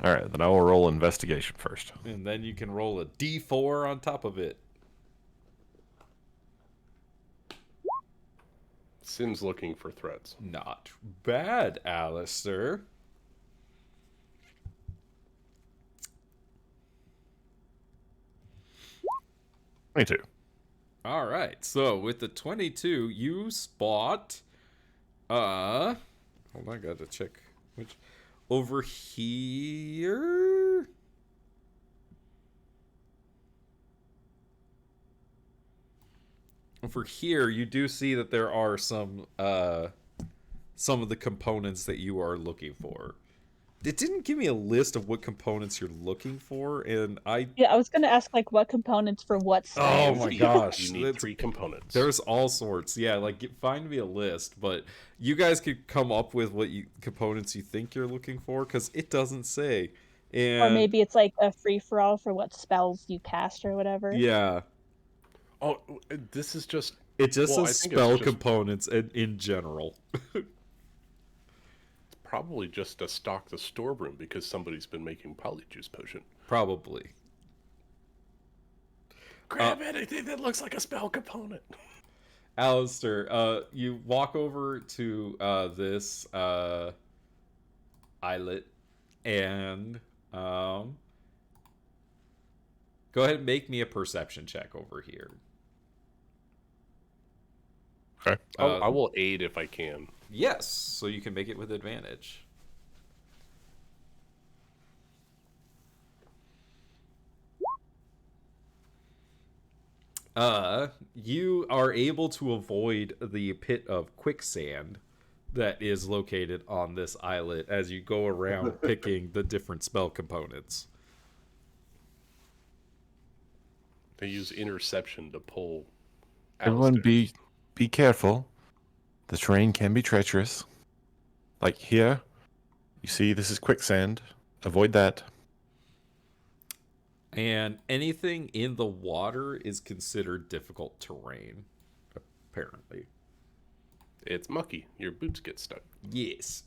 E: All right, then I will roll investigation first.
B: And then you can roll a d4 on top of it.
A: Sin's looking for threats.
B: Not bad, Alistair.
E: Me too.
B: All right. So with the 22, you spot hold on, I got to check which over here. Over here, you do see that there are some of the components that you are looking for. It didn't give me a list of what components you're looking for, and
H: Yeah, I was gonna ask like what components for what size.
B: Oh my gosh,
A: You need 3 components.
B: there's all sorts. Yeah, like find me a list, but you guys could come up with what components you think you're looking for, because it doesn't say. And
H: Or maybe it's like a free for all for what spells you cast or whatever.
B: yeah,
A: Oh, this is just...
B: it just
A: Well, I
B: says
A: think it's
B: spell
A: just-
B: components in general.
A: Probably just to stock the storeroom because somebody's been making polyjuice potion.
B: Probably.
A: Grab anything that looks like a spell component.
B: Alistair, you walk over to this islet and go ahead and make me a perception check over here.
E: Okay.
A: I will aid if I can.
B: Yes, so you can make it with advantage. You are able to avoid the pit of quicksand that is located on this islet as you go around picking the different spell components.
A: They use interception to pull.
E: Everyone,
A: Alistair.
E: be careful. The terrain can be treacherous. Like here, you see this is quicksand. Avoid that.
B: And anything in the water is considered difficult terrain, apparently.
A: It's mucky. Your boots get stuck.
B: Yes.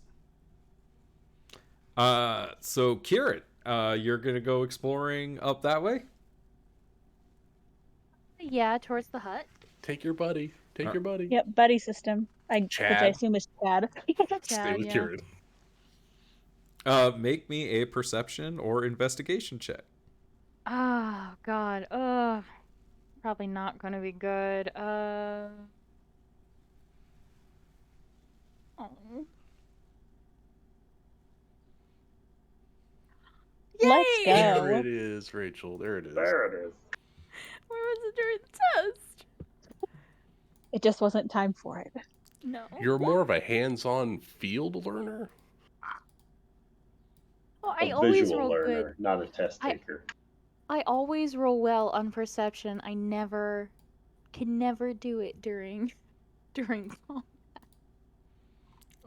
B: So Kieran, you're gonna go exploring up that way?
F: Yeah, towards the hut.
A: Take your buddy. Take your buddy.
H: Yep, buddy system. Which I
A: Chad.
H: assume is Chad.
A: Stay
F: Chad,
A: with
F: yeah.
A: Kieran.
B: Make me a perception or investigation check.
F: Oh God. Probably not gonna be good. Oh.
H: Let's
F: Yay!
H: go.
A: There it is, Rachel. There it is.
D: There it is.
G: Where was it during the test?
H: It just wasn't time for it.
G: No.
A: You're more of a hands-on field learner.
F: Well, I
D: A
F: always
D: visual
F: roll
D: learner,
F: good.
D: not a test
F: I-
D: taker.
F: I always roll well on perception. I can never do it during combat.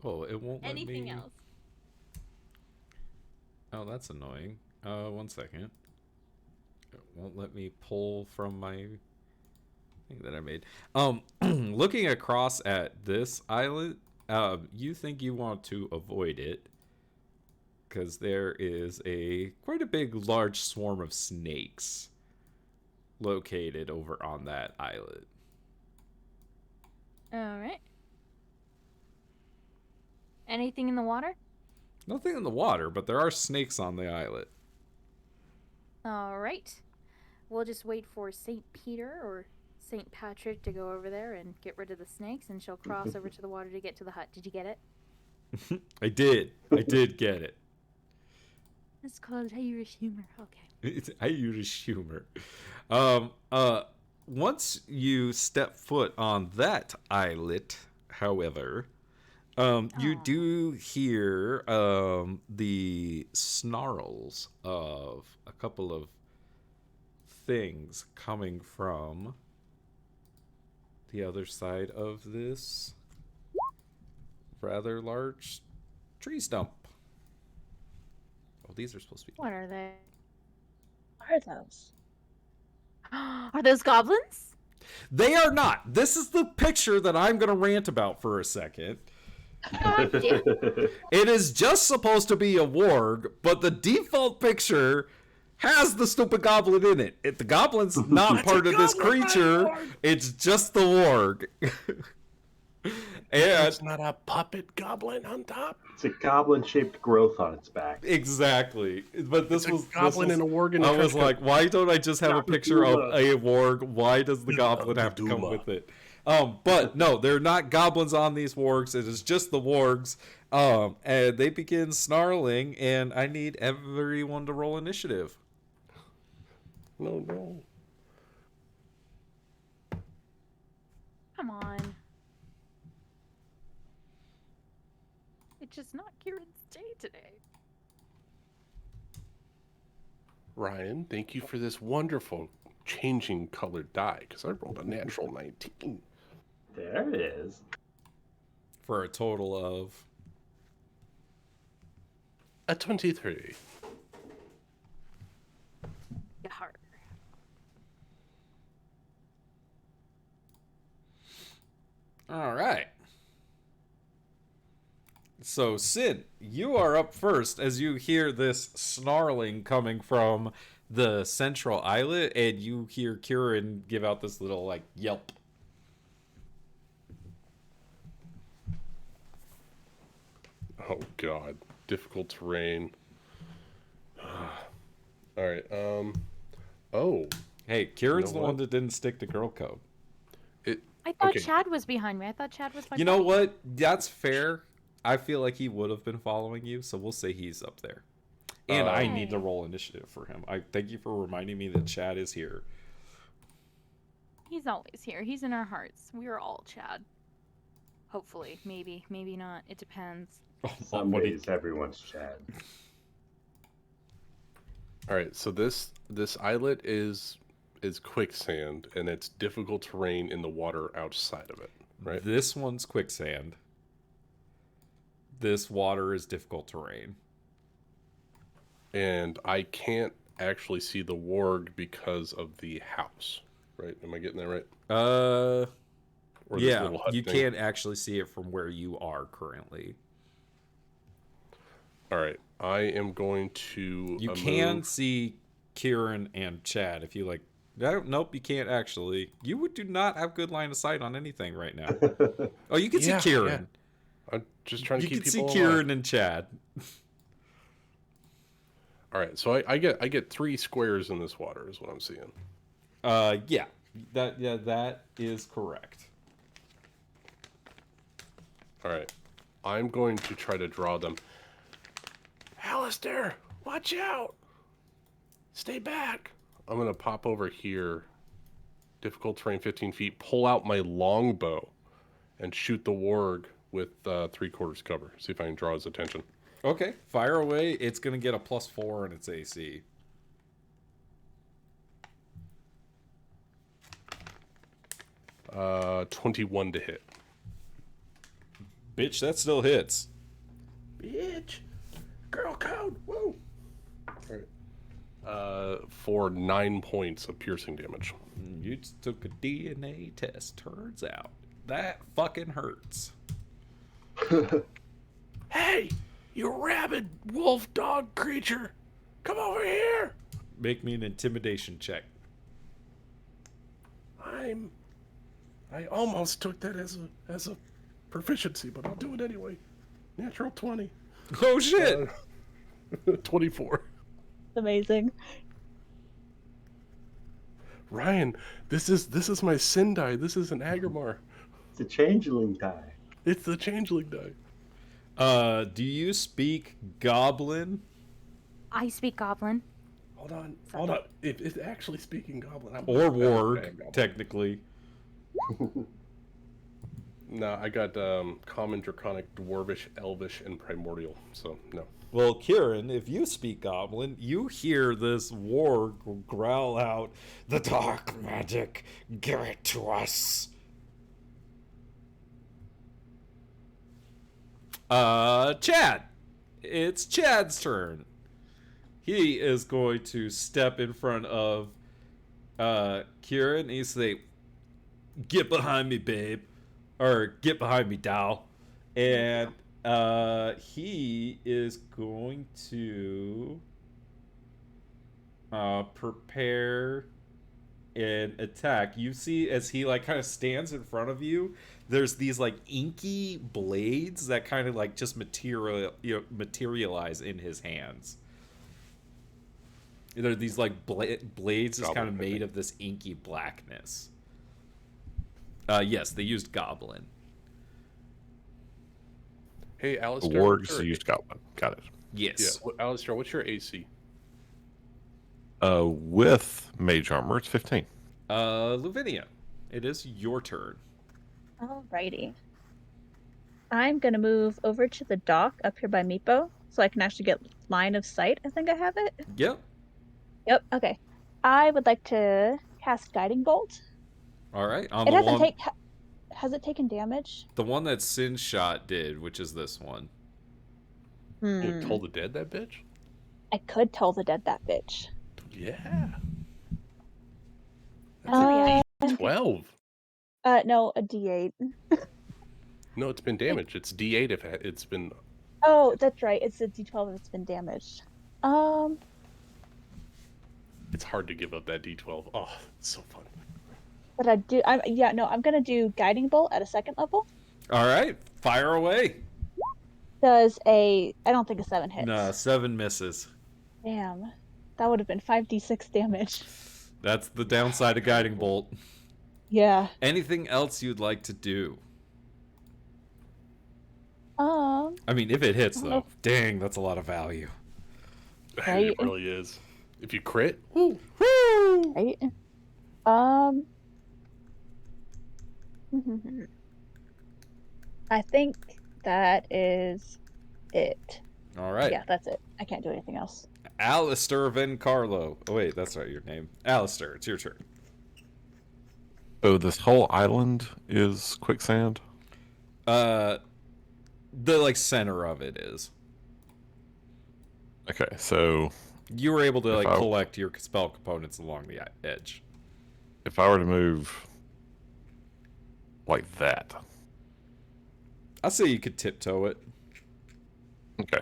B: Oh, it won't let
G: Anything
B: me...
G: else?
B: Oh, that's annoying. 1 second. It won't let me pull from my thing that I made. Looking across at this islet, you think you want to avoid it because there is quite a big, large swarm of snakes located over on that islet.
F: All right. Anything in the water?
B: Nothing in the water, but there are snakes on the islet.
F: All right. We'll just wait for St. Peter or St. Patrick to go over there and get rid of the snakes, and she'll cross over to the water to get to the hut. Did you get it?
B: I did get it.
F: It's called Irish humor. Okay.
B: It's Irish humor. Once you step foot on that islet, however, you
F: Aw.
B: do hear the snarls of a couple of things coming from the other side of this rather large tree stump. Oh, these are supposed to be.
F: What are they?
H: What are those?
F: Are those goblins?
B: They are not. This is the picture that I'm going to rant about for a second.
F: God damn.
B: It is just supposed to be a warg, but the default picture has the stupid goblin in it. The goblin's not part of this creature. It's just the warg. And
A: It's not a puppet goblin on top.
D: It's a goblin-shaped growth on its back.
B: exactly. But this
A: It's a
B: was
A: goblin
B: this was,
A: and a warg in a
B: I was
A: trench coat.
B: like, why don't I just have a picture of a warg? Why does the goblin have to come
A: Duma.
B: with it? But no, they're not goblins on these wargs. It is just the wargs. And they begin snarling, and I need everyone to roll initiative.
A: No.
F: Come on. It's just not Kieran's day today.
A: Ryan, thank you for this wonderful changing colored die, because I rolled a natural 19.
D: There it is.
B: For a total of
A: A 23.
F: Yar.
B: all right. So, Sid, you are up first as you hear this snarling coming from the central islet, and you hear Kieran give out this little, like, yelp.
A: Oh god, difficult terrain. All right. Oh,
B: Hey, Kieran's
A: You know
B: the
A: what?
B: one that didn't stick to girl code.
F: I thought
A: Okay.
F: Chad was behind me. I thought Chad was my
B: You know
F: buddy.
B: what? That's fair. I feel like he would have been following you, so we'll say he's up there. And I need to
F: Okay.
B: roll initiative for him. I thank you for reminding me that Chad is here.
F: He's always here. He's in our hearts. We are all Chad. Hopefully. Maybe. Maybe not. It depends.
D: Some
B: What do
D: days everyone's Chad.
A: all right. So this islet is quicksand, and it's difficult terrain in the water outside of it. Right.
B: This one's quicksand. This water is difficult terrain.
A: And I can't actually see the warg because of the house. Right? Am I getting that right? Or this
B: Yeah,
A: little hut
B: you
A: thing?
B: can't actually see it from where you are currently.
A: All right. I am going to.
B: You can see Kieran and Chad if you like. Nope, you can't actually. You do not have good line of sight on anything right now. Oh, you can
A: Yeah,
B: see Kieran.
A: I'm just trying to
B: You
A: keep
B: can see
A: people
B: Kieran
A: alive.
B: and Chad.
A: All right. So I get 3 squares in this water is what I'm seeing.
B: Yeah. That is correct.
A: All right. I'm going to try to draw them. Alistair, watch out! Stay back. I'm going to pop over here. Difficult terrain 15 feet. Pull out my longbow and shoot the warg with 3/4 cover. See if I can draw his attention.
B: Okay, fire away. It's gonna get a +4 in its AC.
A: Uh, 21 to hit.
B: Bitch, that still hits.
A: Bitch. Girl code. Woo. All right. For 9 points of piercing damage.
B: You just took a DNA test. Turns out that fucking hurts.
A: Hey, you rabid wolf dog creature. Come over here.
B: Make me an intimidation check.
A: I almost took that as a proficiency, but I'll do it anyway. Natural 20.
B: Oh shit!
A: 24.
H: Amazing.
A: Ryan, this is my sin die. This is an Aggramar.
D: It's a changeling die.
A: It's the changeling die.
B: Do you speak Goblin?
F: I speak Goblin.
A: Hold on. It's actually speaking Goblin.
B: Or
A: bad
B: Warg,
A: Goblin.
B: technically.
A: No, I got Common, Draconic, Dwarvish, Elvish, and Primordial. So no.
B: Well, Kieran, if you speak Goblin, you hear this warg growl out, "The dark magic, give it to us." Chad. It's Chad's turn. He is going to step in front of Kieran, and he's say, "Get behind me, babe," or "Get behind me, doll." And he is going to prepare an attack. You see, as he like kind of stands in front of you, there's these like inky blades that kind of like just materialize in his hands. There are these like blades just kind of made of this inky blackness. Yes, they used goblin.
A: Hey,
E: The
A: Alistair.
E: wargs used goblin. Got it.
B: Yes.
A: Yeah, Alistair, what's your AC?
E: With mage armor, it's 15.
B: Lavinia, it is your turn.
H: Alrighty. I'm gonna move over to the dock up here by Meepo, so I can actually get line of sight. I think I have it.
B: Yep.
H: Yep. Okay. I would like to cast Guiding Bolt.
B: All right. On
H: It
B: the
H: hasn't
B: one,
H: has it taken damage?
B: the one that Sin Shot did, which is this one.
A: You told the dead that bitch?
H: I could tell the dead that bitch.
A: Yeah.
H: Uh,
A: 12.
H: no, a D8.
A: No, it's been damaged. It's D8 if it's been.
H: Oh, that's right. It's a D12 if it's been damaged.
A: It's hard to give up that D12. Oh, it's so fun.
H: But I'm gonna do Guiding Bolt at a second level.
B: All right. Fire away.
H: I don't think a 7 hits.
B: Nah, 7 misses.
H: Damn. That would have been 5d6 damage.
B: That's the downside of Guiding Bolt.
H: Yeah.
B: Anything else you'd like to do?
H: I
B: mean, if it hits,
H: I don't
B: though,
H: know.
B: dang, that's a lot of value.
H: Right.
A: It really is. If you crit, woo.
H: Right? I think that is it.
B: All right.
H: Yeah, that's it. I can't do anything else.
B: Alistair Vencarlo. Oh, wait, that's not your name. Alistair, it's your turn.
E: So this whole island is quicksand?
B: The, like, center of it is.
E: Okay, so
B: You were able to, like,
E: I-
B: collect your spell components along the edge.
E: if I were to move like that,
B: I say you could tiptoe it.
E: okay.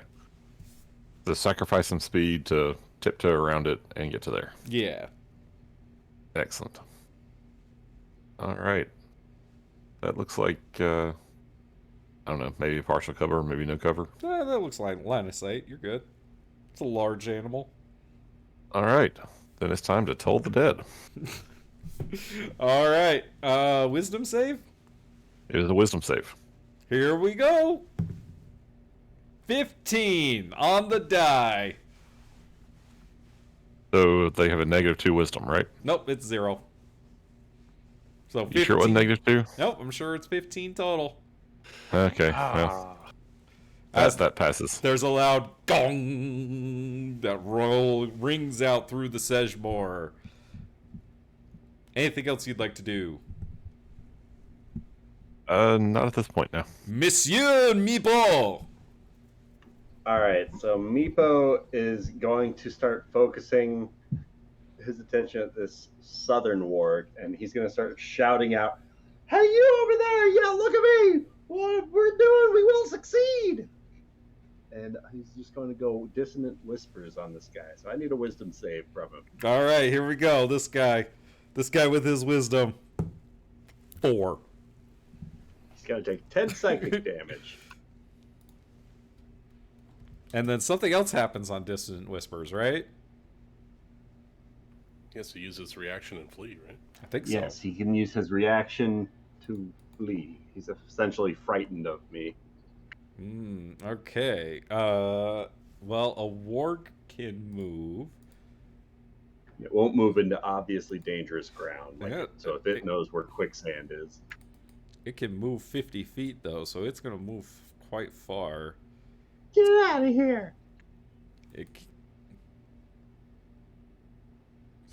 E: So sacrifice some speed to tiptoe around it and get to there.
B: Yeah.
E: Excellent. All right. That looks like, I don't know, maybe a partial cover, maybe no cover.
B: That looks like line of sight. You're good. It's a large animal.
E: All right. Then it's time to toll the dead.
B: All right. Wisdom save?
E: It is a wisdom save.
B: Here we go. 15 on the die.
E: So they have a -2 wisdom, right?
B: Nope, it's 0. So 15.
E: You sure it wasn't -2?
B: Nope, I'm sure it's 15 total.
E: Okay. Well,
B: As
E: that passes.
B: there's a loud gong that rings out through the Sedgemoor. Anything else you'd like to do?
E: Not at this point now.
B: Monsieur Meepo!
D: All right, so Meepo is going to start focusing his attention at this southern ward, and he's going to start shouting out, "Hey, you over there! Yeah, look at me! What we're doing, we will succeed!" And he's just going to go dissonant whispers on this guy. So I need a wisdom save from him.
B: All right, here we go. This guy with his wisdom. 4.
D: He's going to take 10 psychic damage.
B: And then something else happens on Dissonant Whispers, right?
A: He has to use his reaction and flee, right?
B: I think so.
D: Yes, he can use his reaction to flee. He's essentially frightened of me.
B: Okay. Well, a warg can move.
D: It won't move into obviously dangerous ground.
B: Yeah,
D: so if it knows where quicksand is.
B: It can move 50 feet, though, so it's going to move quite far.
I: Get out of here!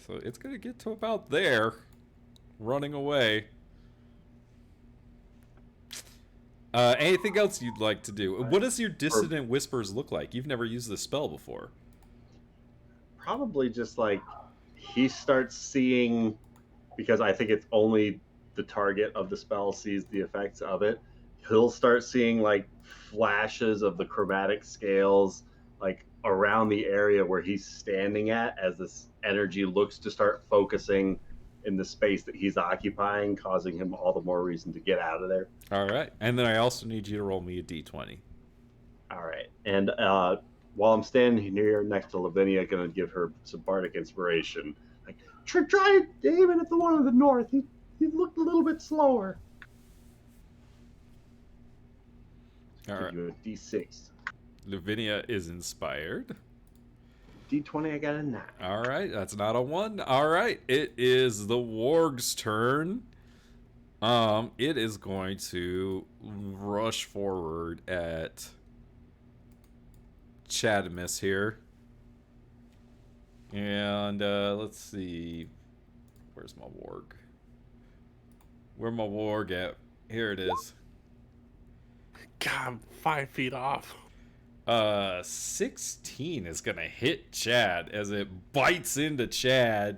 B: So it's going to get to about there, running away. Anything else you'd like to do? What does your dissonant whispers look like? You've never used this spell before.
D: Probably just like he starts seeing, because I think it's only the target of the spell sees the effects of it. He'll start seeing like flashes of the chromatic scales like around the area where he's standing at as this energy looks to start focusing in the space that he's occupying, causing him all the more reason to get out of there.
B: All right. And then I also need you to roll me a d20.
D: All right. And while I'm standing here next to Lavinia, going to give her some bardic inspiration. Like,
I: Try aiming at the one in the north. He looked a little bit slower.
B: All
D: give
B: right.
D: you a D6.
B: Lavinia is inspired.
D: D20, I got a 9.
B: All right. That's not a 1. All right. It is the warg's turn. It is going to rush forward at Chadamus here. And let's see. Where's my warg? Where my warg at? Here it is.
A: God, I'm 5 feet off.
B: 16 is gonna hit Chad as it bites into Chad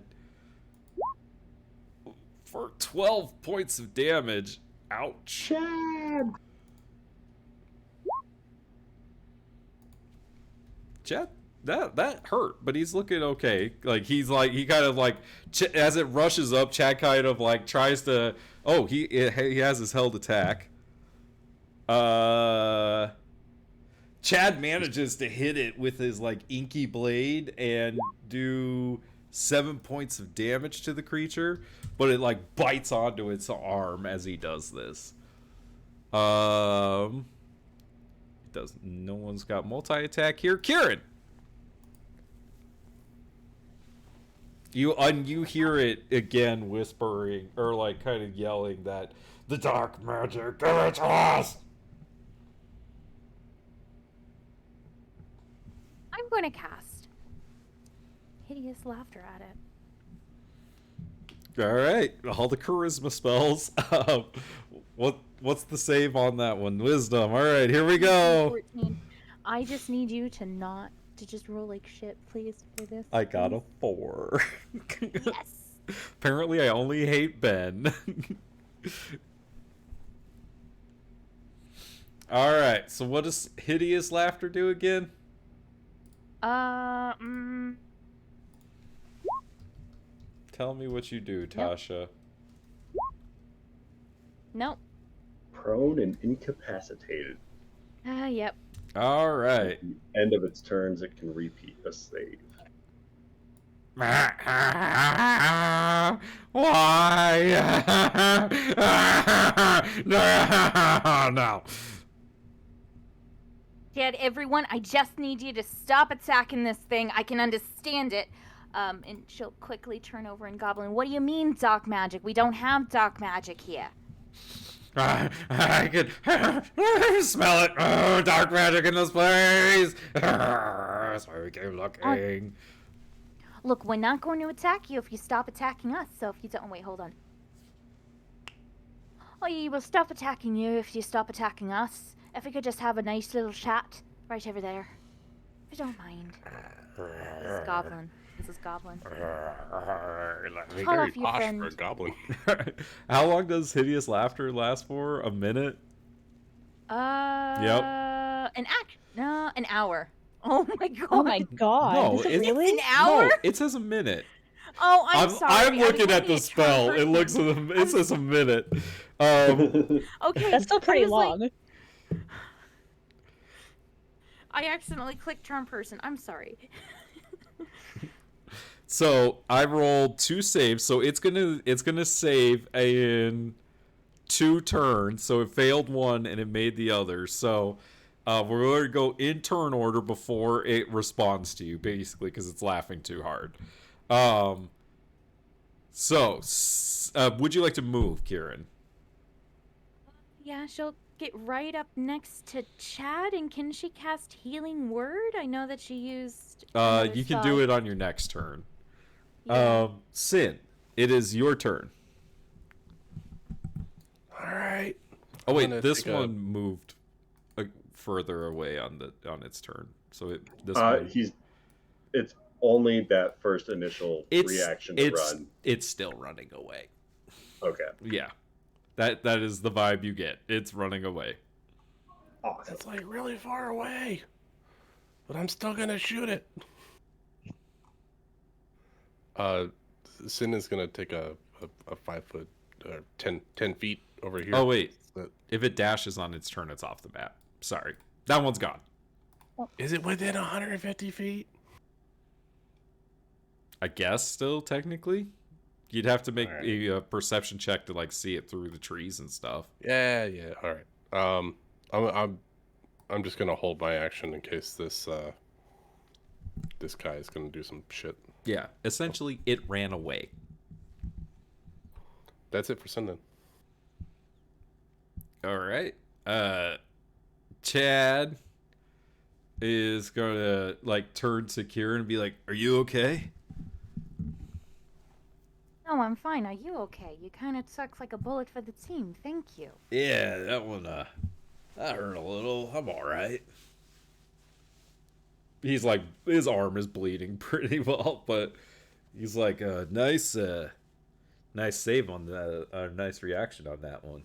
B: for 12 points of damage. Ouch.
I: Chad!
B: Chad, that hurt, but he's looking okay. Like he kind of like as it rushes up, Chad kind of like tries to. Oh, he has his held attack. Chad manages to hit it with his like inky blade and do 7 points of damage to the creature, but it like bites onto its arm as he does this. It does. No one's got multi-attack here. Kieran, you hear it again whispering or like kind of yelling that the dark magic, give it to us.
F: I'm going to cast hideous laughter at it.
B: All right, all the charisma spells. What's the save on that one? Wisdom. All right, here we go.
F: 14. I just need you to just roll like shit, please, for this.
B: I got a 4.
F: Yes.
B: Apparently, I only hate Ben. All right, so what does hideous laughter do again? Tell me what you do, Tasha.
F: Nope.
D: Prone and incapacitated.
F: Yep.
B: All right.
D: At the end of its turns, it can repeat a save.
B: Why? No.
F: Dad, everyone, I just need you to stop attacking this thing. I can understand it. And she'll quickly turn over and goblin. What do you mean, dark magic? We don't have dark magic here.
B: I can smell it. Oh, dark magic in this place. That's why we keep looking.
F: Look, we're not going to attack you if you stop attacking us. So if you don't... Wait, hold on. Oh, yeah, we'll stop attacking you if you stop attacking us. If we could just have a nice little chat right over there. If you don't mind. This is Goblin. This is Goblin.
A: Very
F: off your
A: posh
F: friend.
A: for a goblin.
B: How long does hideous laughter last for? A minute?
F: An hour. Oh my god.
H: Oh my god.
B: No,
H: Is it
B: it's
H: really?
F: An hour?
B: No, it says a minute.
F: Oh, I'm sorry.
B: I'm looking at the
F: only a
B: spell.
F: charm
B: It looks
F: person.
B: it says a minute.
F: Okay.
H: That's still pretty
F: I was like-
H: long.
G: I accidentally clicked charm person. I'm sorry.
B: So I rolled 2 saves, so it's gonna save in 2 turns. So it failed one and it made the other. So we're going to go in turn order before it responds to you, basically, because it's laughing too hard. Would you like to move, Kieran?
F: Yeah, she'll get right up next to Chad, and can she cast Healing Word? I know that she used.
B: You can do it on your next turn.
F: Yeah.
B: Sin, it is your turn.
A: All right.
B: Oh
A: I'm
B: wait,
A: gonna
B: this
A: take a-
B: one moved further away on its turn. So this one
D: It's only that first initial reaction to run.
B: it's still running away.
D: Okay.
B: Yeah. That is the vibe you get. It's running away.
D: Awesome.
A: It's like really far away, but I'm still gonna shoot it. Sin is gonna take a 5 foot or 10 feet over here.
B: Oh wait.
A: So-
B: If it dashes on its turn, it's off the map. Sorry. That one's gone.
A: Is it within 150 feet?
B: I guess still technically. You'd have to make
D: Alright.
B: a perception check to like see it through the trees and stuff.
A: Yeah. All right. I'm just gonna hold my action in case this guy is gonna do some shit.
B: Yeah. Essentially, it ran away.
A: That's it for Sin then.
B: All right. Chad is gonna like turn to Kieran and be like, "Are you okay?"
F: No, I'm fine. Are you okay? You kind of sucks like a bullet for the team. Thank you.
B: Yeah, that one. That hurt a little. I'm all right. He's like, his arm is bleeding pretty well, but he's like, nice save on that. Nice reaction on that one.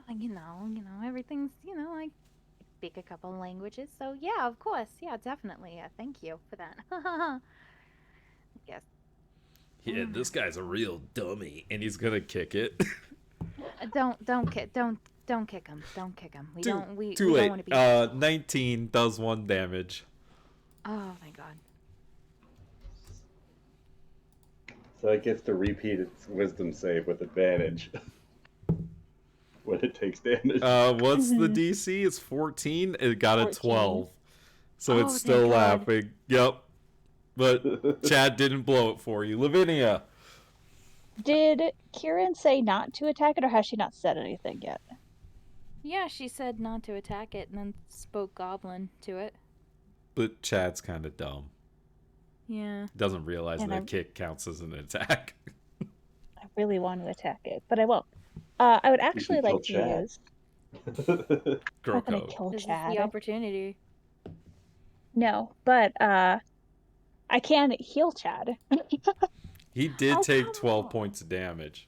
F: You know, everything's, I speak a couple languages, so yeah, of course, yeah, definitely. Thank you for that. Yes.
B: Yeah, this guy's a real dummy, and he's gonna kick it.
F: Don't kick him. Don't kick him. We
B: too
F: don't
B: late.
F: don't want to be.
B: 19 does 1 damage.
F: Oh, thank God.
D: So it gets to repeat its wisdom save with advantage when it takes damage.
B: What's the DC? It's 14. It got a
H: 14.
B: 12, so
F: Oh,
B: it's still
F: thank God.
B: laughing. Yep, but Chad didn't blow it for you, Lavinia.
H: Did Kieran say not to attack it, or has she not said anything yet?
G: Yeah, she said not to attack it and then spoke goblin to it.
B: But Chad's kind of dumb.
G: Yeah.
B: Doesn't realize
H: And
B: that
H: I'm-
B: kick counts as an attack.
H: I really want to attack it, but I won't. I would actually
D: kill
H: like to
D: Chad.
H: use.
B: Girl
H: Not gonna
B: code.
H: kill
G: This is
H: Chad.
G: the opportunity.
H: No, but I can heal Chad.
B: He did
F: Oh,
B: take
F: come
B: 12
F: on.
B: points of damage.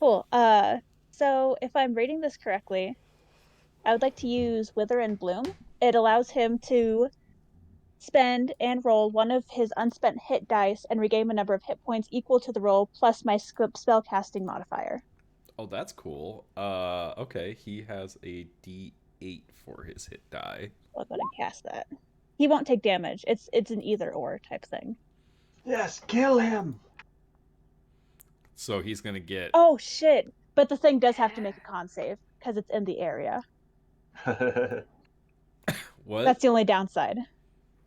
H: Cool. So if I'm reading this correctly, I would like to use Wither and Bloom. It allows him to spend and roll one of his unspent hit dice and regain a number of hit points equal to the roll plus my spellcasting modifier.
B: Oh, that's cool. Okay, he has a D8 for his hit die.
H: I'll go ahead and cast that. He won't take damage. It's an either or type thing.
I: Yes, kill him.
B: So he's gonna get.
H: Oh shit! But the thing does have to make a con save because it's in the area.
B: What?
H: That's the only downside.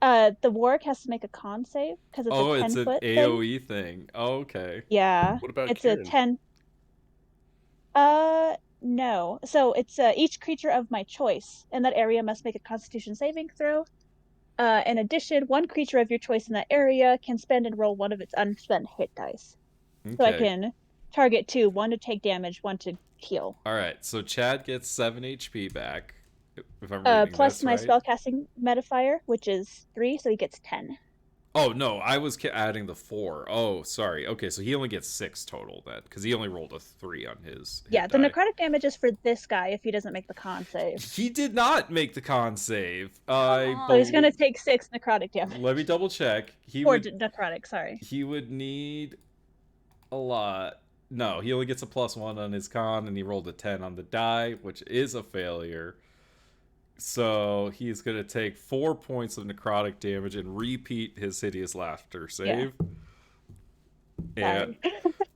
H: The warg has to make a con save because it's
B: Oh,
H: a 10
B: it's an
H: foot thing.
B: AoE thing. Oh, okay.
H: Yeah.
A: What about
H: It's
A: Kieran?
H: a 10. No. So it's each creature of my choice in that area must make a Constitution saving throw. In addition, one creature of your choice in that area can spend and roll one of its unspent hit dice.
B: Okay.
H: So I can target two, one to take damage, one to heal.
B: All right. So Chad gets 7 HP back. If I'm reading
H: Plus
B: this
H: my
B: right.
H: spellcasting modifier, which is 3, so he gets 10.
B: Oh no, I was adding the 4. Oh, sorry. Okay, so he only gets 6 total then, because he only rolled a 3 on his. hit
H: Yeah, the
B: die.
H: necrotic damage is for this guy if he doesn't make the con save.
B: He did not make the con save.
F: on.
H: So he's gonna take 6 necrotic damage.
B: Let me double check.
H: Or necrotic, sorry.
B: He would need a lot. No, he only gets a +1 on his con, and he rolled a 10 on the die, which is a failure. So he's gonna take 4 points of necrotic damage and repeat his hideous laughter save. And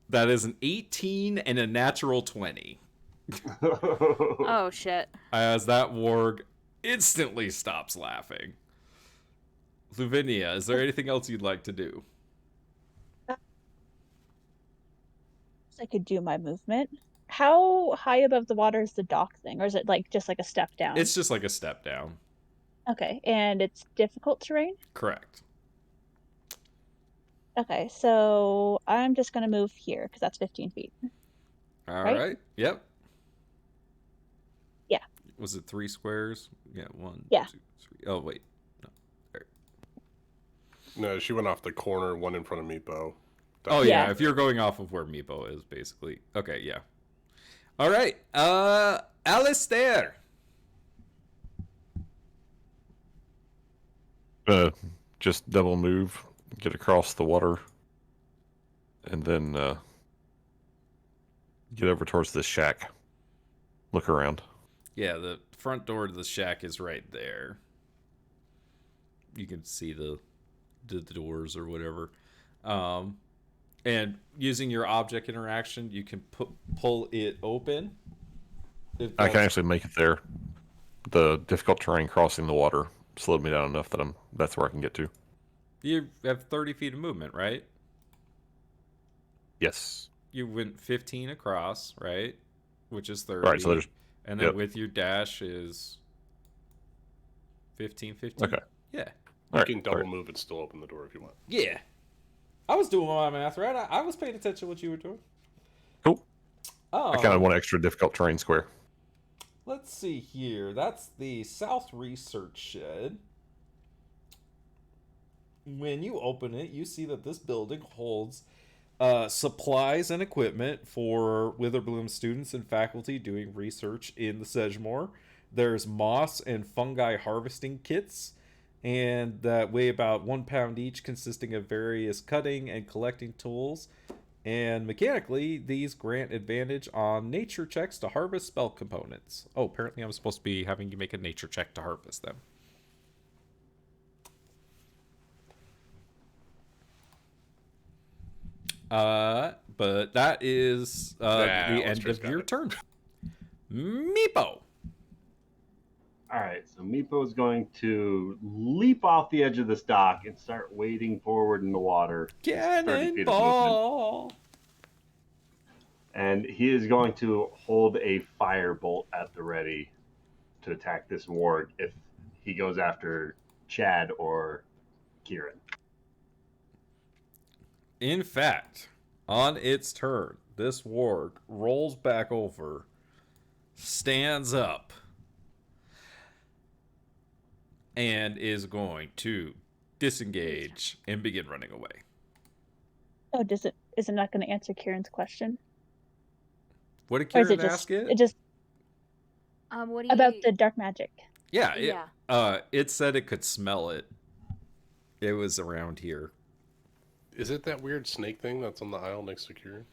B: that is an 18 and a natural 20.
G: Oh shit.
B: As that warg instantly stops laughing. Luvinia, is there anything else you'd like to do?
H: I could do my movement. How high above the water is the dock thing, or is it like just like a step down?
B: It's just like a step down.
H: Okay, and it's difficult terrain.
B: Correct.
H: Okay, so I'm just gonna move here because that's 15 feet.
B: All
H: Right?
B: right. Yep. Was it 3 squares? Yeah, 1,
H: Yeah.
B: 2, 3. Oh wait, no. There.
A: No, she went off the corner, one in front of Meepo.
B: Oh
H: Yeah.
B: yeah, if you're going off of where Meepo is, basically. Okay, yeah. All right, Alistair.
E: Just double move, get across the water, and then get over towards this shack. Look around.
B: Yeah, the front door to the shack is right there. You can see the doors or whatever. And using your object interaction, you can pull it open.
E: I can actually make it there. The difficult terrain crossing the water slowed me down enough that that's where I can get to.
B: You have 30 feet of movement, right?
E: Yes.
B: You went 15 across, right? Which is 30.
E: All right, so there's...
B: And then with your dash is 15, 15.
E: Okay.
B: Yeah.
A: You can double move and still open the door if you want.
B: Yeah. I was doing my math, right? I was paying attention to what you were doing.
E: Cool. I kind of want extra difficult terrain square.
B: Let's see here. That's the South Research Shed. When you open it, you see that this building holds supplies and equipment for Witherbloom students and faculty doing research in the Sedgemoor. There's moss and fungi harvesting kits, and that weigh about 1 pound each, consisting of various cutting and collecting tools. And mechanically, these grant advantage on nature checks to harvest spell components. Oh, apparently I'm supposed to be having you make a nature check to harvest them. But that is the end of your turn. Meepo.
D: All right, so Meepo is going to leap off the edge of this dock and start wading forward in the water. 30 feet of movement.
B: Cannonball.
D: And he is going to hold a firebolt at the ready to attack this warg if he goes after Chad or Kieran.
B: In fact, on its turn, this warg rolls back over, stands up, and is going to disengage and begin running away.
H: Oh, is it not going to answer Kieran's question?
B: What did
H: Or is
B: Kieran
H: it just
B: ask it?
F: What do you...
H: About the dark magic?
B: Yeah, it said it could smell it. It was around here.
A: Is it that weird snake thing that's on the aisle next to Kieran?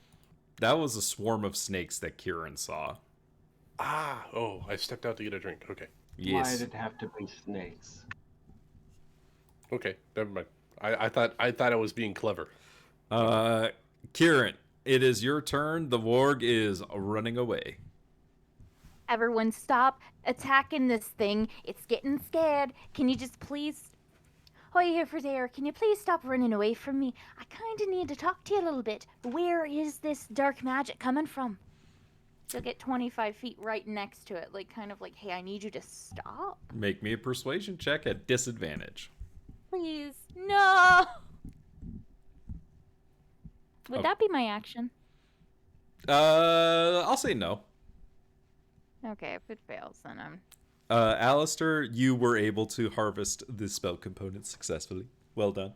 B: That was a swarm of snakes that Kieran saw.
A: I stepped out to get a drink. Okay.
B: Yes.
D: Why did it have to be snakes?
A: Okay, never mind. I thought I was being clever.
B: Kieran, it is your turn. The warg is running away.
F: Everyone stop attacking this thing. It's getting scared. Can you just please... Hoy here for there. Can you please stop running away from me? I kind of need to talk to you a little bit. Where is this dark magic coming from? She'll get 25 feet right next to it, kind of like, hey, I need you to stop.
B: Make me a persuasion check at disadvantage.
F: Please. No! Would that be my action?
B: I'll say no.
F: Okay, if it fails, then I'm...
B: Alistair, you were able to harvest the spell component successfully. Well done.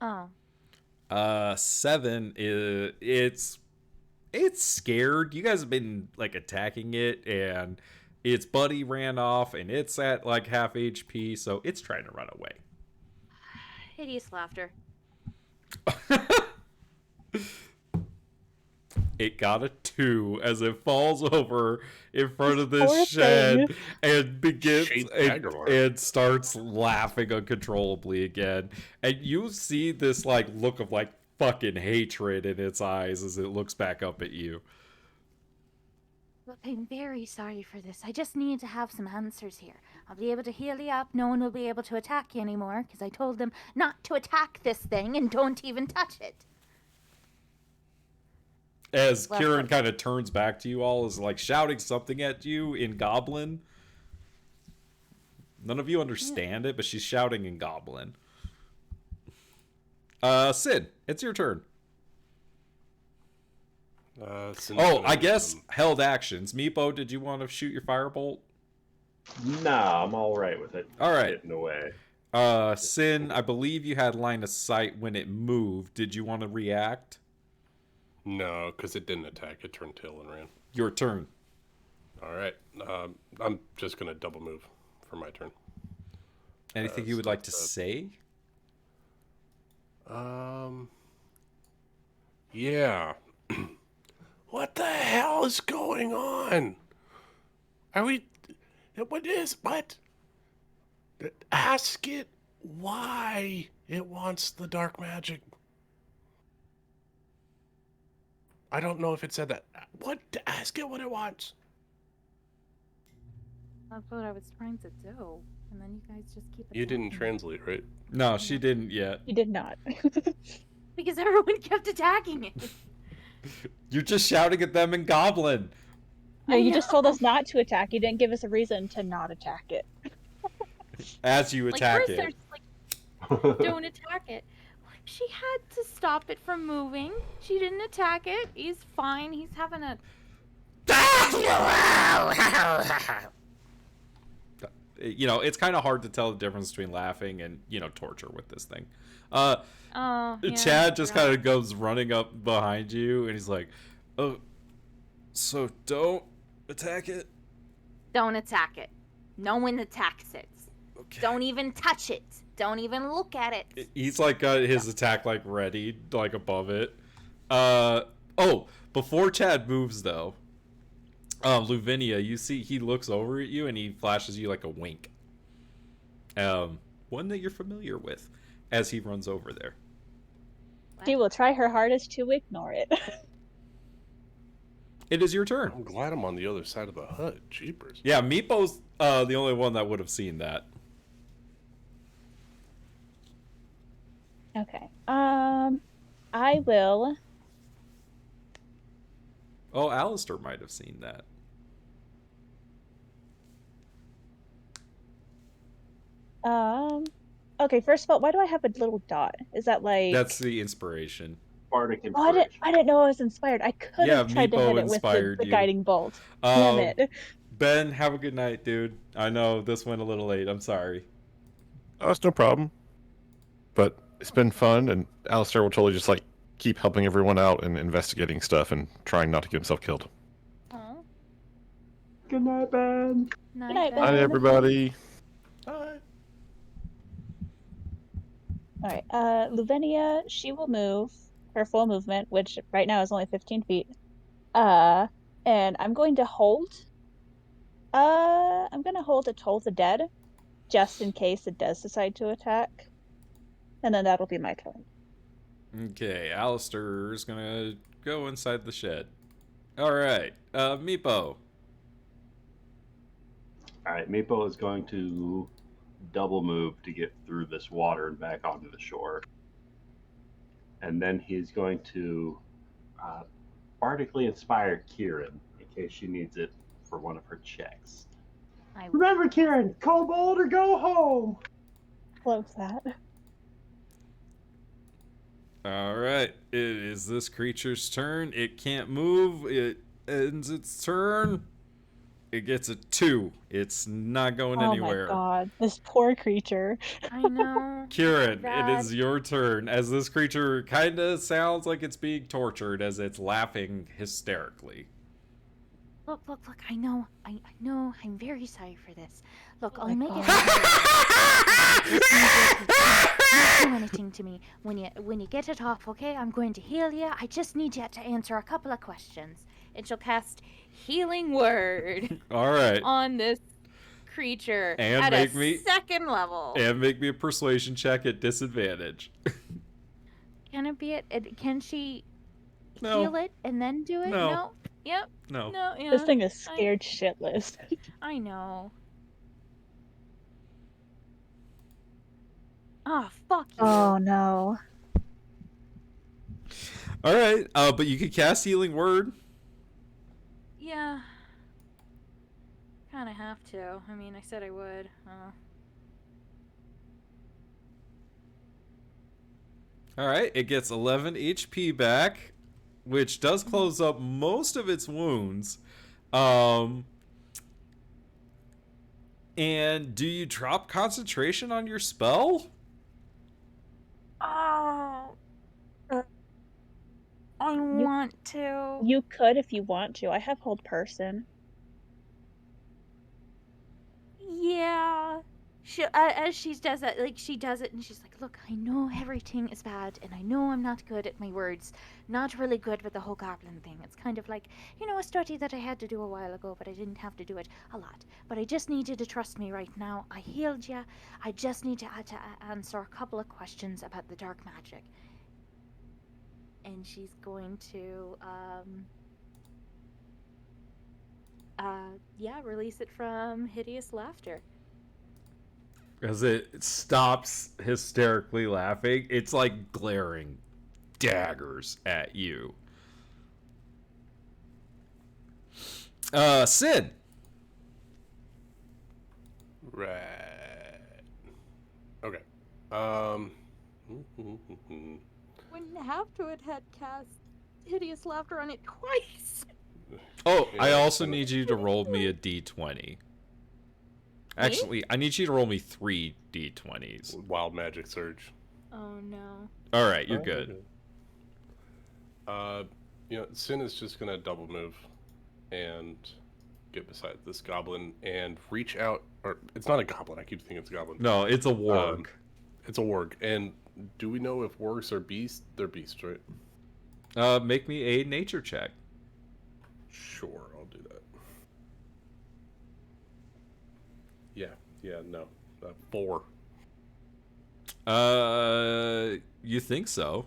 F: Oh.
B: 7 is... It's scared. You guys have been, attacking it, and its buddy ran off, and it's at, half HP, so it's trying to run away.
F: Hideous laughter.
B: It got a 2 as it falls over in front of this shed and begins and starts laughing uncontrollably again. And you see this look of fucking hatred in its eyes as it looks back up at you.
F: Look, I'm very sorry for this. I just need to have some answers here. I'll be able to heal you up. No one will be able to attack you anymore because I told them not to attack this thing and don't even touch it.
B: As Kieran kind of turns back to you all, is shouting something at you in Goblin. None of you understand it, but she's shouting in Goblin. Sid, it's your turn.
A: Sin's
B: Oh,
A: gonna
B: I
A: use
B: guess
A: them.
B: held actions. Meepo, did you want to shoot your firebolt?
D: Nah, I'm all right with it.
B: All right.
D: Getting away.
B: Sin, I believe you had line of sight when it moved. Did you want to react?
A: No, because it didn't attack. It turned tail and ran.
B: Your turn.
A: All right. I'm just gonna double move for my turn.
B: Anything you would like to say?
A: Yeah. What the hell is going on? Are we? What? Ask it why it wants the dark magic. I don't know if it said that. What? Ask it what it wants.
F: That's what I was trying to do. And then you guys just keep
A: You didn't
F: attacking me.
A: translate, right?
B: No, she didn't yet.
H: You did not.
F: Because everyone kept attacking it.
B: You're just shouting at them in Goblin.
H: No, you just told
F: know.
H: us not to attack. You didn't give us a reason to not attack it.
B: As you
F: Like,
B: attack
F: first
B: it.
F: there's like, don't attack it. She had to stop it from moving. She didn't attack it. He's fine. He's having a...
B: You know, it's kind of hard to tell the difference between laughing and, you know, torture with this thing.
F: Oh, yeah,
B: Chad just
F: yeah.
B: kind of goes running up behind you, and he's like, "Oh, so don't attack it."
F: Don't attack it. No one attacks it.
B: Okay.
F: Don't even touch it. Don't even look at it.
B: He's like got his attack like ready, like above it. Oh, before Chad moves though, Luvinia, you see he looks over at you and he flashes you like a wink. One that you're familiar with, as he runs over there.
H: She will try her hardest to ignore it.
B: It is your turn.
A: I'm glad I'm on the other side of the hut. Jeepers.
B: Yeah, Meepo's the only one that would have seen that.
H: Okay. I will.
B: Oh, Alistair might have seen that.
H: Okay, first of all, why do I have a little dot? Is that like...
B: That's the inspiration.
D: Bardic
H: Oh,
D: inspiration.
H: I didn't know I was inspired. I could
B: Yeah,
H: have tried to
B: Meepo
H: hit it with
B: inspired
H: the
B: you.
H: guiding bolt. Damn it.
B: Ben, have a good night, dude. I know this went a little late. I'm sorry.
E: Oh, it's no problem. But it's been fun, and Alistair will totally just like keep helping everyone out and investigating stuff and trying not to get himself killed.
F: Oh,
I: Good night, Ben.
F: night,
H: Good night,
F: Ben.
E: Hi, everybody.
A: Hi.
H: Alright, Luvenia, she will move her full movement, which right now is only 15 feet. And I'm going to hold. I'm gonna hold a Toll the Dead, just in case it does decide to attack. And then that'll be my turn.
B: Okay, Alistair's gonna go inside the shed. Alright, Meepo.
D: Alright, Meepo is going to double move to get through this water and back onto the shore. And then he's going to bardically inspire Kieran in case she needs it for one of her checks.
I: Remember, Kieran, kobold or go home.
H: Love that.
B: Alright, it is this creature's turn. It can't move. It ends its turn. It gets a 2. It's not going anywhere.
H: Oh my god, this poor creature.
F: I know.
B: Kieran,
F: Bad.
B: it is your turn, as this creature kind of sounds like it's being tortured as it's laughing hysterically.
F: Look, I know, I'm very sorry for this. Look,
H: Oh
F: I'll
H: my
F: make it
H: God.
F: Don't do anything to me. When you get it off, okay? I'm going to heal you. I just need you to answer a couple of questions. And she'll cast Healing Word
B: Alright.
F: on this creature
B: And
F: at
B: make
F: a
B: me-
F: second level.
B: And make me a persuasion check at disadvantage.
F: Can it be can she
B: No.
F: heal it and then do it?
B: No.
F: No? Yep.
B: No.
F: No, yeah.
H: This thing is scared shitless.
F: I know. Ah, fuck you.
H: Oh no.
B: Alright, but you could cast Healing Word.
F: Yeah. Kinda have to. I mean, I said I would.
B: Alright, it gets 11 HP back, which does close up most of its wounds. And do you drop concentration on your spell?
F: Oh, I want to.
H: You could if you want to. I have hold person.
F: Yeah. As she does that, like, she does it and she's like, look, I know everything is bad and I know I'm not good at my words. Not really good with the whole goblin thing. It's kind of like, a study that I had to do a while ago, but I didn't have to do it a lot. But I just need you to trust me right now. I healed you. I just need to answer a couple of questions about the dark magic. And she's going to, release it from Hideous Laughter.
B: As it stops hysterically laughing, it's like glaring daggers at you. Sid.
A: Right. Okay.
G: When after it had cast Hideous Laughter on it twice.
B: Oh,
A: Yeah,
B: I also
A: kinda-
B: need you to roll me a d20. Actually, I need you to roll me 3 d20s.
A: Wild magic surge.
G: Oh no.
B: All right, you're
A: Oh,
B: good.
A: Sin is just gonna double move and get beside this goblin and reach out. Or it's not a goblin. I keep thinking it's a goblin.
B: No, it's a warg.
A: It's a warg. And do we know if wargs are beasts? They're beasts, right?
B: Make me a nature check.
A: Sure, I'll do that. Yeah, no. 4.
B: You think so?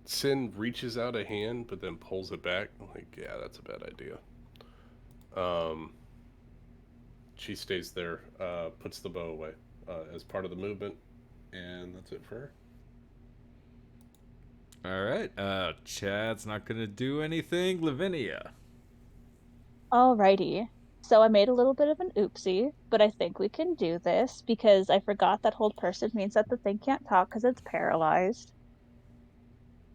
A: Sin reaches out a hand, but then pulls it back. Like, yeah, that's a bad idea. She stays there, puts the bow away as part of the movement, and that's it for her.
B: All right. Chad's not gonna do anything. Lavinia.
H: Alrighty. So I made a little bit of an oopsie, but I think we can do this because I forgot that hold person means that the thing can't talk because it's paralyzed.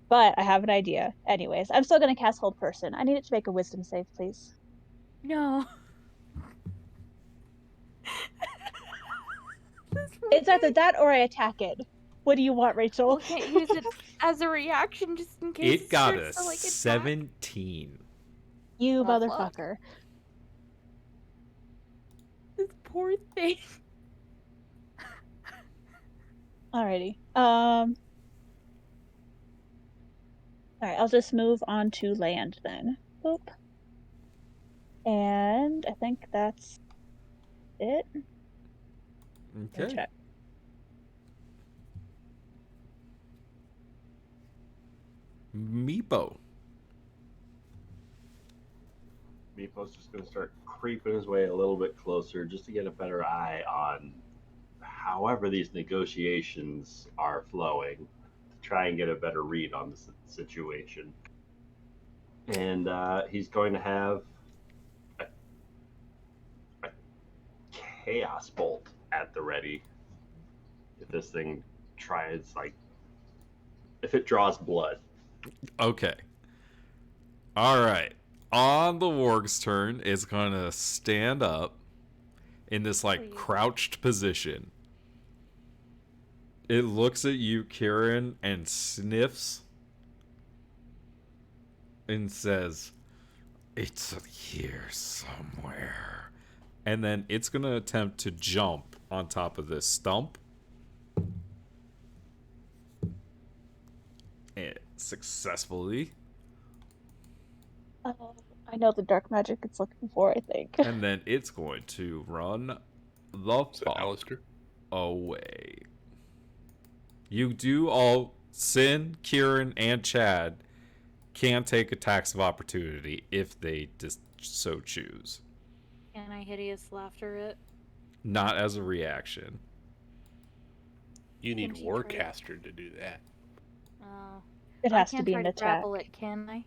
H: But I have an idea. Anyways, I'm still going to cast hold person. I need it to make a wisdom save, please.
F: No.
H: It's either that or I attack it. What do you want, Rachel?
F: Well, can't use it as a reaction just in case
B: It got
F: starts
B: a
F: to, like, attack.
B: 17.
H: You
F: Oh, fuck.
H: motherfucker.
F: This poor thing.
H: Alrighty. Alright, I'll just move on to land then. Boop. And I think that's it. Let me
B: Okay.
H: check.
B: Meepo.
D: Meepo's just going to start creeping his way a little bit closer just to get a better eye on however these negotiations are flowing, to try and get a better read on the situation. And he's going to have a chaos bolt at the ready if this thing tries, like, if it draws blood.
B: Okay. All right. On the warg's turn, it's going to stand up in this, like, crouched position. It looks at you, Kieran, and sniffs and says, "It's here somewhere." And then it's going to attempt to jump on top of this stump. And successfully.
H: I know the dark magic it's looking for, I think.
B: And then it's going to run the fuck
A: Alistair?
B: away. You do all, Sin, Kieran, and Chad can take attacks of opportunity if they just so choose.
G: Can I hideous laughter it?
B: Not as a reaction.
A: You need
F: Can she
A: Warcaster to do that.
G: Oh.
H: It
F: I
H: has to
F: can't
H: be
F: try
H: an
F: to
H: attack.
F: grapple it, can I?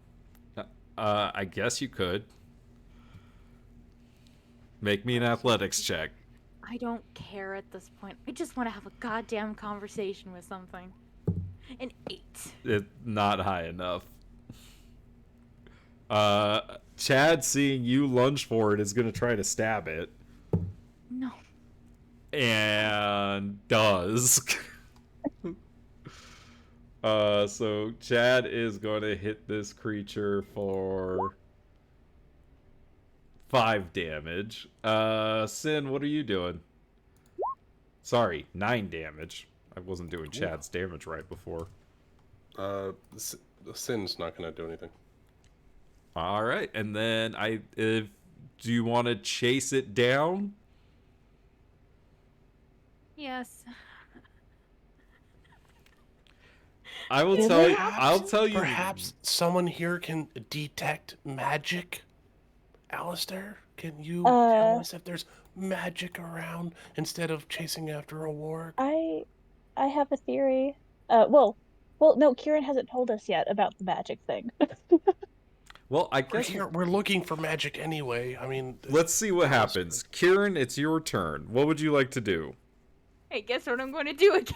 B: I guess you could. Make me an athletics check.
F: I don't care at this point. I just want to have a goddamn conversation with something. An 8.
B: It's not high enough. Chad, seeing you lunge for it, is going to try to stab it.
F: No.
B: And does. So Chad is going to hit this creature for 5 damage. Sin, what are you doing? Sorry, 9 damage. I wasn't doing Chad's damage right before.
A: Sin's not gonna do anything.
B: All right, and then do you want to chase it down?
F: Yes.
B: I'll tell you.
A: Perhaps someone here can detect magic. Alistair, can you tell us if there's magic around instead of chasing after a warg?
H: I have a theory. Well, no, Kieran hasn't told us yet about the magic thing.
B: Well, I guess
A: We're looking for magic anyway. I mean,
B: let's see what happens. Kieran, it's your turn. What would you like to do?
F: Hey, guess what I'm going to do again?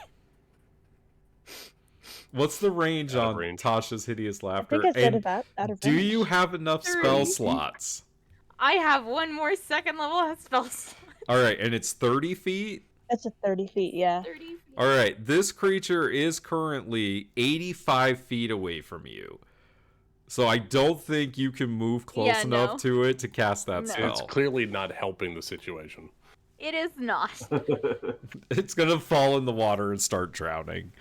B: What's the range
A: Out of
B: on
A: range.
B: Tasha's hideous
H: I
B: laughter?
H: think I said
B: And
H: about out of
B: do
H: range.
B: you have enough
F: 30
B: spell
F: feet.
B: slots?
F: I have one more second level spell slot.
B: All right, and it's 30 feet.
H: That's a 30 feet, yeah.
F: 30 feet.
B: All right, this creature is currently 85 feet away from you. So I don't think you can move close enough
F: no.
B: to it to cast that
F: No.
B: spell.
A: it's clearly not helping the situation.
F: It is not.
B: It's going to fall in the water and start drowning.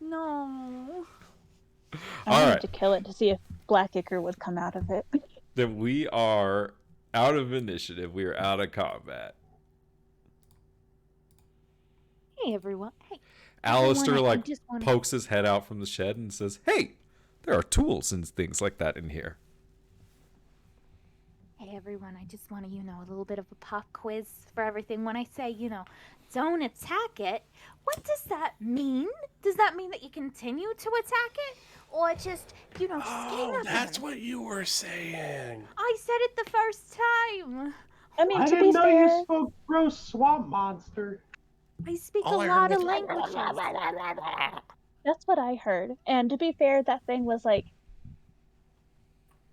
F: No.
H: I
B: All
H: wanted
B: right.
H: to kill it to see if Black Ichor would come out of it.
B: Then we are out of initiative. We are out of combat.
F: Hey, everyone. Hey.
B: Alistair,
F: everyone, I
B: like,
F: just wanna-
B: pokes his head out from the shed and says, "Hey, there are tools and things like that in here."
F: Hey, everyone. I just want to, a little bit of a pop quiz for everything. When I say, don't attack it, what does that mean? Does that mean that you continue to attack it? Or just, just get
A: Oh, that's what you were saying.
F: I said it the first time.
H: I mean,
I: I
H: to be
I: didn't know
H: fair,
I: you spoke gross swamp monster.
F: I speak
A: All
F: a
A: I
F: lot
A: heard
F: of
A: was-
F: languages.
H: that's what I heard. And to be fair, that thing was like,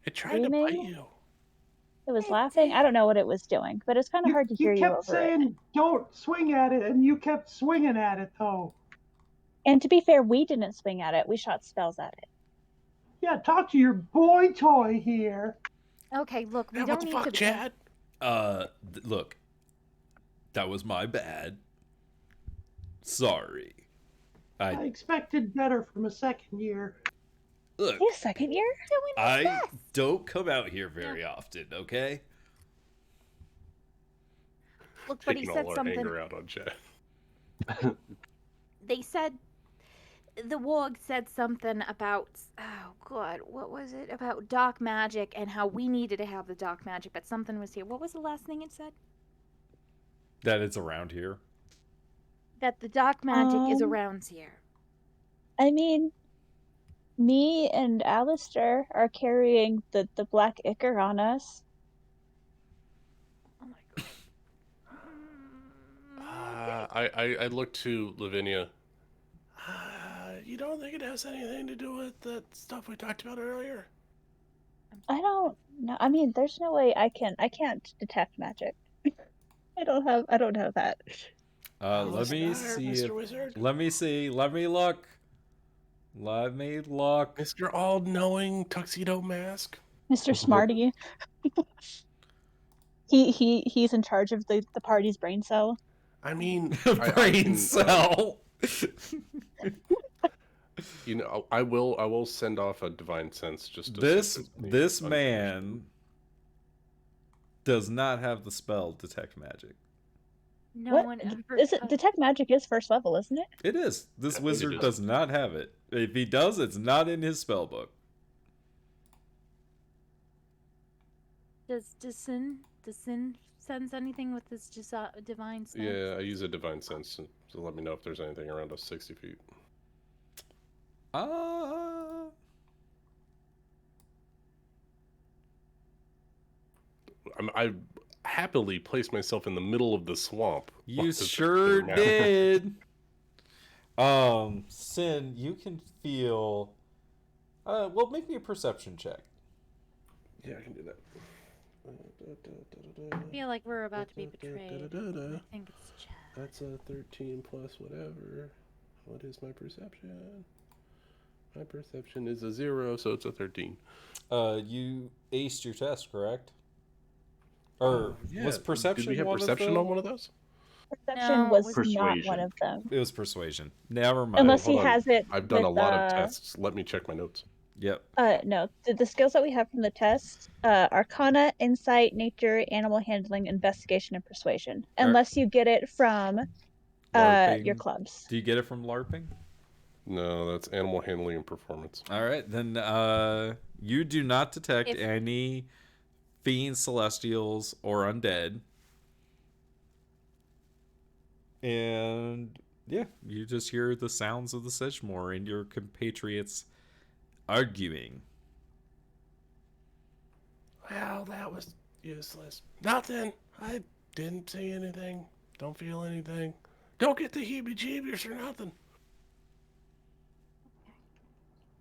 A: It tried to bite
H: Screaming?
A: you.
H: it was laughing. I don't know what it was doing, but it's kind of hard to hear you
I: kept
H: over
I: saying
H: it.
I: don't swing at it, and you kept swinging at it though.
H: And to be fair, we didn't swing at it. We shot spells at it.
I: Yeah, talk to your boy toy here.
F: Okay, look, we
A: Hey,
F: don't
A: what the
F: need
A: fuck,
F: to.
A: Chad?
B: Look, that was my bad. Sorry.
I: I expected better from a second year.
B: Look,
H: Hey, second year?
B: I don't come out here very often, okay?
F: Look, but he
A: Taking
F: said
A: all our
F: something.
A: anger out on Chad.
F: They said. The warg said something about. Oh, God. What was it? About dark magic and how we needed to have the dark magic, but something was here. What was the last thing it said?
B: That it's around here.
F: That the dark magic is
H: Um,
F: around here.
H: I mean, me and Alistair are carrying the Black Ichor on us.
F: Oh, my God.
A: I look to Lavinia. You don't think it has anything to do with that stuff we talked about earlier?
H: I don't know. I mean, there's no way I can't detect magic. I don't have that.
B: Let me see.
A: Mr. Wizard.
B: Let me see. Let me look. Let me look.
A: Mr. All-Knowing Tuxedo Mask.
H: Mr. Smarty. He's in charge of the party's brain cell.
A: I mean,
B: Brain
A: can,
B: cell.
A: I will send off a divine sense just to
B: This man does not have the spell detect magic.
F: No
H: What
F: one ever.
H: is it? Detect magic is first level, isn't it?
B: It is. This
A: I think it
B: wizard
A: is.
B: does not have it. If he does, it's not in his spell book.
F: Does Sin sense anything with this just divine sense?
A: Yeah, I use a divine sense to let me know if there's anything around us 60 feet.
B: Uh,
A: I happily placed myself in the middle of the swamp.
B: You
A: Well, this
B: sure
A: doesn't matter.
B: did. Sin, you can feel. Well, make me a perception check.
A: Yeah, I can do that.
F: I feel like we're about to be betrayed. I think it's Chad.
A: That's a 13 plus whatever. What is my perception? My perception is a 0, so it's a 13.
B: You aced your test, correct? Or was perception?
A: Did we have
B: one
A: perception
B: of the...
A: on one of those?
H: Perception
F: No,
H: was
F: it
H: not one
D: Persuasion.
H: of them.
B: It was persuasion. Never mind.
H: Unless he
A: Hold on.
H: has it.
A: I've done a
H: with,
A: lot of tests. Let me check my notes.
B: Yep.
H: No, the skills that we have from the test: Arcana, Insight, Nature, Animal Handling, Investigation, and Persuasion. Unless you get it from
B: LARPing.
H: your clubs.
B: Do you get it from LARPing?
A: No, that's animal handling and performance.
B: All right, then you do not detect any fiends, celestials, or undead. And yeah, you just hear the sounds of the Sedgemoor and your compatriots arguing.
A: Well, that was useless. Nothing. I didn't see anything. Don't feel anything. Don't get the heebie-jeebies or nothing.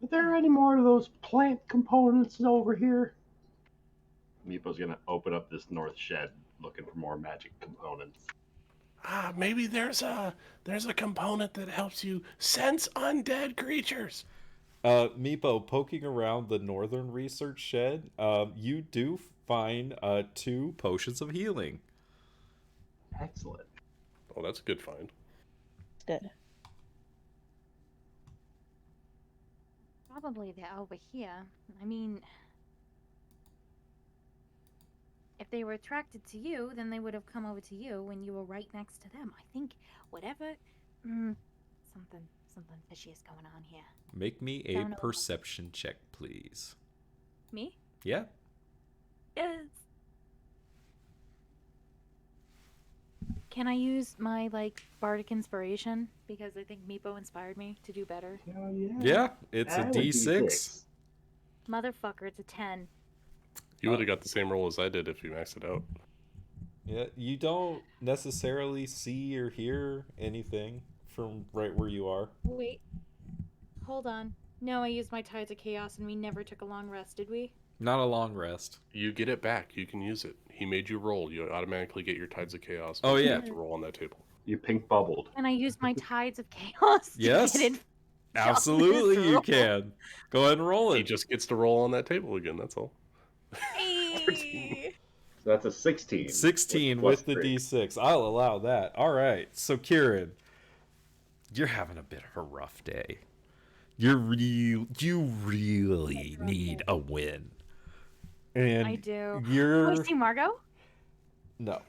I: Are there any more of those plant components over here?
D: Meepo's gonna open up this north shed looking for more magic components.
A: Maybe there's a component that helps you sense undead creatures.
B: Meepo, poking around the northern research shed, you do find 2 potions of healing.
D: Excellent.
A: Oh, that's a good find.
H: Good.
F: Probably they're over here. I mean, if they were attracted to you, then they would have come over to you when you were right next to them. I think whatever, something fishy is going on here.
B: Make me a
F: Don't know.
B: perception check, please.
F: Me?
B: Yeah.
F: Yes. Can I use my bardic inspiration because I think Meepo inspired me to do better?
I: Hell yeah.
B: Yeah, it's a
D: That would be
B: D6.
D: 6.
F: Motherfucker, it's a 10.
A: You would have got the same roll as I did if you maxed it out.
B: Yeah, you don't necessarily see or hear anything from right where you are.
G: Wait. Hold on. No, I used my Tides of Chaos and we never took a long rest, did we?
B: Not a long rest.
A: You get it back. You can use it. He made you roll. You automatically get your Tides of Chaos.
B: Oh,
A: You
B: yeah.
A: have to roll on that table.
D: You pink bubbled.
F: And I use my Tides of Chaos to
B: Yes.
F: get it.
B: Absolutely, you
F: roll.
B: can. Go ahead and roll
A: He
B: it.
A: just gets to roll on that table again. That's all.
F: Hey.
D: So that's a 16.
B: 16
D: plus
B: with the
D: 3.
B: D6. I'll allow that. All right. So, Kieran, you're having a bit of a rough day. You really need a win. And
F: I do.
B: You're
F: Do I see Margot?
B: No.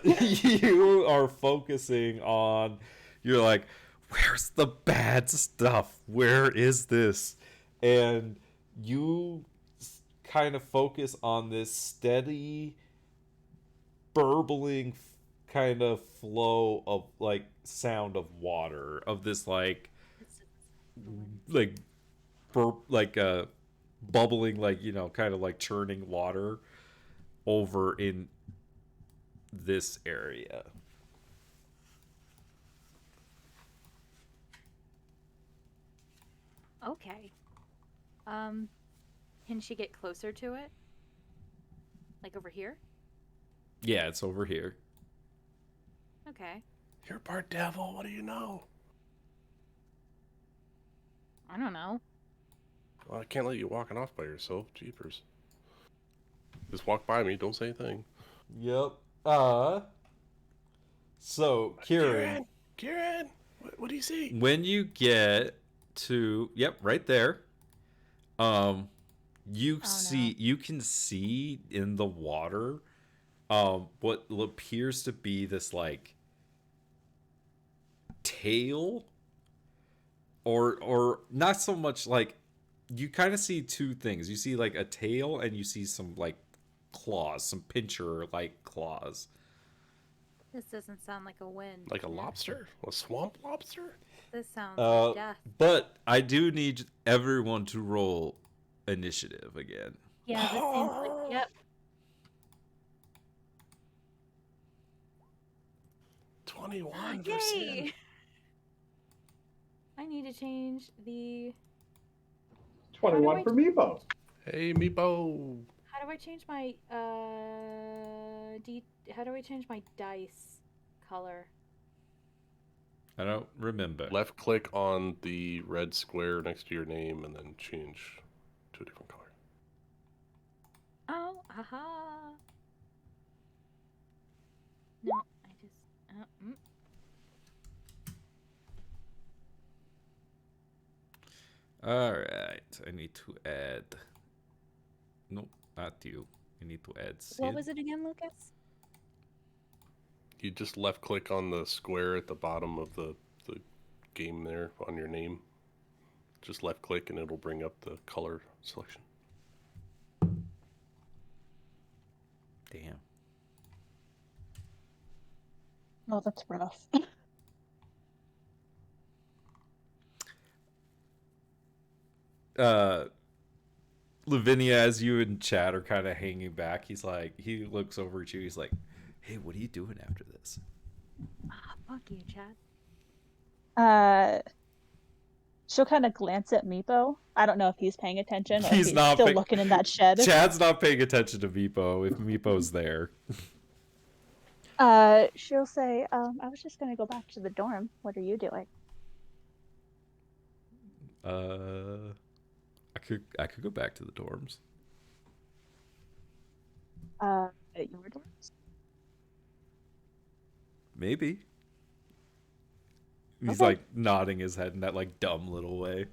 B: You are focusing on, you're like, where's the bad stuff? Where is this? And you kind of focus on this steady, burbling kind of flow of sound of water, of this bubbling, kind of churning water over in this area.
F: Okay. Can she get closer to it? Like over here?
B: Yeah, it's over here.
F: Okay.
A: You're part devil. What do you know?
F: I don't know.
A: Well, I can't let you walking off by yourself. Jeepers. Just walk by me. Don't say a thing.
B: Yep. So, Kieran,
A: what do you see?
B: when you get to, yep, right there, you can see in the water, what appears to be this tail, or not so much you kind of see 2 things. You see a tail, and you see some claws, some pincher claws.
F: This doesn't sound like a win.
A: Like a lobster? A swamp lobster?
F: This sounds like death.
B: But I do need everyone to roll initiative again.
F: Yeah, this seems like, yep.
A: 21 for
G: Yay!
A: Sin.
G: I need to change the.
I: 21 for Meepo.
A: Hey, Meepo.
G: How do I change my How do I change my dice color?
B: I don't remember.
A: Left click on the red square next to your name and then change to a different color.
G: Oh, aha. No, I just.
B: All right, I need to add. Nope, not you. I need to add Sid.
G: What was it again, Lucas?
A: You just left click on the square at the bottom of the game there on your name. Just left click and it'll bring up the color selection.
B: Damn.
H: Oh, that's rough.
B: Lavinia, as you and Chad are kind of hanging back, he looks over at you. He's like, "Hey, what are you doing after this?"
F: Ah, fuck you, Chad.
H: She'll kind of glance at Meepo. I don't know if he's paying attention or
B: He's
H: if he's
B: not
H: still
B: pay-
H: looking in that shed.
B: Chad's not paying attention to Meepo if Meepo's there.
H: She'll say, I was just gonna go back to the dorm. What are you doing?
B: I could go back to the dorms.
H: At your dorms?
B: Maybe. He's
H: Okay.
B: like nodding his head in that like dumb little way.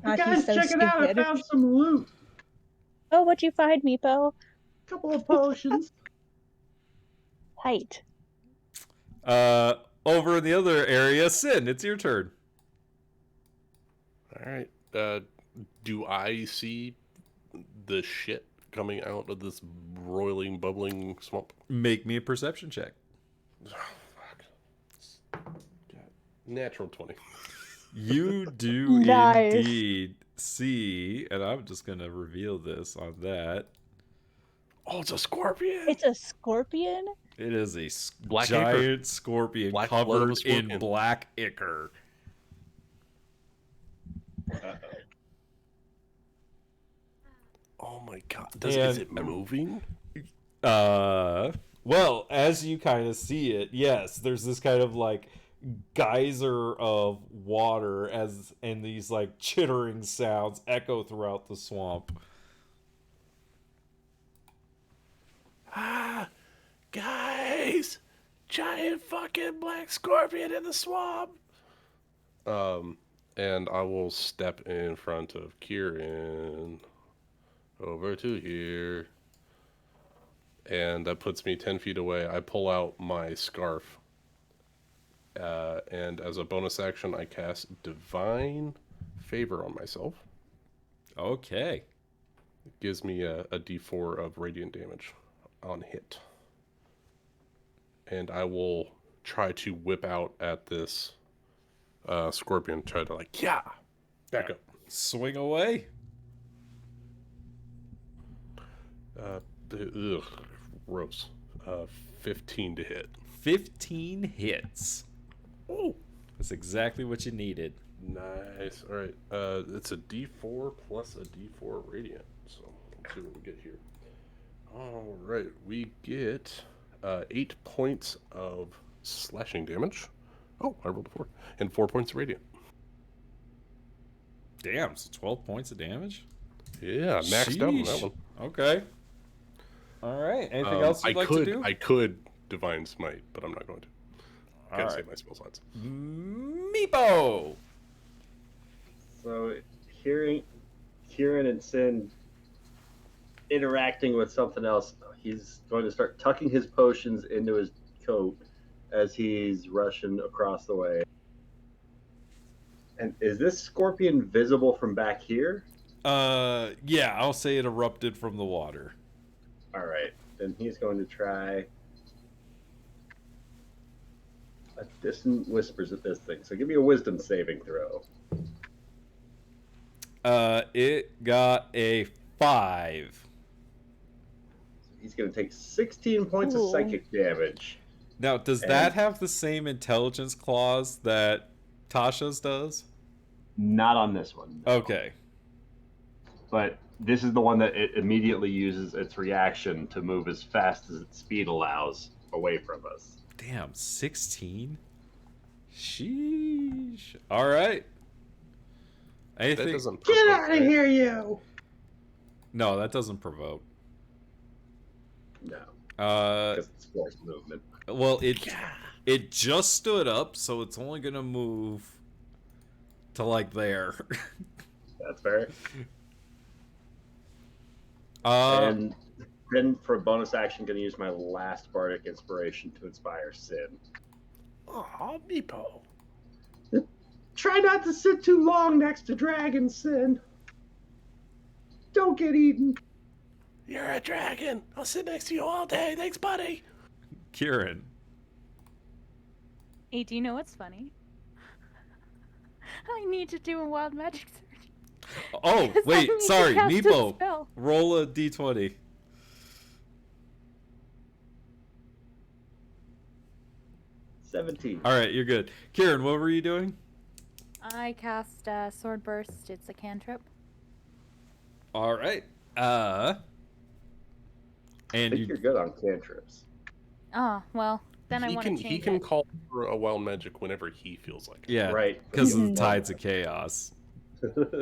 H: God,
I: Guys,
H: he's so
I: check it out. I
H: stupid.
I: found some loot.
H: Oh, what'd you find, Meepo?
I: Couple of potions.
H: Height.
B: Over in the other area, Sin, it's your turn.
A: All right. Do I see the shit coming out of this roiling, bubbling swamp?
B: Make me a perception check.
A: Oh, fuck. Natural 20.
B: You do
H: Nice.
B: indeed see, and I'm just gonna reveal this on that.
A: Oh, it's a scorpion.
H: It's a scorpion?
B: It is a
A: Black
B: giant scorpion
A: Black blood of a
B: covered in
A: scorpion.
B: black ichor.
A: Oh my god. Is
B: And-
A: it moving?
B: Well, as you kind of see it, yes, there's this kind of like geyser of water and these like chittering sounds echo throughout the swamp.
A: Ah, guys, giant fucking black scorpion in the swamp. And I will step in front of Kieran over to here. And that puts me 10 feet away. I pull out my scarf. And as a bonus action, I cast Divine Favor on myself.
B: Okay.
A: It gives me a d4 of radiant damage on hit. And I will try to whip out at this scorpion. Try to like, yeah! Back up.
B: Swing away.
A: Ugh, gross. 15 to hit.
B: 15 hits.
A: Oh,
B: That's exactly what you needed.
A: nice. All right. It's a d4 plus a d4 radiant. So let's see what we get here. All right, we get 8 points of slashing damage. Oh, I rolled a 4. And 4 points of radiant.
B: Damn, so 12 points of damage?
A: Yeah, maxed out on that
B: Sheesh.
A: one.
B: Okay. All right. Anything else you'd like to do?
A: I could Divine Smite, but I'm not going to. Gotta
B: All
A: save
B: right.
A: my spell slots.
B: Meepo!
D: So, hearing Kieran and Sin interacting with something else, he's going to start tucking his potions into his coat as he's rushing across the way. And is this scorpion visible from back here?
B: Yeah, I'll say it erupted from the water.
D: All right, then he's going to try a distant whispers at this thing. So give me a wisdom saving throw.
B: It got a 5.
D: So He's going to take 16 points of
H: Ooh.
D: psychic damage.
B: Now, does that have the same intelligence clause that Tasha's does?
D: Not on this one. No.
B: Okay.
D: But this is the one that it immediately uses its reaction to move as fast as its speed allows away from us.
B: Damn, 16? Sheesh. All right.
A: That doesn't
I: Get
A: provoke,
I: out of
A: right?
I: here, you!
B: No, that doesn't provoke.
D: No,
B: Uh,
D: because it's forced movement.
B: well, it just stood up, so it's only gonna move to like there.
D: That's fair.
B: And
D: And then for a bonus action, going to use my last bardic inspiration to inspire Sin.
A: Aw, Meepo.
I: Try not to sit too long next to Dragon Sin. Don't get eaten.
A: You're a dragon. I'll sit next to you all day. Thanks, buddy.
B: Kieran.
F: Hey, do you know what's funny? I need to do a wild magic search.
B: Oh,
F: 'Cause I
B: wait,
F: need to
B: sorry,
F: cast a
B: Meepo.
F: spell.
B: Roll a d20.
D: 17.
B: All right, you're good. Kieran, what were you doing?
F: I cast Sword Burst. It's a cantrip.
B: All right.
D: I
B: And
D: think you're good on cantrips.
F: Oh, well, then I
A: He
F: want to
A: can
F: change
A: he can
F: it.
A: call for a wild magic whenever he feels like it.
B: yeah,
D: Right.
B: because of the
H: Mhm.
B: tides of chaos.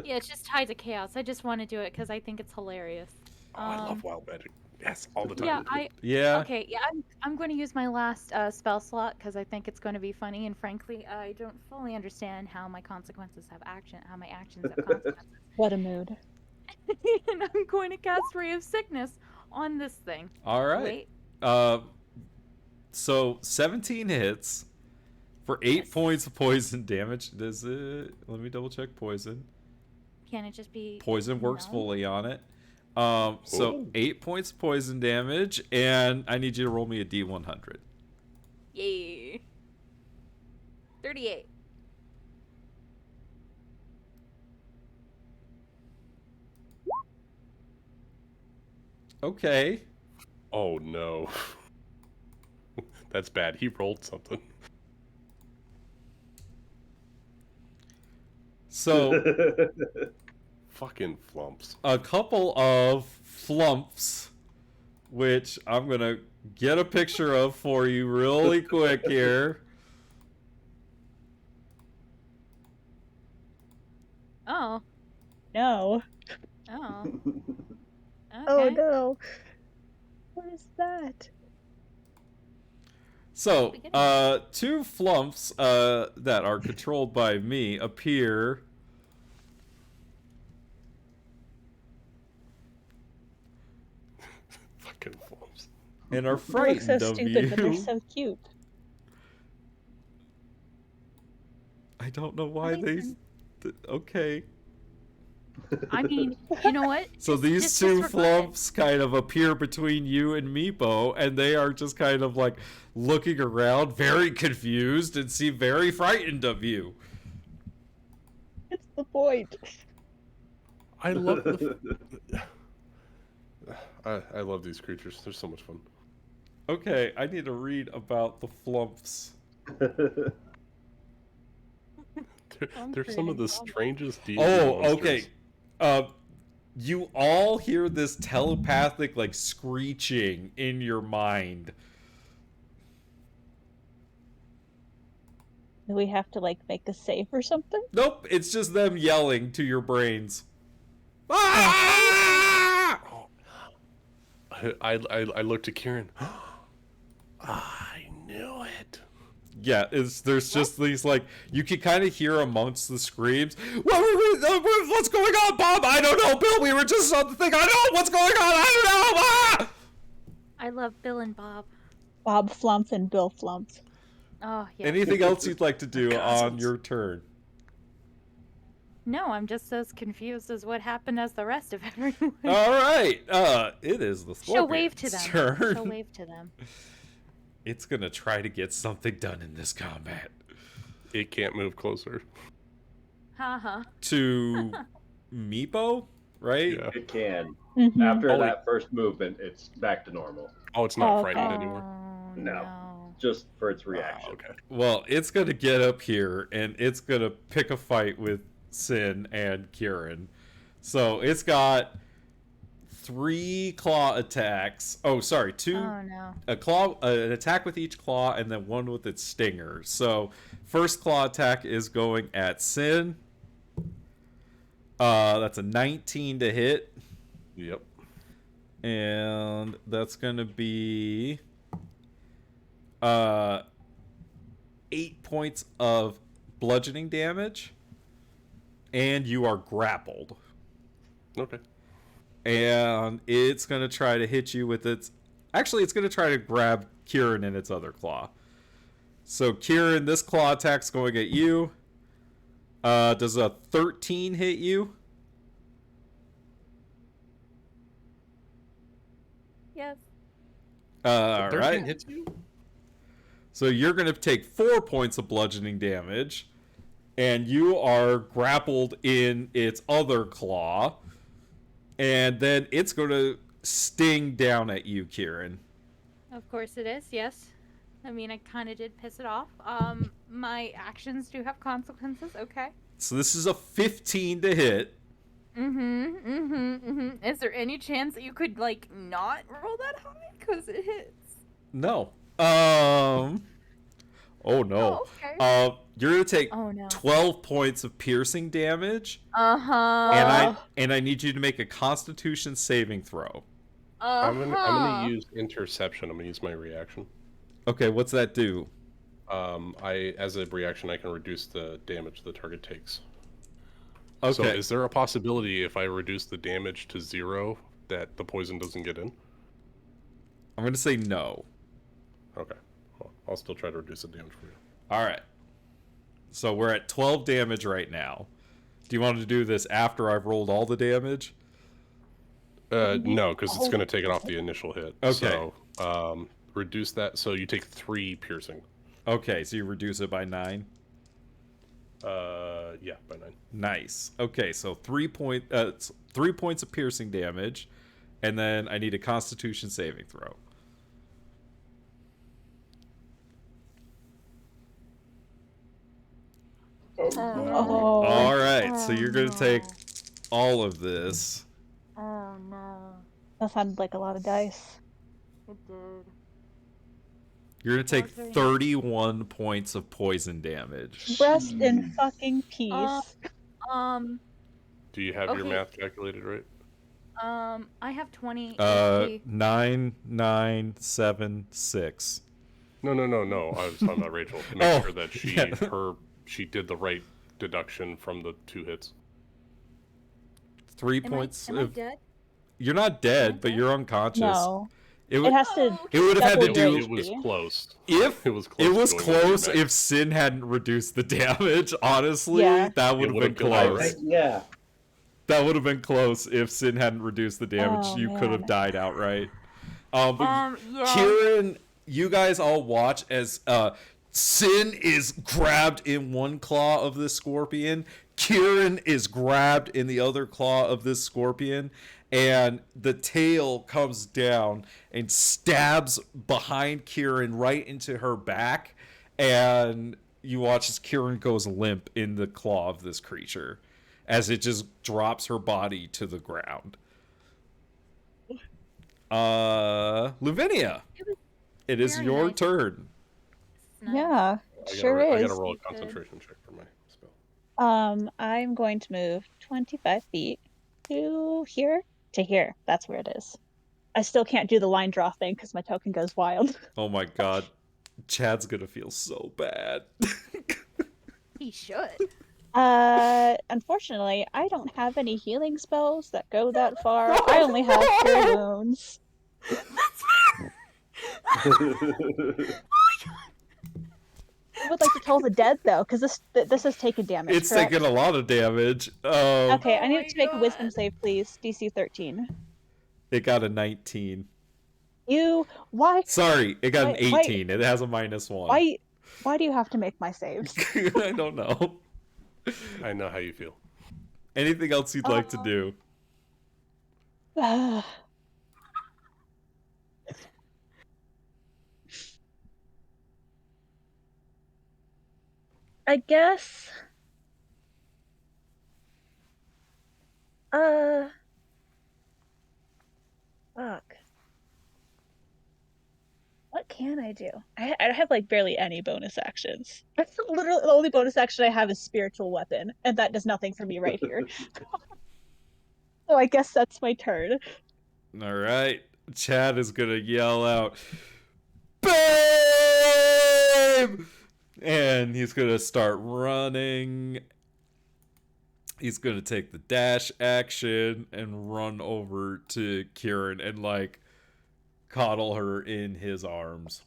F: Yeah, it's just Tides of Chaos. I just want to do it because I think it's hilarious.
A: Oh, I love wild magic. Yes, all the time.
F: Yeah,
B: Yeah.
F: Okay, yeah, I'm going to use my last spell slot because I think it's going to be funny, and frankly, I don't fully understand how my consequences have how my actions have consequences.
H: What a mood.
F: And I'm going to cast Ray of Sickness on this thing.
B: All right.
F: Wait,
B: So 17 hits for 8
F: Yes.
B: points of poison damage. Does it? Let me double check poison.
F: can it just be
B: Poison works
F: no?
B: fully on it. So
A: Ooh.
B: 8 points of poison damage, and I need you to roll me a d100.
F: Yay. 38.
B: Okay.
A: Oh no. That's bad. He rolled something.
B: So
A: Fucking flumps.
B: a couple of flumps, which I'm gonna get a picture of for you really quick here.
F: Oh.
H: No.
F: Oh.
H: Oh
F: Okay.
H: no. What is that?
B: So, two flumps that are controlled by me appear.
A: Fucking flumps.
B: And are
H: They look
B: frightened
H: so
B: of
H: stupid, but they're
B: you.
H: so cute.
B: I don't know why they. Okay.
F: I mean, you know what?
B: So these
F: just
B: two
F: disregard it.
B: flumps kind of appear between you and Meepo, and they are just kind of like looking around, very confused, and seem very frightened of you.
H: It's the point.
A: I love the. I love these creatures. They're so much fun.
B: Okay, I need to read about the flumps.
A: They're some of the strangest D&D
B: Oh,
A: monsters.
B: okay. You all hear this telepathic, like, screeching in your mind.
H: Do we have to like make a save or something?
B: Nope, it's just them yelling to your brains. Ah!
A: I looked at Kieran. I knew it.
B: Yeah, there's just these, like, you can kind of hear amongst the screams, what's going on, Bob? I don't know, Bill, we were just on the thing. I don't know what's going on. I don't know. Ah!
F: I love Bill and Bob.
H: Bob Flump and Bill Flump.
F: Oh, yeah.
B: Anything else you'd like to do on
A: Cousins.
B: your turn?
F: No, I'm just as confused as what happened as the rest of everyone.
B: All right. It is the
F: She'll wave to
B: Scorpion's
F: them.
B: turn.
F: She'll wave to them.
B: It's gonna try to get something done in this combat.
A: It can't move closer.
F: Haha.
B: To Meepo, right?
A: Yeah.
D: It can.
H: Mhm.
D: After
A: Oh,
D: that first movement, it's back to normal.
A: Oh, it's not
H: Oh,
A: frightened
H: okay.
A: anymore.
F: Oh,
D: No. Just for its reaction.
A: Okay.
B: Well, it's going to get up here and it's going to pick a fight with Sin and Kieran. So it's got 3 claw attacks. Oh, sorry, 2.
F: Oh no.
B: An attack with each claw, and then 1 with its stinger. So first claw attack is going at Sin. That's a 19 to hit,
A: Yep.
B: and that's gonna be 8 points of bludgeoning damage, and you are grappled.
A: Okay.
B: And it's gonna try to hit you with its. Actually, it's gonna try to grab Kieran in its other claw. So Kieran, this claw attack's going at you. Does a 13 hit you?
F: Yes.
B: All
A: 13
B: right.
A: hits you?
B: So you're going to take 4 points of bludgeoning damage, and you are grappled in its other claw, and then it's going to sting down at you, Kieran.
F: Of course it is. Yes. I mean, I kind of did piss it off. My actions do have consequences. Okay.
B: So this is a 15 to hit.
F: Is there any chance that you could like not roll that high? Cause it hits.
B: No. Oh no.
F: Oh, okay.
B: You're gonna take
F: Oh no.
B: 12 points of piercing damage,
F: Uh-huh.
B: and I need you to make a Constitution saving throw.
A: I'm gonna use interception. I'm gonna use my reaction.
B: Okay, what's that do?
A: As a reaction, I can reduce the damage the target takes.
B: Okay.
A: So is there a possibility if I reduce the damage to 0 that the poison doesn't get in?
B: I'm gonna say no.
A: Okay. Well, I'll still try to reduce the damage for you.
B: All right. So we're at 12 damage right now. Do you want to do this after I've rolled all the damage?
A: No, because it's going to take it off the initial hit.
B: Okay.
A: So, reduce that. So you take 3 piercing.
B: Okay, so you reduce it by 9.
A: Yeah, by 9.
B: Nice. Okay, so 3 points of piercing damage, and then I need a Constitution saving throw.
H: Oh.
B: All right, so you're gonna take all of this.
F: Oh no.
H: That sounded like a lot of dice.
F: It did.
B: You're gonna take
F: Okay.
B: 31 points of poison damage.
H: Rest in fucking peace.
A: Do you have your
F: Okay.
A: math calculated right?
F: I have 20
B: Uh,
F: HP.
B: 9, 9, 7, 6.
A: No. I was talking about Rachel to make
B: Oh,
A: sure that
B: yeah.
A: she did the right deduction from the 2 hits.
B: 3
F: Am
B: points
F: I
B: of.
F: dead?
B: You're not dead, but
F: dead?
B: you're unconscious.
H: No.
B: It
H: It
B: would.
H: has to.
B: It would have had to
H: double
B: do.
H: your
A: It was
H: HP.
A: close.
B: If
A: It was close.
B: it
A: to
B: was
A: going over
B: close,
A: your max.
B: if Sin hadn't reduced the damage, honestly,
H: Yeah.
B: that would
A: It
B: have
A: would've
B: been
A: gone
B: close.
A: right.
D: Yeah.
B: That would have been close if Sin hadn't reduced the damage.
H: Oh,
B: You could have
H: man.
B: died outright. But
F: Yeah.
B: Kieran, you guys all watch as Sin is grabbed in one claw of this scorpion. Kieran is grabbed in the other claw of this scorpion, and the tail comes down and stabs behind Kieran right into her back, and you watch as Kieran goes limp in the claw of this creature as it just drops her body to the ground. Luvinia, it is
F: very
B: your
F: nice.
B: turn.
F: Nice.
H: Yeah,
A: I
H: sure
A: gotta, I
H: is.
A: gotta roll a concentration check for my spell.
H: I'm going to move 25 feet to here to here. That's where it is. I still can't do the line draw thing because my token goes wild.
B: Oh my god. Chad's gonna feel so bad.
F: He should.
H: Unfortunately, I don't have any healing spells that go that far. I only have cure wounds. I would like to toll the dead though, because this has taken damage.
B: It's
H: correct?
B: taking a lot of damage.
H: Okay, I
F: Oh
H: need
F: my
H: it to make a wisdom
F: God.
H: save, please. DC 13.
B: It got a 19.
H: Why?
B: Sorry, it got an
H: Why-
B: 18. It has a -1.
H: Why do you have to make my saves?
B: I don't know.
A: I know how you feel.
B: Anything else you'd like to do?
H: I guess. Uh. Fuck. What can I do? I have like barely any bonus actions. Literally, the only bonus action I have is spiritual weapon, and that does nothing for me right here. So I guess that's my turn.
B: All right. Chad is going to yell out, "Babe!" And he's going to start running. He's going to take the dash action and run over to Kieran and, like, coddle her in his arms.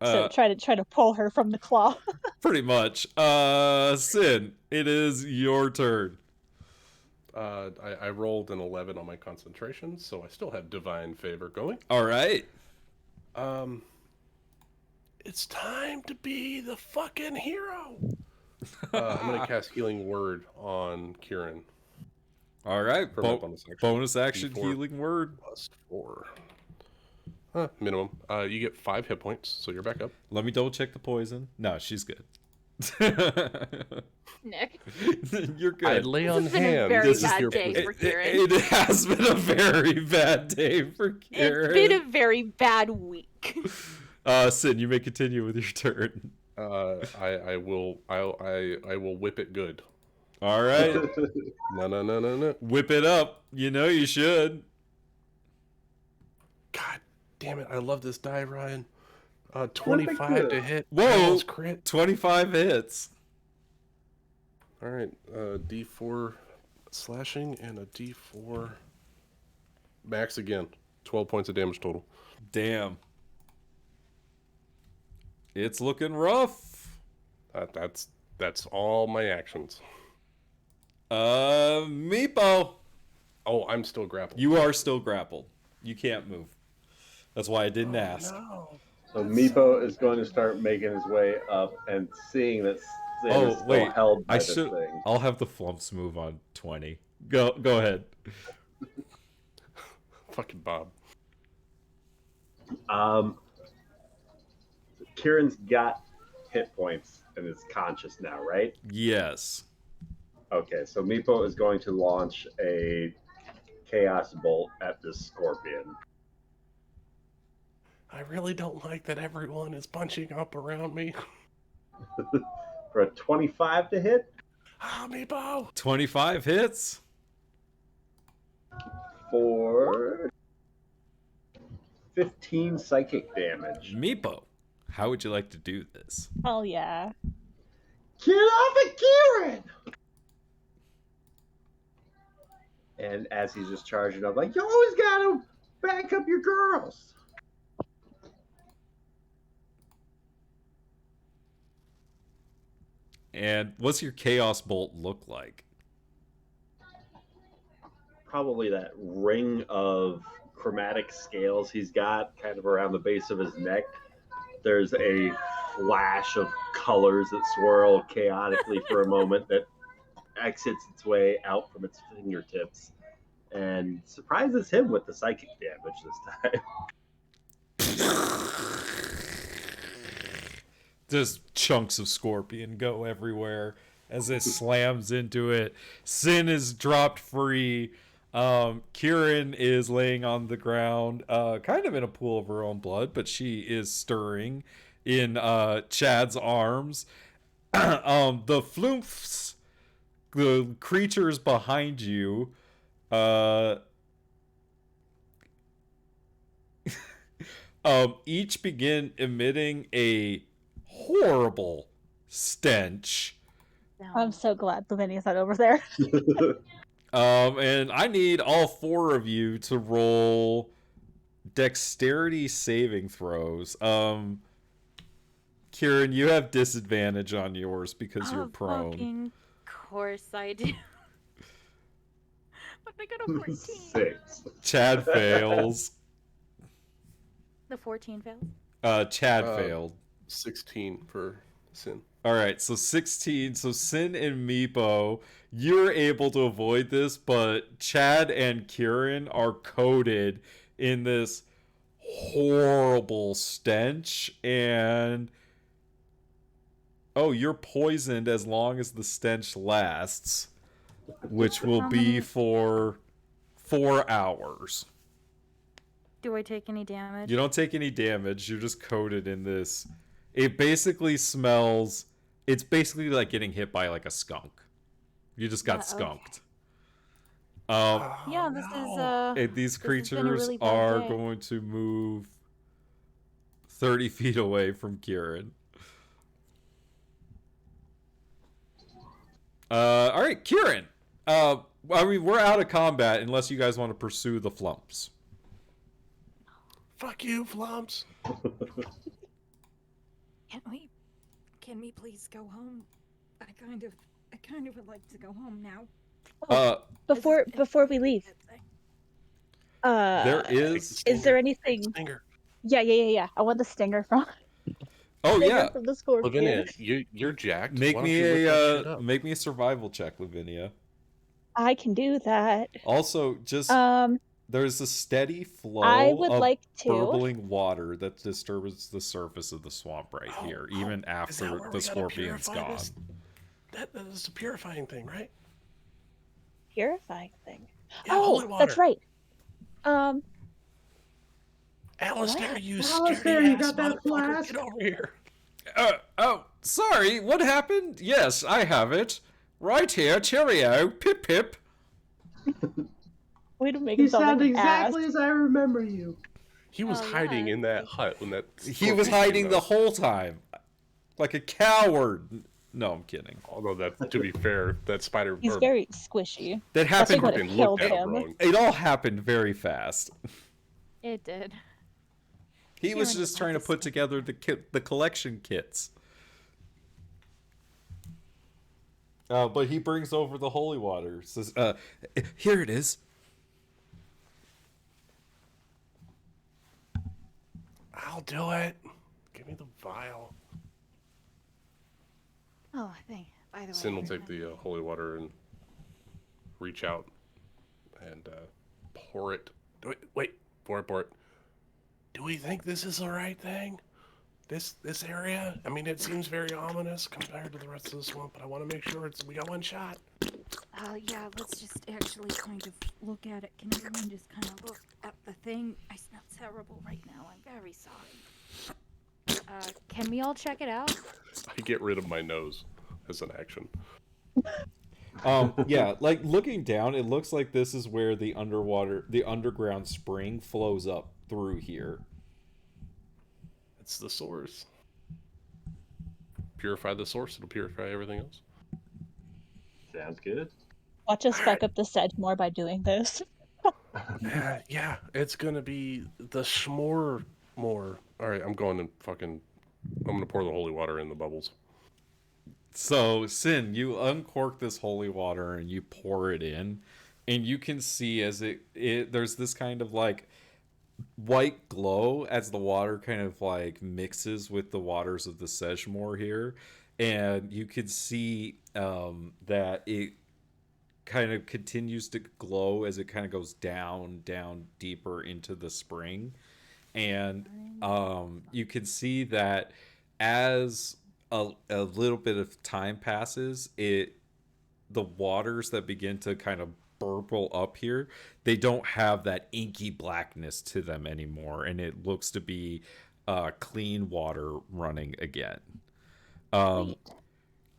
H: So try to pull her from the claw.
B: Pretty much. Sin, it is your turn.
A: I rolled an 11 on my concentration, so I still have divine favor going.
B: All right.
A: It's time to be the fucking hero. I'm gonna cast Healing Word on Kieran.
B: All right.
A: For my bonus action.
B: Bonus action
A: D4
B: healing word.
A: +4. Minimum. You get 5 hit points, so you're back up.
B: Let me double check the poison. No, she's good.
G: Nick.
B: You're good.
A: I lay on
G: This has been a
A: hands.
G: very
A: This is
G: bad
A: your
G: day
A: pleasure.
G: for Kieran.
B: It has been a very bad day for Kieran.
G: It's been a very bad week.
B: Sin, you may continue with your turn.
A: I will whip it good.
B: All right.
A: No.
B: Whip it up. You know you should.
A: God damn it! I love this die, Ryan. 25 to hit.
B: Whoa.
A: Almost crit.
B: 25 hits.
A: All right. D4 slashing and a D4 max again. 12 points of damage total.
B: Damn. It's looking rough.
A: That's all my actions.
B: Meepo.
A: Oh, I'm still grappled.
B: You are still grappled. You can't move. That's why I didn't ask.
A: No.
D: So Meepo is going to start making his way up and seeing that Sin is still
B: wait.
D: held by
B: I
D: this
B: should.
D: thing.
B: I'll have the flumps move on 20. Go ahead.
A: Fucking Bob.
D: Kieran's got hit points and is conscious now, right?
B: Yes.
D: Okay, so Meepo is going to launch a Chaos Bolt at this scorpion.
A: I really don't like that everyone is bunching up around me.
D: For a 25 to hit,
A: Ah, Meepo!
B: 25 hits.
D: for 15 psychic damage.
B: Meepo, how would you like to do this?
H: Oh yeah.
I: Get off of Kieran!
D: And as he's just charging up, like, you always gotta back up your girls.
B: And what's your Chaos Bolt look like?
D: Probably that ring of chromatic scales he's got kind of around the base of his neck. There's a flash of colors that swirl chaotically for a moment that exits its way out from its fingertips and surprises him with the psychic damage this time.
B: Just chunks of scorpion go everywhere as it slams into it. Sin is dropped free. Kieran is laying on the ground, kind of in a pool of her own blood, but she is stirring in Chad's arms. The floomps, the creatures behind you, each begin emitting a horrible stench.
H: I'm so glad Lavinia's not over there.
B: And I need all 4 of you to roll dexterity saving throws. Kieran, you have disadvantage on yours because you're prone.
G: Fucking course I do. But I got a 14.
D: 6.
B: Chad fails.
G: The 14 fails.
B: Chad failed.
A: 16 for Sin.
B: All right, so 16. So Sin and Meepo, you're able to avoid this, but Chad and Kieran are coated in this horrible stench, and oh, you're poisoned as long as the stench lasts, which will
G: How
B: be
G: many-
B: for 4 hours.
G: Do I take any damage?
B: You don't take any damage. You're just coated in this. It basically smells. It's basically like getting hit by like a skunk. You just got
G: Yeah, okay.
B: skunked.
G: Yeah, this is
B: And these
G: this has been a
B: creatures
G: really bad
B: are
G: day.
B: going to move 30 feet away from Kieran. All right, Kieran. I mean, we're out of combat unless you guys want to pursue the flumps.
A: Fuck you, Flumps.
C: Can we please go home? I kind of would like to go home now.
H: Before we leave,
B: There is.
H: is there anything?
A: Stinger.
H: Yeah. I want the stinger from.
B: Oh
H: stinger
B: yeah.
H: from the scorpion.
A: Lavinia, you're jacked.
B: Make
A: Why don't
B: me
A: you look that shit
B: a
A: up?
B: make me a survival check, Lavinia.
H: I can do that.
B: Also, just there's a steady flow
H: I would
B: of
H: like to.
B: burbling water that disturbs the surface of the swamp right here, even
A: Is that
B: after
A: where
B: the
A: we gotta
B: scorpion's
A: purify
B: gone.
A: this? That is a purifying thing, right?
H: Purifying thing.
A: Yeah, holy
H: Oh, that's
A: water.
H: right.
A: Alistair, you
I: Alistair,
A: sturdy
I: you
A: ass
I: got that
A: motherfucker,
I: flask?
A: get over here.
B: Oh, sorry, what happened? Yes, I have it. Right here, cheerio, pip pip.
H: Way to make
I: You
H: him sound
I: sound
H: like an
I: exactly
H: ass.
I: as I remember you.
A: He was
G: Oh,
A: hiding
G: yeah.
A: in that hut when that.
B: He was
A: scorpion
B: hiding
A: came
B: the
A: out.
B: whole time. Like a coward. No, I'm kidding.
A: Although that, to be fair, that spider.
H: He's
A: or
H: very squishy.
B: That
H: That thing
B: happened.
H: would have
A: scorpion
H: killed
A: looked at him
H: him.
A: wrong.
B: It all happened very fast.
F: It did.
B: He was
G: Kieran
B: just
G: would
B: trying to
G: like to
B: put together the collection kits. But he brings over the holy water. Says, "Here it is."
A: I'll do it. Give me the vial.
F: Oh, I think. By the way,
A: Sin will
F: I
A: take the holy water and reach out and pour it. Wait, pour it. Do we think this is the right thing? This area? I mean, it seems very ominous compared to the rest of the swamp, but I want to make sure we got one shot.
C: Yeah, let's just actually kind of look at it. Can everyone just kind of look at the thing? I smell terrible right now. I'm very sorry.
F: Can we all check it out?
A: I get rid of my nose as an action.
B: Yeah, like looking down, it looks like this is where the underground spring flows up through here.
A: It's the source. Purify the source, it'll purify everything else.
D: Sounds good.
H: Watch us fuck up the sedge more by doing this.
A: Yeah, it's gonna be the s'more more. Alright, I'm gonna pour the holy water in the bubbles.
B: So, Sin, you uncork this holy water and you pour it in, and you can see as there's this kind of like white glow as the water kind of like mixes with the waters of the Sedgemoor here, and you can see that it kind of continues to glow as it kind of goes down deeper into the spring, and you can see that as a little bit of time passes, the waters that begin to kind of burble up here, they don't have that inky blackness to them anymore, and it looks to be clean water running again.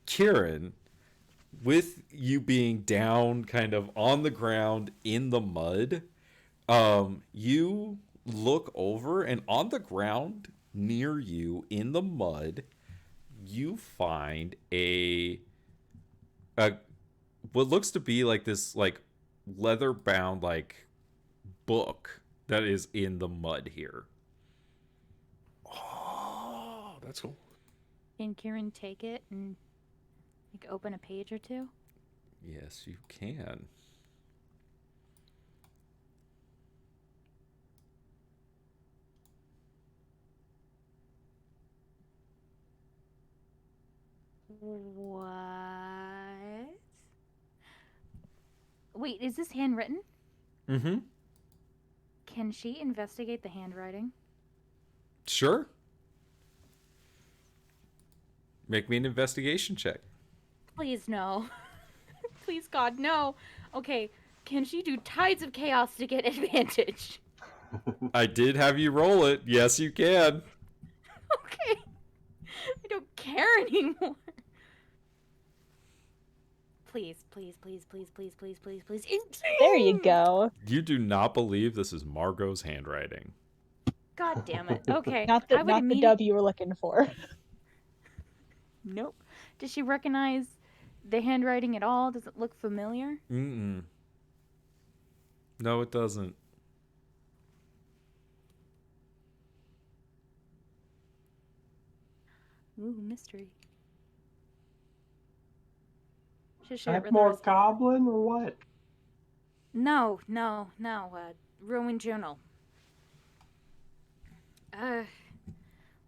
B: Kieran, with you being down kind of on the ground in the mud, you look over, and on the ground near you in the mud, you find a what looks to be like this like leather bound like book that is in the mud here.
A: Oh, that's cool.
F: Can Kieran take it and like open a page or two?
B: Yes, you can.
F: What? Wait, is this handwritten?
B: Mm-hmm.
F: Can she investigate the handwriting?
B: Sure. Make me an investigation check.
F: Please, no. Please, God, no. Okay, can she do Tides of Chaos to get advantage?
B: I did have you roll it. Yes, you can.
F: Okay. I don't care anymore. Please, please, please, please, please, please, please, please.
H: There you go.
B: You do not believe this is Margot's handwriting.
F: God damn it. Okay.
H: Not
F: I would
H: the W you were looking for.
F: Nope. Does she recognize the handwriting at all? Does it look familiar?
B: Mm-mm. No, it doesn't.
F: Ooh, mystery. Should share it
I: Have
F: with the
I: more
F: rest.
I: goblin or what?
F: No. Rowan journal.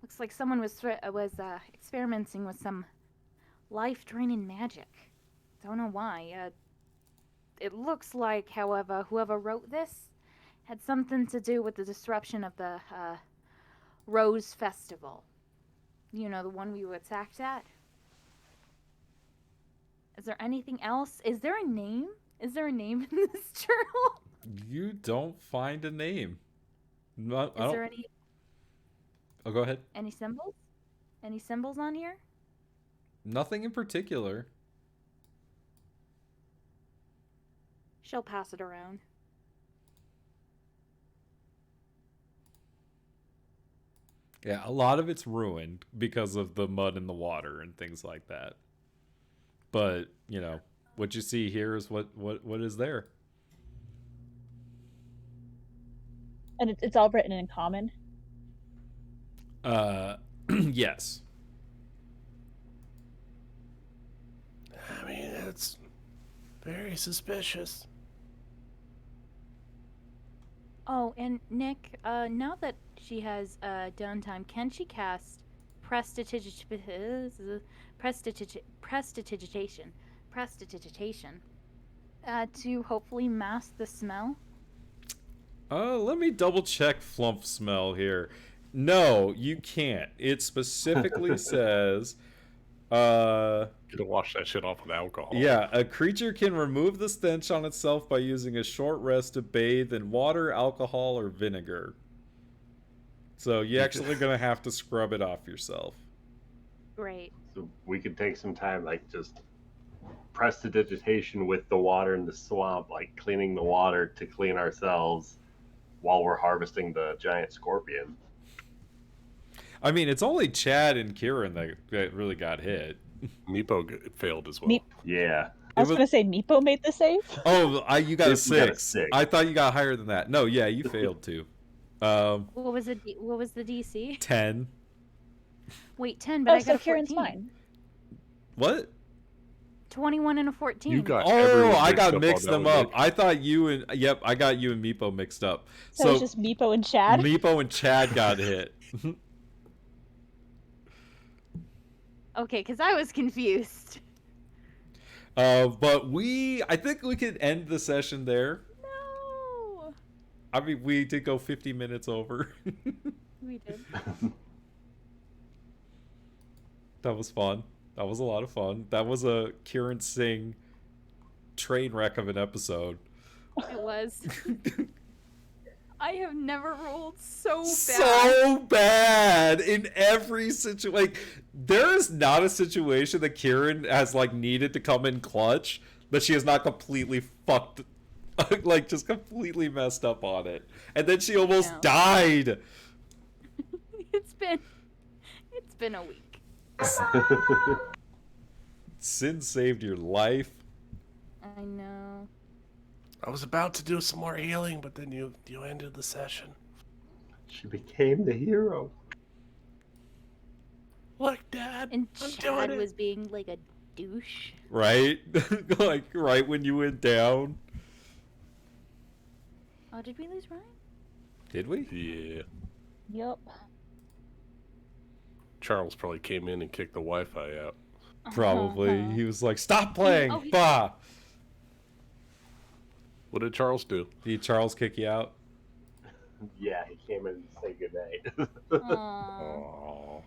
F: Looks like someone was experimenting with some life-draining magic. Don't know why. It looks like, however, whoever wrote this had something to do with the disruption of the Rose Festival. You know, the one we were attacked at. Is there anything else? Is there a name? Is there a name in this journal?
B: You don't find a name. No,
F: Is there any
B: Oh, go ahead.
F: any symbols? Any symbols on here?
B: Nothing in particular.
F: She'll pass it around.
B: Yeah, a lot of it's ruined because of the mud in the water and things like that. But, you know, what you see here is what is there.
H: And it's all written in common.
B: Yes.
A: I mean, it's very suspicious.
F: Oh, and Nick, now that she has downtime, can she cast prestidigitation to hopefully mask the smell?
B: Let me double check Flump smell here. No, you can't. It specifically says,
A: You gotta wash that shit off with alcohol.
B: yeah, a creature can remove the stench on itself by using a short rest to bathe in water, alcohol, or vinegar. So you're actually gonna have to scrub it off yourself.
F: Great.
D: So we could take some time, like just prestidigitation with the water in the swamp, like cleaning the water to clean ourselves while we're harvesting the giant scorpion.
B: I mean, it's only Chad and Kieran that really got hit.
A: Meepo failed as well.
D: Yeah.
H: I was gonna say Meepo made the save.
B: Oh, you got a
D: Yes, we got a
B: 6.
D: six.
B: I thought you got higher than that. No, yeah, you failed too.
F: What was the DC?
B: 10.
F: Wait, 10, but I got
H: so
F: a 14.
H: Kieran's fine.
B: What?
F: 21 and a 14.
A: You got
B: Oh,
A: everyone
B: I got
A: on
B: mixed
A: that
B: them
A: one,
B: up.
A: Nick.
B: I thought you and I got you and Meepo mixed up.
H: So it's just Meepo and Chad.
B: Meepo and Chad got hit.
F: Okay, because I was confused.
B: But I think we could end the session there.
F: No.
B: I mean, we did go 50 minutes over.
F: We did.
B: That was fun. That was a lot of fun. That was a Kieran Singh train wreck of an episode.
G: It was. I have never rolled so bad.
B: So bad in every situation. Like, there is not a situation that Kieran has like needed to come in clutch that she has not completely fucked, like just completely messed up on it, and then she almost
G: know.
B: died.
G: It's been a week.
B: Sin saved your life.
G: I know.
A: I was about to do some more healing, but then you ended the session.
D: She became the hero.
A: Look, Dad,
F: And
A: I'm
F: Chad
A: doing it.
F: was being like a douche.
B: Right? Like right when you went down.
F: Oh, did we lose Ryan?
B: Did we?
A: Yeah.
H: Yep.
A: Charles probably came in and kicked the Wi-Fi out.
B: Probably. He was like, "Stop playing!"
G: Oh, he-
B: Bah!
A: What did Charles do?
B: Did Charles kick you out?
D: Yeah, he came in to say goodnight.
G: Aw.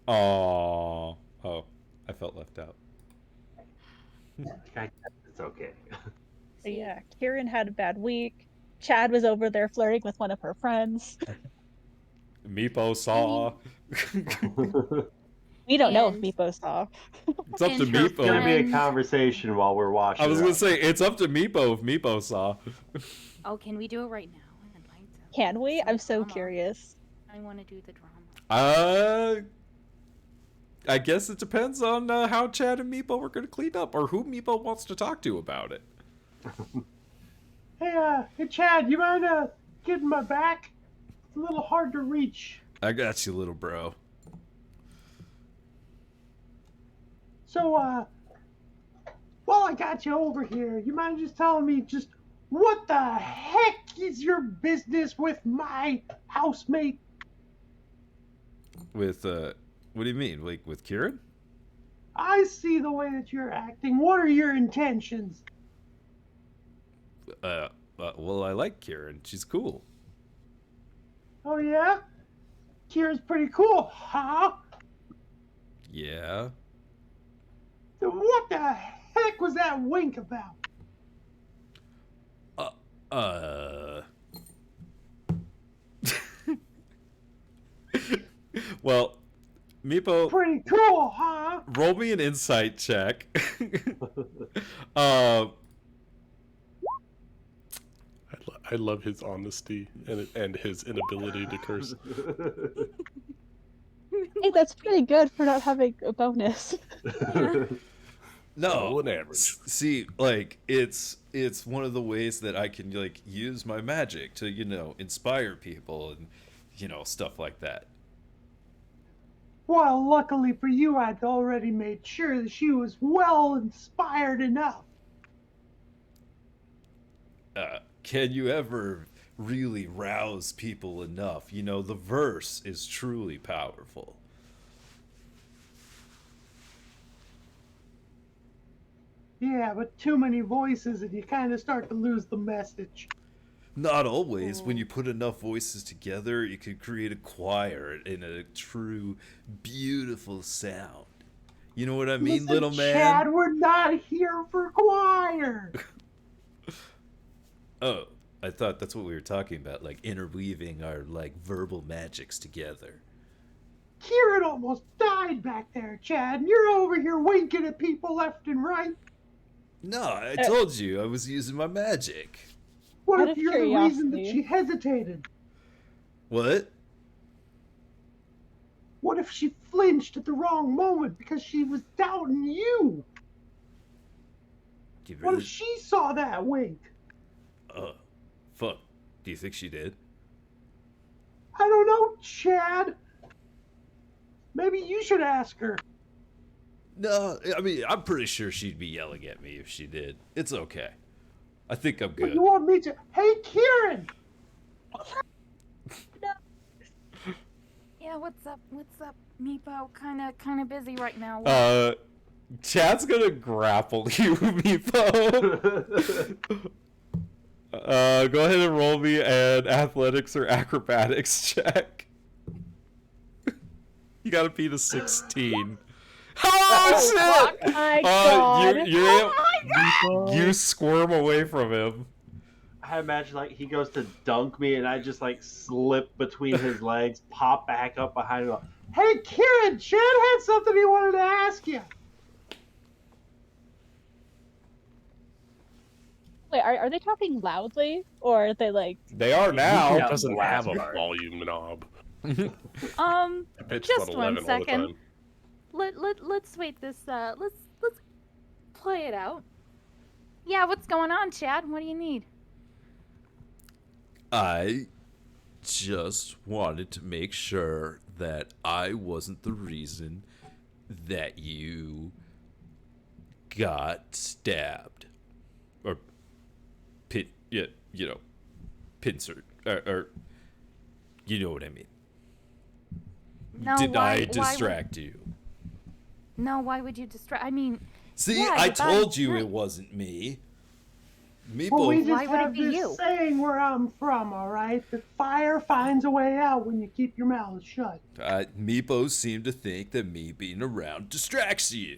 B: Oh. Oh. Oh. I felt left out.
D: It's okay.
H: But yeah, Kieran had a bad week. Chad was over there flirting with one of her friends.
B: Meepo saw.
H: We don't know if
G: And-
H: Meepo saw.
B: It's up to
G: And her
D: It's gonna
B: Meepo.
D: be a
G: friend-
D: conversation while we're watching.
B: I was
D: it
B: gonna
D: up.
B: say it's up to Meepo if Meepo saw.
F: Oh, can we do it right now? I'd like to.
H: Can we? I'm so
F: Drama.
H: curious.
F: I want to do the drama.
B: I guess it depends on how Chad and Meepo are gonna clean up, or who Meepo wants to talk to about it.
I: Hey, Chad, you mind getting my back? It's a little hard to reach.
B: I got you, little bro.
I: So, while I got you over here, you mind just telling me just what the heck is your business with my housemate?
B: With what do you mean? Like with Kieran?
I: I see the way that you're acting. What are your intentions?
B: Well, I like Kieran. She's cool.
I: Oh, yeah? Kira's pretty cool, huh?
B: Yeah.
I: Then what the heck was that wink about?
B: Well, Meepo,
I: Pretty cool, huh?
B: roll me an insight check.
A: I love his honesty and his inability to curse.
H: Hey, that's pretty good for not having a bonus.
B: No,
A: Low and average.
B: see, like it's one of the ways that I can like use my magic to inspire people and stuff like that.
I: Well, luckily for you, I'd already made sure that she was well inspired enough.
B: Can you ever really rouse people enough? The verse is truly powerful.
I: Yeah, but too many voices and you kind of start to lose the message.
B: Not always. When you put enough voices together, you can create a choir in a true, beautiful sound. You know what I mean,
I: Listen,
B: little man?
I: Chad, we're not here for choir.
B: Oh, I thought that's what we were talking about, like interweaving our like verbal magics together.
I: Kieran almost died back there, Chad, and you're over here winking at people left and right.
B: No, I told you I was using my magic.
I: What
H: Out
I: if
H: of
I: you're the reason that
H: curiosity.
I: she hesitated?
B: What?
I: What if she flinched at the wrong moment because she was doubting you?
B: Do you
I: What
B: really?
I: if she saw that wink?
B: Fuck. Do you think she did?
I: I don't know, Chad. Maybe you should ask her.
B: No, I mean, I'm pretty sure she'd be yelling at me if she did. It's okay. I think I'm
I: But
B: good.
I: you want me to? Hey, Kieran!
F: Yeah, what's up? What's up? Meepo, kinda busy right now.
B: Chad's gonna grapple you, Meepo. Go ahead and roll me an athletics or acrobatics check. You gotta beat a 16. Oh, shit!
H: My God.
B: You squirm away from him.
D: I imagine like he goes to dunk me and I just like slip between his legs, pop back up behind him.
I: Hey, Kieran! Chad had something he wanted to ask you.
H: Wait, are they talking loudly? Or are they like...
B: They are now.
A: It
D: Yeah.
A: doesn't have a
D: Blast.
A: volume knob.
F: Um,
A: I pitched
F: Just
A: about
F: one
A: 11 all the
F: second.
A: time.
F: let's wait this. Let's play it out. Yeah, what's going on, Chad? What do you need?
B: I just wanted to make sure that I wasn't the reason that you got stabbed. Or pincered. Or you know what I mean.
F: No,
B: Did
F: why,
B: I distract you?
F: No, why would you distract? I mean,
B: See,
F: yeah,
B: I
F: your
B: told
F: body's
B: you
F: nice.
B: it wasn't me.
I: Well, we
B: Meepo,
F: Why
I: just
F: would it
I: have
F: be
I: this
F: you?
I: saying where I'm from, all right? The fire finds a way out when you keep your mouth shut.
B: Meepo seemed to think that me being around distracts you.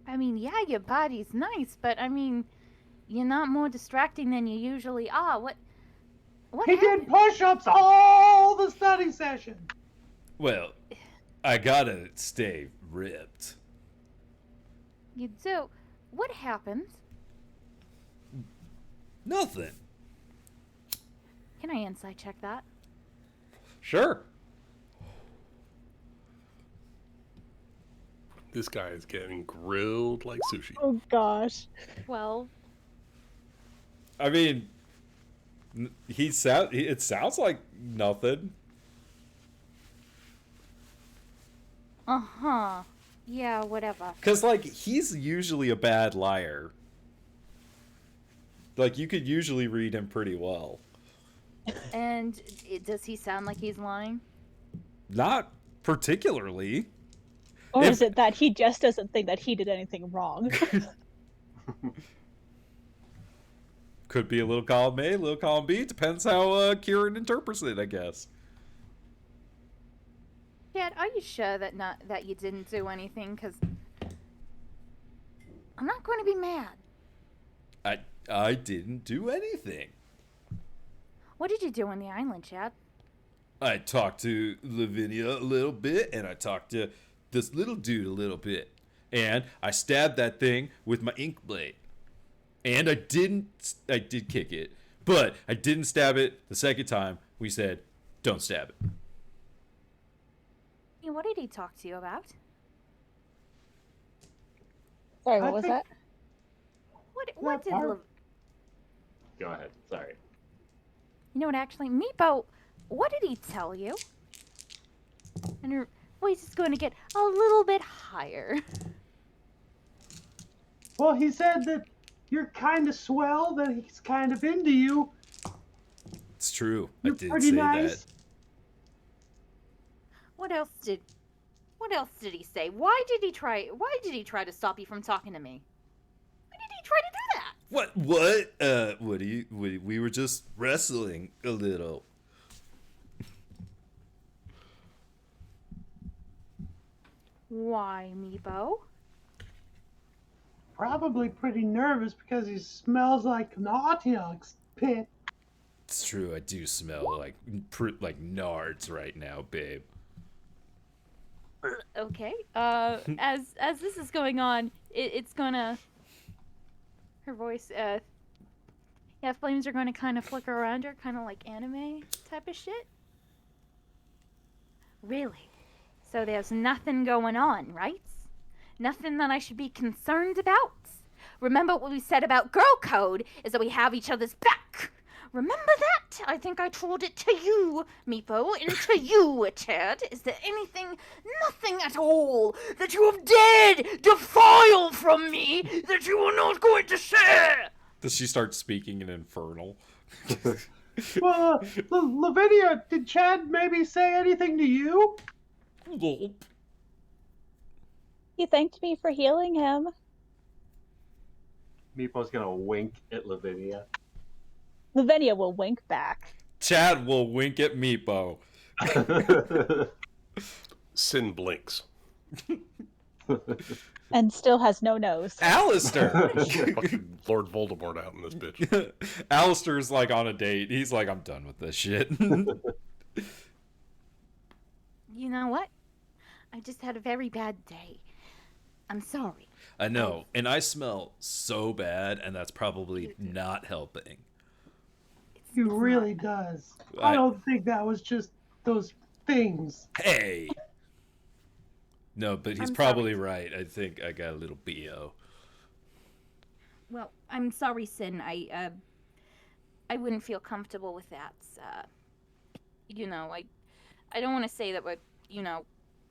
F: I mean, yeah, your body's nice, but I mean, you're not more distracting than you usually are. What
I: He
F: happened?
I: did push-ups all the study session.
B: Well, I gotta stay ripped.
F: You do. What happened?
B: Nothing.
F: Can I insight check that?
B: Sure.
A: This guy is getting grilled like sushi.
H: Oh gosh.
F: 12.
B: I mean, it sounds like nothing.
F: Uh-huh. Yeah, whatever.
B: Cause like he's usually a bad liar. Like you could usually read him pretty well.
F: And does he sound like he's lying?
B: Not particularly.
H: Or
B: If-
H: is it that he just doesn't think that he did anything wrong?
B: Could be a little column A, a little column B. Depends how Kieran interprets it, I guess.
F: Dad, are you sure that you didn't do anything? Because I'm not going to be mad.
B: I didn't do anything.
F: What did you do on the island, Chad?
B: I talked to Lavinia a little bit, and I talked to this little dude a little bit. And I stabbed that thing with my ink blade. And I did kick it, but I didn't stab it the second time. We said, don't stab it.
F: Hey, what did he talk to you about?
H: Sorry,
I: I
H: what was
I: think-
H: that?
F: What did
I: part-
D: Go ahead. Sorry.
F: You know what, actually, Meepo, what did he tell you? And her voice is going to get a little bit higher.
I: Well, he said that you're kind of swell, that he's kind of into you.
B: It's true.
I: You're
B: I did
I: pretty
B: say
I: nice.
B: that.
F: What else did he say? Why did he try to stop you from talking to me? Why did he try to do that?
B: What do you, we were just wrestling a little.
F: Why, Meepo?
I: Probably pretty nervous because he smells like an audience pit.
B: It's true. I do smell like nards right now, babe.
F: Okay. As this is going on, it's gonna. Her voice. Yeah, flames are going to kind of flicker around her, kind of like anime type of shit. Really? So there's nothing going on, right? Nothing that I should be concerned about? Remember what we said about girl code is that we have each other's back. Remember that? I think I told it to you, Meepo, and to you, Chad. Is there nothing at all that you have dared defile from me that you are not going to share?
B: Does she start speaking in Infernal?
I: Well, Lavinia, did Chad maybe say anything to you?
B: Gulp.
H: He thanked me for healing him.
D: Meepo's gonna wink at Lavinia.
H: Lavinia will wink back.
B: Chad will wink at Meepo.
A: Sin blinks.
H: And still has no nose.
B: Alistair!
A: Fucking Lord Voldemort out in this bitch.
B: Alistair's like on a date. He's like, I'm done with this shit.
F: You know what? I just had a very bad day. I'm sorry.
B: I know. And I smell so bad, and that's probably not helping.
I: He
F: It's
I: really
F: not.
I: does.
B: I-
I: I don't think that was just those things.
B: Hey! No, but he's
F: I'm
B: probably
F: sorry.
B: right. I think I got a little BO.
F: Well, I'm sorry, Sin. I wouldn't feel comfortable with that. I don't want to say that we're,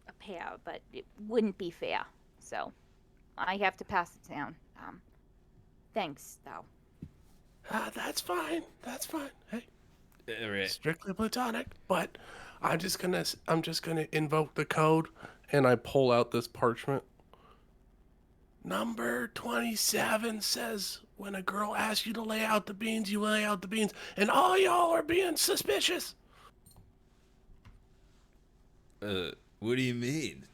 F: a pair, but it wouldn't be fair. So, I have to pass it down. Thanks, though.
A: That's fine. That's fine. Hey,
B: Right.
A: Strictly platonic, but I'm just gonna invoke the code, and I pull out this parchment. Number 27 says when a girl asks you to lay out the beans, you lay out the beans, and all y'all are being suspicious.
B: What do you mean?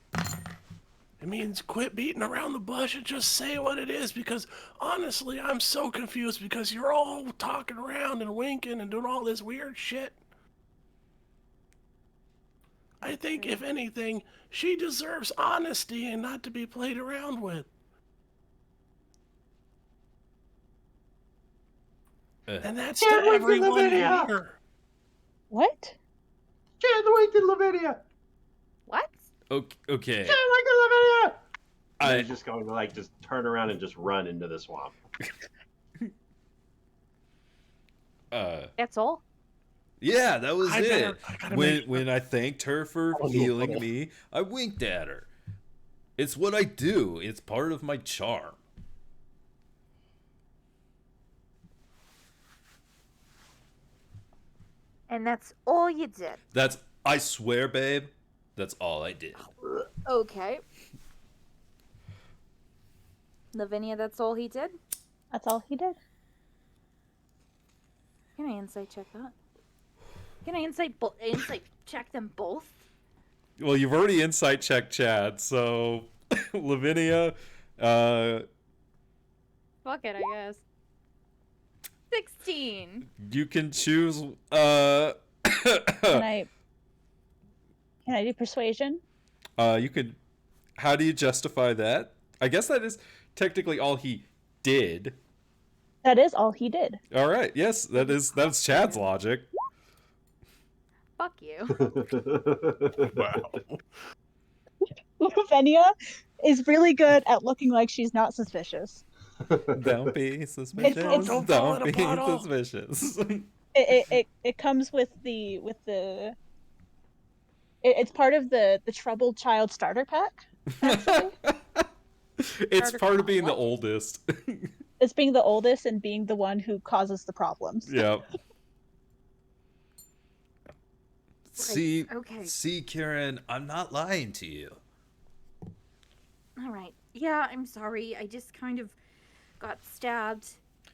A: It means quit beating around the bush and just say what it is, because honestly, I'm so confused because you're all talking around and winking and doing all this weird shit. I think, if anything, she deserves honesty and not to be played around with. And that's to
I: Can't wait to
A: everyone
I: Lavinia!
A: here.
H: What?
I: Can't wait to Lavinia!
F: What?
B: Okay.
I: Can't wait to Lavinia!
D: And he's just going to like just turn around and just run into the swamp.
F: That's all?
B: Yeah, that was
A: I
B: it.
A: gotta
B: When
A: make-
B: when I thanked her for
A: Oh, no,
B: healing
A: oh.
B: me, I winked at her. It's what I do. It's part of my charm.
F: And that's all you did?
B: I swear, babe, that's all I did.
F: Okay. Lavinia, that's all he did?
H: That's all he did.
F: Can I insight check that? Can I insight check them both?
B: Well, you've already insight checked Chad, so Lavinia,
G: Fuck it, I guess.
F: 16.
B: you can choose.
H: Can I do persuasion?
B: You could. How do you justify that? I guess that is technically all he did.
H: That is all he did.
B: All right. Yes, that's Chad's logic.
F: Fuck you.
A: Wow.
H: Lavinia is really good at looking like she's not suspicious.
B: Don't be suspicious.
H: It's-
B: Don't be
A: bottle.
B: suspicious.
H: It comes with it's part of the troubled child starter pack. Actually,
B: It's part of being the oldest.
H: it's being the oldest and being the one who causes the problems.
B: Yep. See,
F: okay.
B: see, Karen, I'm not lying to you.
G: All right. Yeah, I'm sorry. I just kind of got stabbed.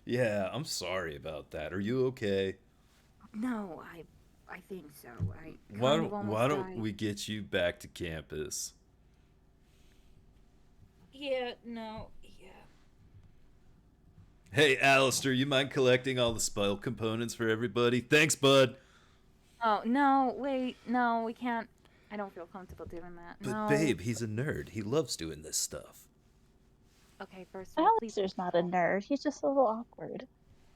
B: Yeah, I'm sorry about that. Are you okay?
G: No, I think so. I
B: Why
G: kind of
B: don't
G: almost
B: Why don't
G: died.
B: we get you back to campus?
G: Yeah, no, yeah.
B: Hey, Alistair, you mind collecting all the spell components for everybody? Thanks, bud.
F: Oh, no, wait, no, we can't. I don't feel comfortable doing that.
B: But
F: no.
B: babe, he's a nerd. He loves doing this stuff.
F: Okay, first of all, please.
H: Alistair's not a nerd. He's just a little awkward.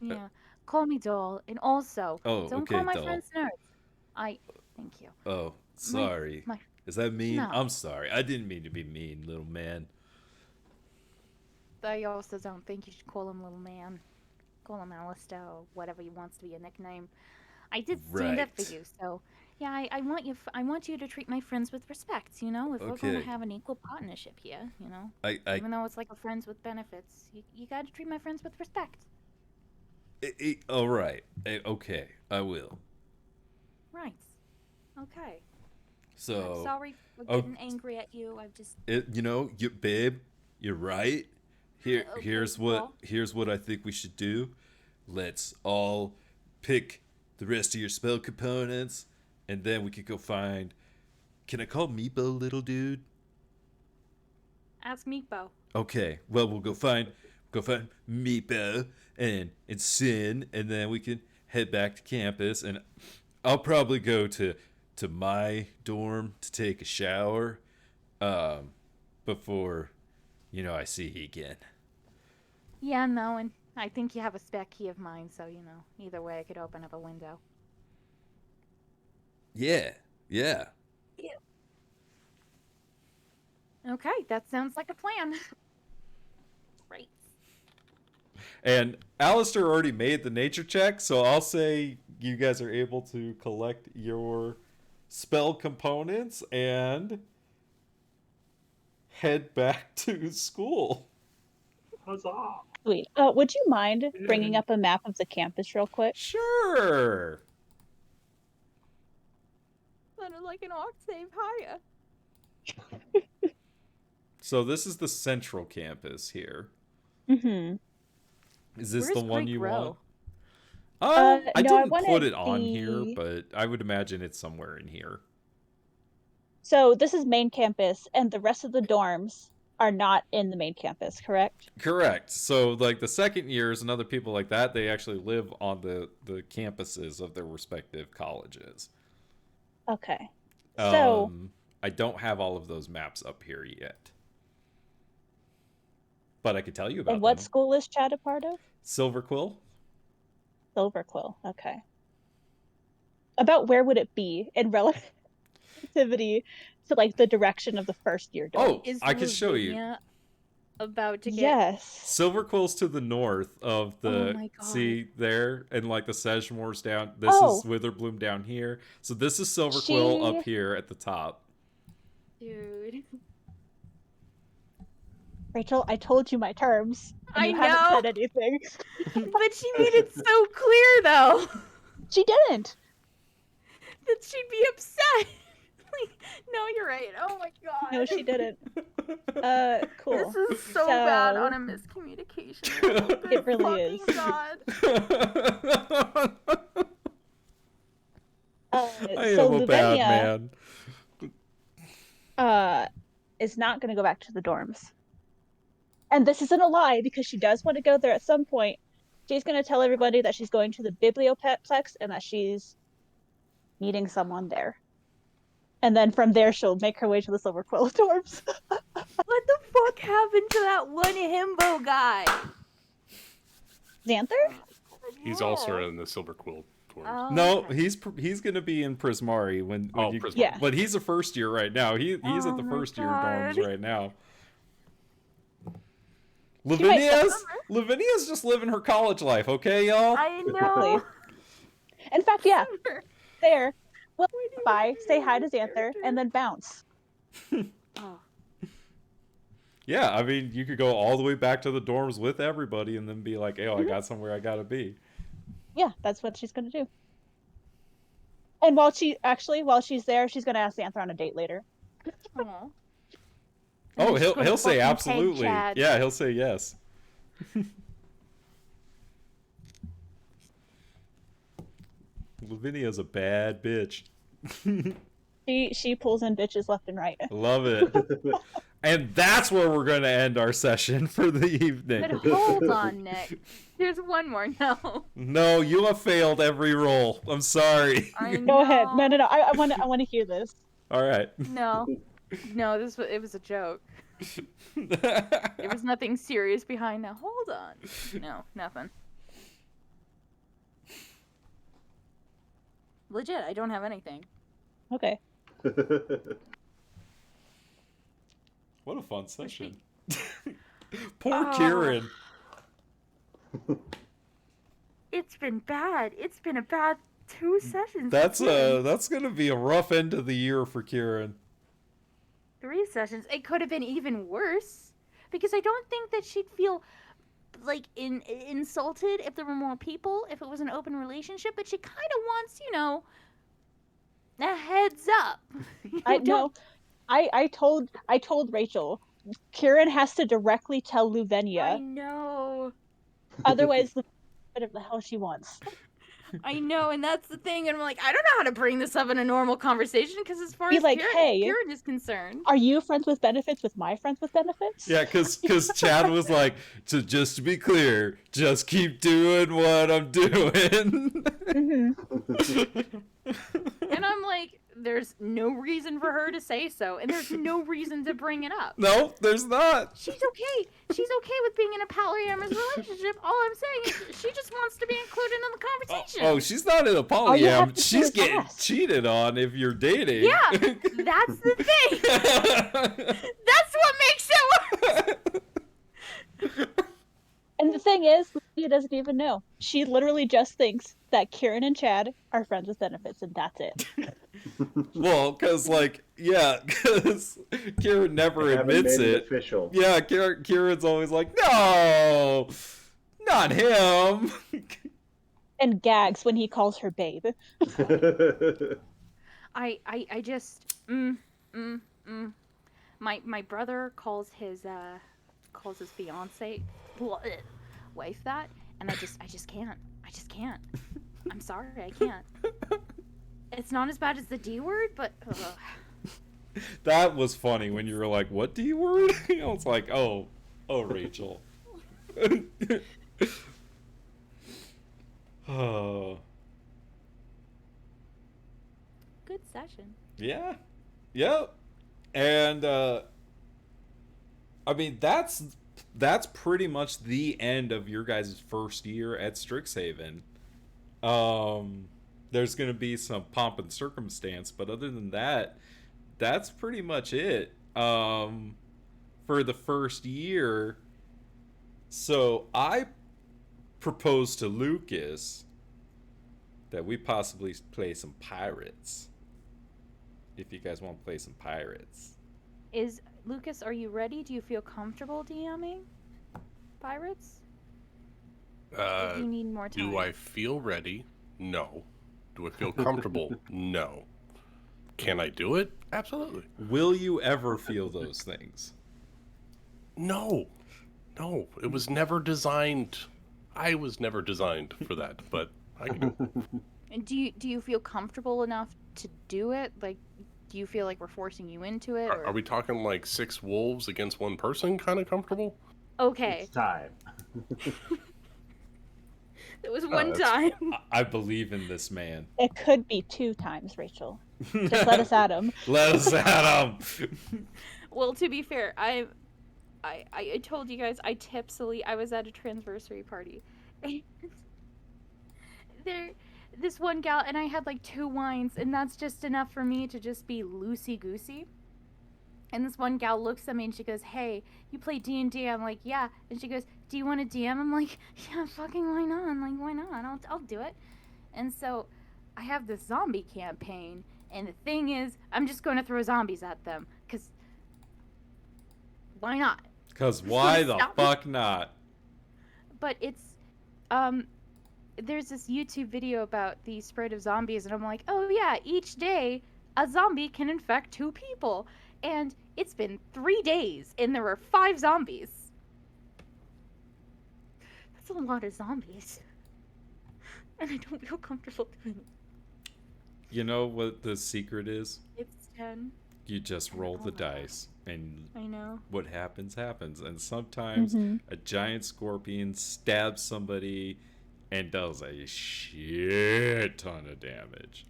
F: Yeah. Call me doll. And also,
B: Oh,
F: don't
B: okay,
F: call my
B: doll.
F: friends nerds. Thank you.
B: Oh, sorry.
F: my-
B: Is that mean?
F: No.
B: I'm sorry. I didn't mean to be mean, little man.
F: I also don't think you should call him little man. Call him Alistair or whatever he wants to be a nickname. I did stand up
B: Right.
F: for you, so yeah, I want you. I want you to treat my friends with respect. You know, if we're going to
B: Okay.
F: have an equal partnership here, you know,
B: I
F: even though it's like a friends with benefits, you got to treat my friends with respect.
B: all right. Okay, I will.
F: Right. Okay.
B: So,
F: I'm sorry for
B: oh.
F: getting angry at you. I've just.
B: babe, you're right.
F: Okay,
B: Here's
F: well.
B: what I think we should do. Let's all pick the rest of your spell components, and then we could go find. Can I call Meepo little dude?
F: Ask Meepo.
B: Okay. Well, we'll go find Meepo and Sin, and then we can head back to campus. And I'll probably go to my dorm to take a shower, before, I see you again.
F: Yeah, no, and I think you have a spare key of mine, so either way, I could open up a window.
B: Yeah.
F: Okay, that sounds like a plan. Great.
B: And Alistair already made the nature check, so I'll say you guys are able to collect your spell components and head back to school.
D: Huzzah!
H: Sweet. Would you mind bringing up a map of the campus real quick?
B: Sure.
G: sounded like an octave higher.
B: So this is the central campus here.
H: Mm-hmm.
B: Is this
G: Where's
B: the one
G: Greek
B: you
G: Row?
B: want?
H: No, I
B: didn't put
H: wanted
B: it on here,
H: the-
B: but I would imagine it's somewhere in here.
H: So this is main campus, and the rest of the dorms are not in the main campus, correct?
B: Correct. So like the second years and other people like that, they actually live on the campuses of their respective colleges.
H: Okay. So
B: I don't have all of those maps up here yet, but I could tell you about
H: and what
B: them.
H: school is Chad a part of?
B: Silver Quill.
H: Silver Quill. Okay. About where would it be in relativity to like the direction of the first year dorm?
B: Oh, I can show you.
G: Lavinia about to get
H: Yes.
B: Silver Quill's to the north of the
G: Oh my God.
B: see there, and like the Sedgemoor's down. This
H: Oh.
B: is Witherbloom down here. So this is Silver Quill up here at the top.
G: dude.
H: Rachel, I told you my terms. And
G: I
H: you haven't
G: know.
H: said anything.
G: But she made it so clear though
H: She didn't.
G: that she'd be upset. Like, no, you're right. Oh my god.
H: No, she didn't. Cool.
G: This is so bad
H: So-
G: on a miscommunication.
H: It really
G: Fucking
H: is.
G: God.
B: I
H: So
B: am a bad
H: Lavinia
B: man.
H: is not going to go back to the dorms. And this isn't a lie because she does want to go there at some point. She's going to tell everybody that she's going to the biblioplex and that she's meeting someone there. And then from there, she'll make her way to the Silver Quill dorms.
G: What the fuck happened to that one himbo guy?
H: Xanther?
A: He's also in the Silver Quill dorms.
G: Oh,
B: No,
G: okay.
B: he's gonna be in Prismari when
A: Oh,
B: you,
A: Prismari.
H: Yeah.
B: but he's a first year right now. He's
G: Oh
B: at the
G: my
B: first year
G: God.
B: dorms right now.
H: might
B: Lavinia's just living her college life, okay, y'all?
G: I know.
H: In fact, yeah,
G: Summer.
H: there. We'll
G: Why do you
H: bye,
G: make me
H: say
G: a
H: hi to
G: weird
H: Xanther,
G: character?
H: and then bounce.
G: Oh.
B: Yeah, I mean, you could go all the way back to the dorms with everybody and then be like, "Oh, I got somewhere I gotta be."
H: Yeah, that's what she's going to do. And while she's there, she's going to ask Xanther on a date later.
G: Aw.
B: Oh,
G: I'm just gonna
B: he'll say
G: fucking peg
B: absolutely.
G: Chad.
B: Yeah, he'll say yes. Lavinia's a bad bitch.
H: She pulls in bitches left and right.
B: Love it. And that's where we're going to end our session for the evening.
G: But hold on, Nick. There's one more. No.
B: No, you have failed every roll. I'm sorry.
G: I know.
H: Go ahead. No. I want to hear this.
B: All right.
G: No. No, it was a joke. There was nothing serious behind that. Hold on. No, nothing. Legit, I don't have anything.
H: Okay.
B: What a fun session. Poor
G: Oh.
B: Kieran.
G: It's been bad. It's been a bad 2 sessions.
B: That's gonna be a rough end of the year for Kieran.
G: 3 sessions. It could have been even worse because I don't think that she'd feel like insulted if there were more people, if it was an open relationship, but she kind of wants, a heads up.
H: I told Rachel, Kieran has to directly tell
G: I
H: Luvenia,
G: know.
H: otherwise whatever the hell she wants.
G: I know, and that's the thing. And I'm like, I don't know how to bring this up in a normal conversation because as far
H: Be
G: as
H: like,
G: Kieran,
H: hey.
G: Kieran is concerned.
H: Are you friends with benefits with my friends with benefits?
B: Yeah, because Chad was like, just to be clear, just keep doing what I'm doing.
H: Mm-hmm.
G: And I'm like, there's no reason for her to say so, and there's no reason to bring it up.
B: No, there's not.
G: She's okay. She's okay with being in a polyamorous relationship. All I'm saying is she just wants to be included in the conversation.
B: Oh, she's not in a
H: All you have
B: polyam.
H: to do
B: She's
H: is
B: getting
H: ask.
B: cheated on if you're dating.
G: Yeah, that's the thing. That's what makes it worse.
H: And the thing is, Lucia doesn't even know. She literally just thinks that Kieran and Chad are friends with benefits, and that's it.
B: Well, because because Kieran never
D: Haven't
B: admits
D: made
B: it.
D: official.
B: Yeah, Kieran's always like, no, not him.
H: And gags when he calls her babe.
G: I just my brother calls his fiance wife that, and I just can't. I just can't. I'm sorry, I can't. It's not as bad as the D word, but
B: That was funny when you were like, "What D word?" I was like, "Oh, Rachel." Oh,
G: good session.
B: yeah, yep. And I mean, that's pretty much the end of your guys' first year at Strixhaven. There's gonna be some pomp and circumstance, but other than that, that's pretty much it. For the first year. So I proposed to Lucas that we possibly play some pirates. If you guys want to play some pirates.
G: Is Lucas, are you ready? Do you feel comfortable DMing pirates? Or do you need more time?
A: Do I feel ready? No. Do I feel comfortable? No. Can I do it? Absolutely.
B: Will you ever feel those things?
A: No. No. It was never designed. I was never designed for that, but I can do it.
G: And do you feel comfortable enough to do it? Like, do you feel like we're forcing you into it? Or...
A: Are we talking like 6 wolves against 1 person kind of comfortable?
G: Okay.
D: It's time.
G: There was one time.
B: I believe in this man.
H: It could be 2 times, Rachel. Just let us at him.
B: Let us at him.
G: Well, to be fair, I told you guys I tipsily I was at a transversary party. And this one gal and I had like 2 wines, and that's just enough for me to just be loosey goosey. And this one gal looks at me and she goes, "Hey, you play D&D?" I'm like, "Yeah." And she goes, "Do you want to DM?" I'm like, "Yeah, fucking why not?" I'm like, "Why not? I'll do it." And so I have this zombie campaign, and the thing is, I'm just going to throw zombies at them, cuz why not?
B: Cuz why the fuck not?
G: But it's there's this YouTube video about the spread of zombies, and I'm like, "Oh yeah, each day a zombie can infect 2 people." And it's been 3 days, and there were 5 zombies. That's a lot of zombies. And I don't feel comfortable doing it.
B: You know what the secret is?
G: It's 10.
B: You just roll the dice, and
G: I know.
B: what happens, happens. And sometimes a giant scorpion stabs somebody and does a shit ton of damage.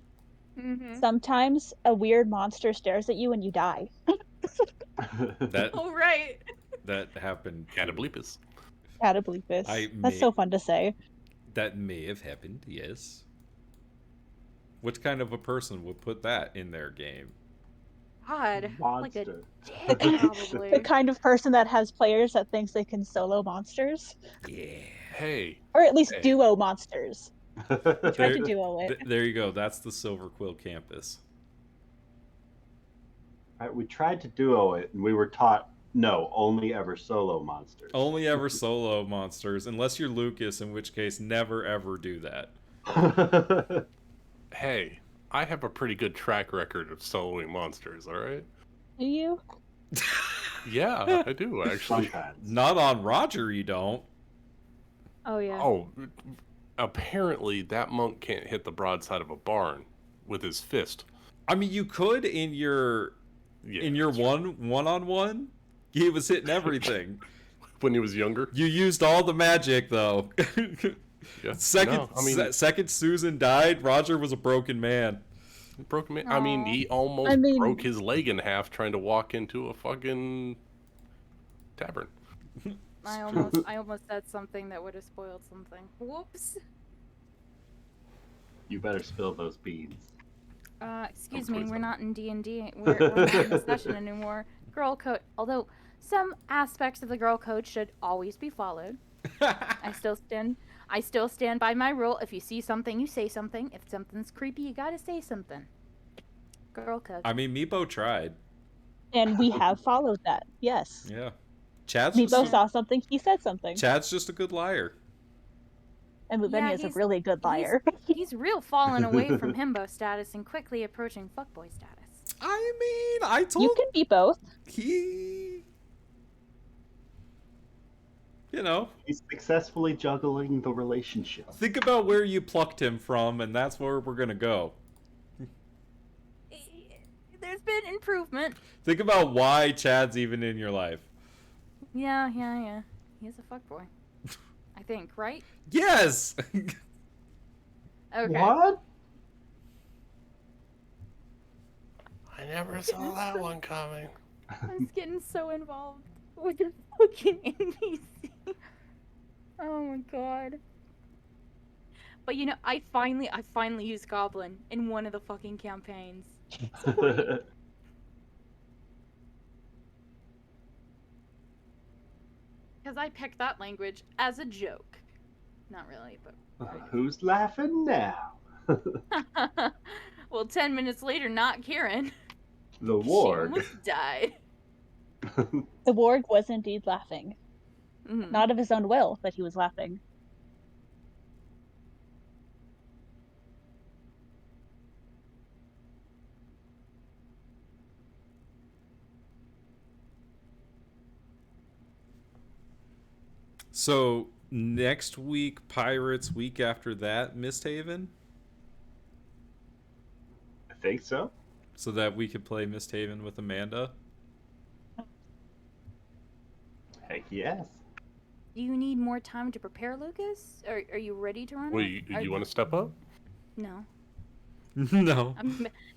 H: Sometimes a weird monster stares at you and you die.
B: That
G: Oh, right.
B: that happened.
A: Catableepus.
H: Catableepus. That's so fun to say.
B: That may have happened, yes. What kind of a person would put that in their game?
G: God. Like a
D: Monster.
G: dick, probably.
H: The kind of person that has players that thinks they can solo monsters.
B: Yeah.
A: Hey.
H: Or at least
A: Hey.
H: duo monsters. Try to duo it.
B: There you go. That's the Silver Quill campus.
D: Right, we tried to duo it, and we were taught no, only ever solo monsters.
B: Only ever solo monsters, unless you're Lucas, in which case never ever do that.
A: Hey, I have a pretty good track record of soloing monsters, alright?
H: Do you?
A: Yeah, I do, actually.
D: Sometimes.
B: Not on Roger, you don't.
G: Oh, yeah.
A: Oh, apparently that monk can't hit the broadside of a barn with his fist.
B: I mean, you could in your one-on-one. He was hitting everything.
A: When he was younger?
B: You used all the magic, though.
A: Yeah.
B: Second Susan died, Roger was a broken man.
A: Broken man. I mean, he almost broke his leg in half trying to walk into a fucking tavern.
G: I almost said something that would have spoiled something. Whoops.
D: You better spill those beans.
G: Excuse me, we're not in D&D. We're not in the session anymore. Girl code. Although some aspects of the girl code should always be followed. I still stand by my rule. If you see something, you say something. If something's creepy, you gotta say something. Girl code.
B: I mean, Meepo tried.
H: And we have followed that. Yes.
B: Yeah. Chad's
H: Meepo saw something, he said something.
B: Chad's just a good liar.
H: And Lavinia is a
F: he's-
H: really good liar.
F: He's real falling away from himbo status and quickly approaching fuckboy status.
B: I mean, I told
H: You can be both.
B: he, you know,
D: He's successfully juggling the relationship.
B: think about where you plucked him from, and that's where we're gonna go.
F: There's been improvement.
B: Think about why Chad's even in your life.
F: Yeah. He's a fuckboy. I think, right?
B: Yes.
F: Okay.
I: What?
A: I never saw that one coming.
F: I was getting so involved with the fucking NPC. Oh my god. But you know, I finally used Goblin in one of the fucking campaigns. Because I picked that language as a joke. Not really, but...
D: Who's laughing now?
F: Well, 10 minutes later, not Kieran.
D: The
F: She
D: warg.
F: almost died.
H: The warg was indeed laughing.
F: Mhm.
H: Not of his own will, but he was laughing.
B: So next week, Pirates. Week after that, Misthaven.
D: I think so.
B: So that we could play Misthaven with Amanda.
D: Heck yes.
F: Do you need more time to prepare, Lucas? Are you ready to run?
A: Wait,
F: Are
A: you want to step up?
F: No.
B: No.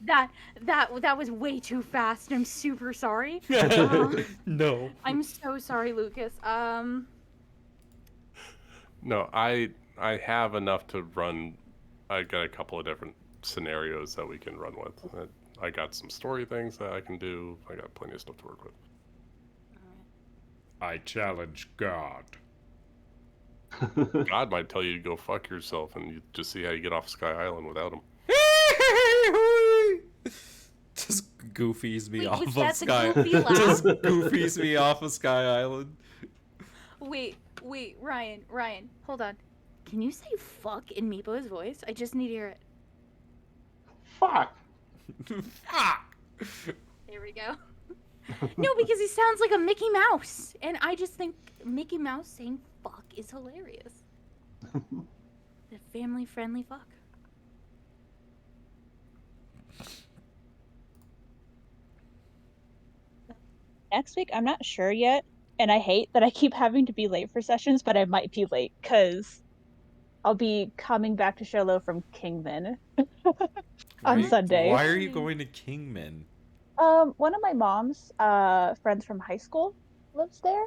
F: That was way too fast. I'm super sorry.
B: No.
F: I'm so sorry, Lucas.
A: No, I have enough to run. I got a couple of different scenarios that we can run with. I got some story things that I can do. I got plenty of stuff to work with.
B: I challenge God.
A: God might tell you to go fuck yourself, and you just see how you get off Sky Island without him.
B: Just goofies me
F: Wait,
B: off
F: was
B: of
F: that the
B: Sky.
F: goofy laugh?
B: Just goofies me off of Sky Island.
F: Wait, Ryan, hold on. Can you say fuck in Meepo's voice? I just need to hear it.
I: Fuck.
B: Fuck.
F: There we go. No, because he sounds like a Mickey Mouse, and I just think Mickey Mouse saying fuck is hilarious. The family-friendly fuck.
H: Next week, I'm not sure yet, and I hate that I keep having to be late for sessions, but I might be late because I'll be coming back to Charlotte from Kingman on Sunday.
B: Why are you going to Kingman?
H: One of my mom's friends from high school lives there,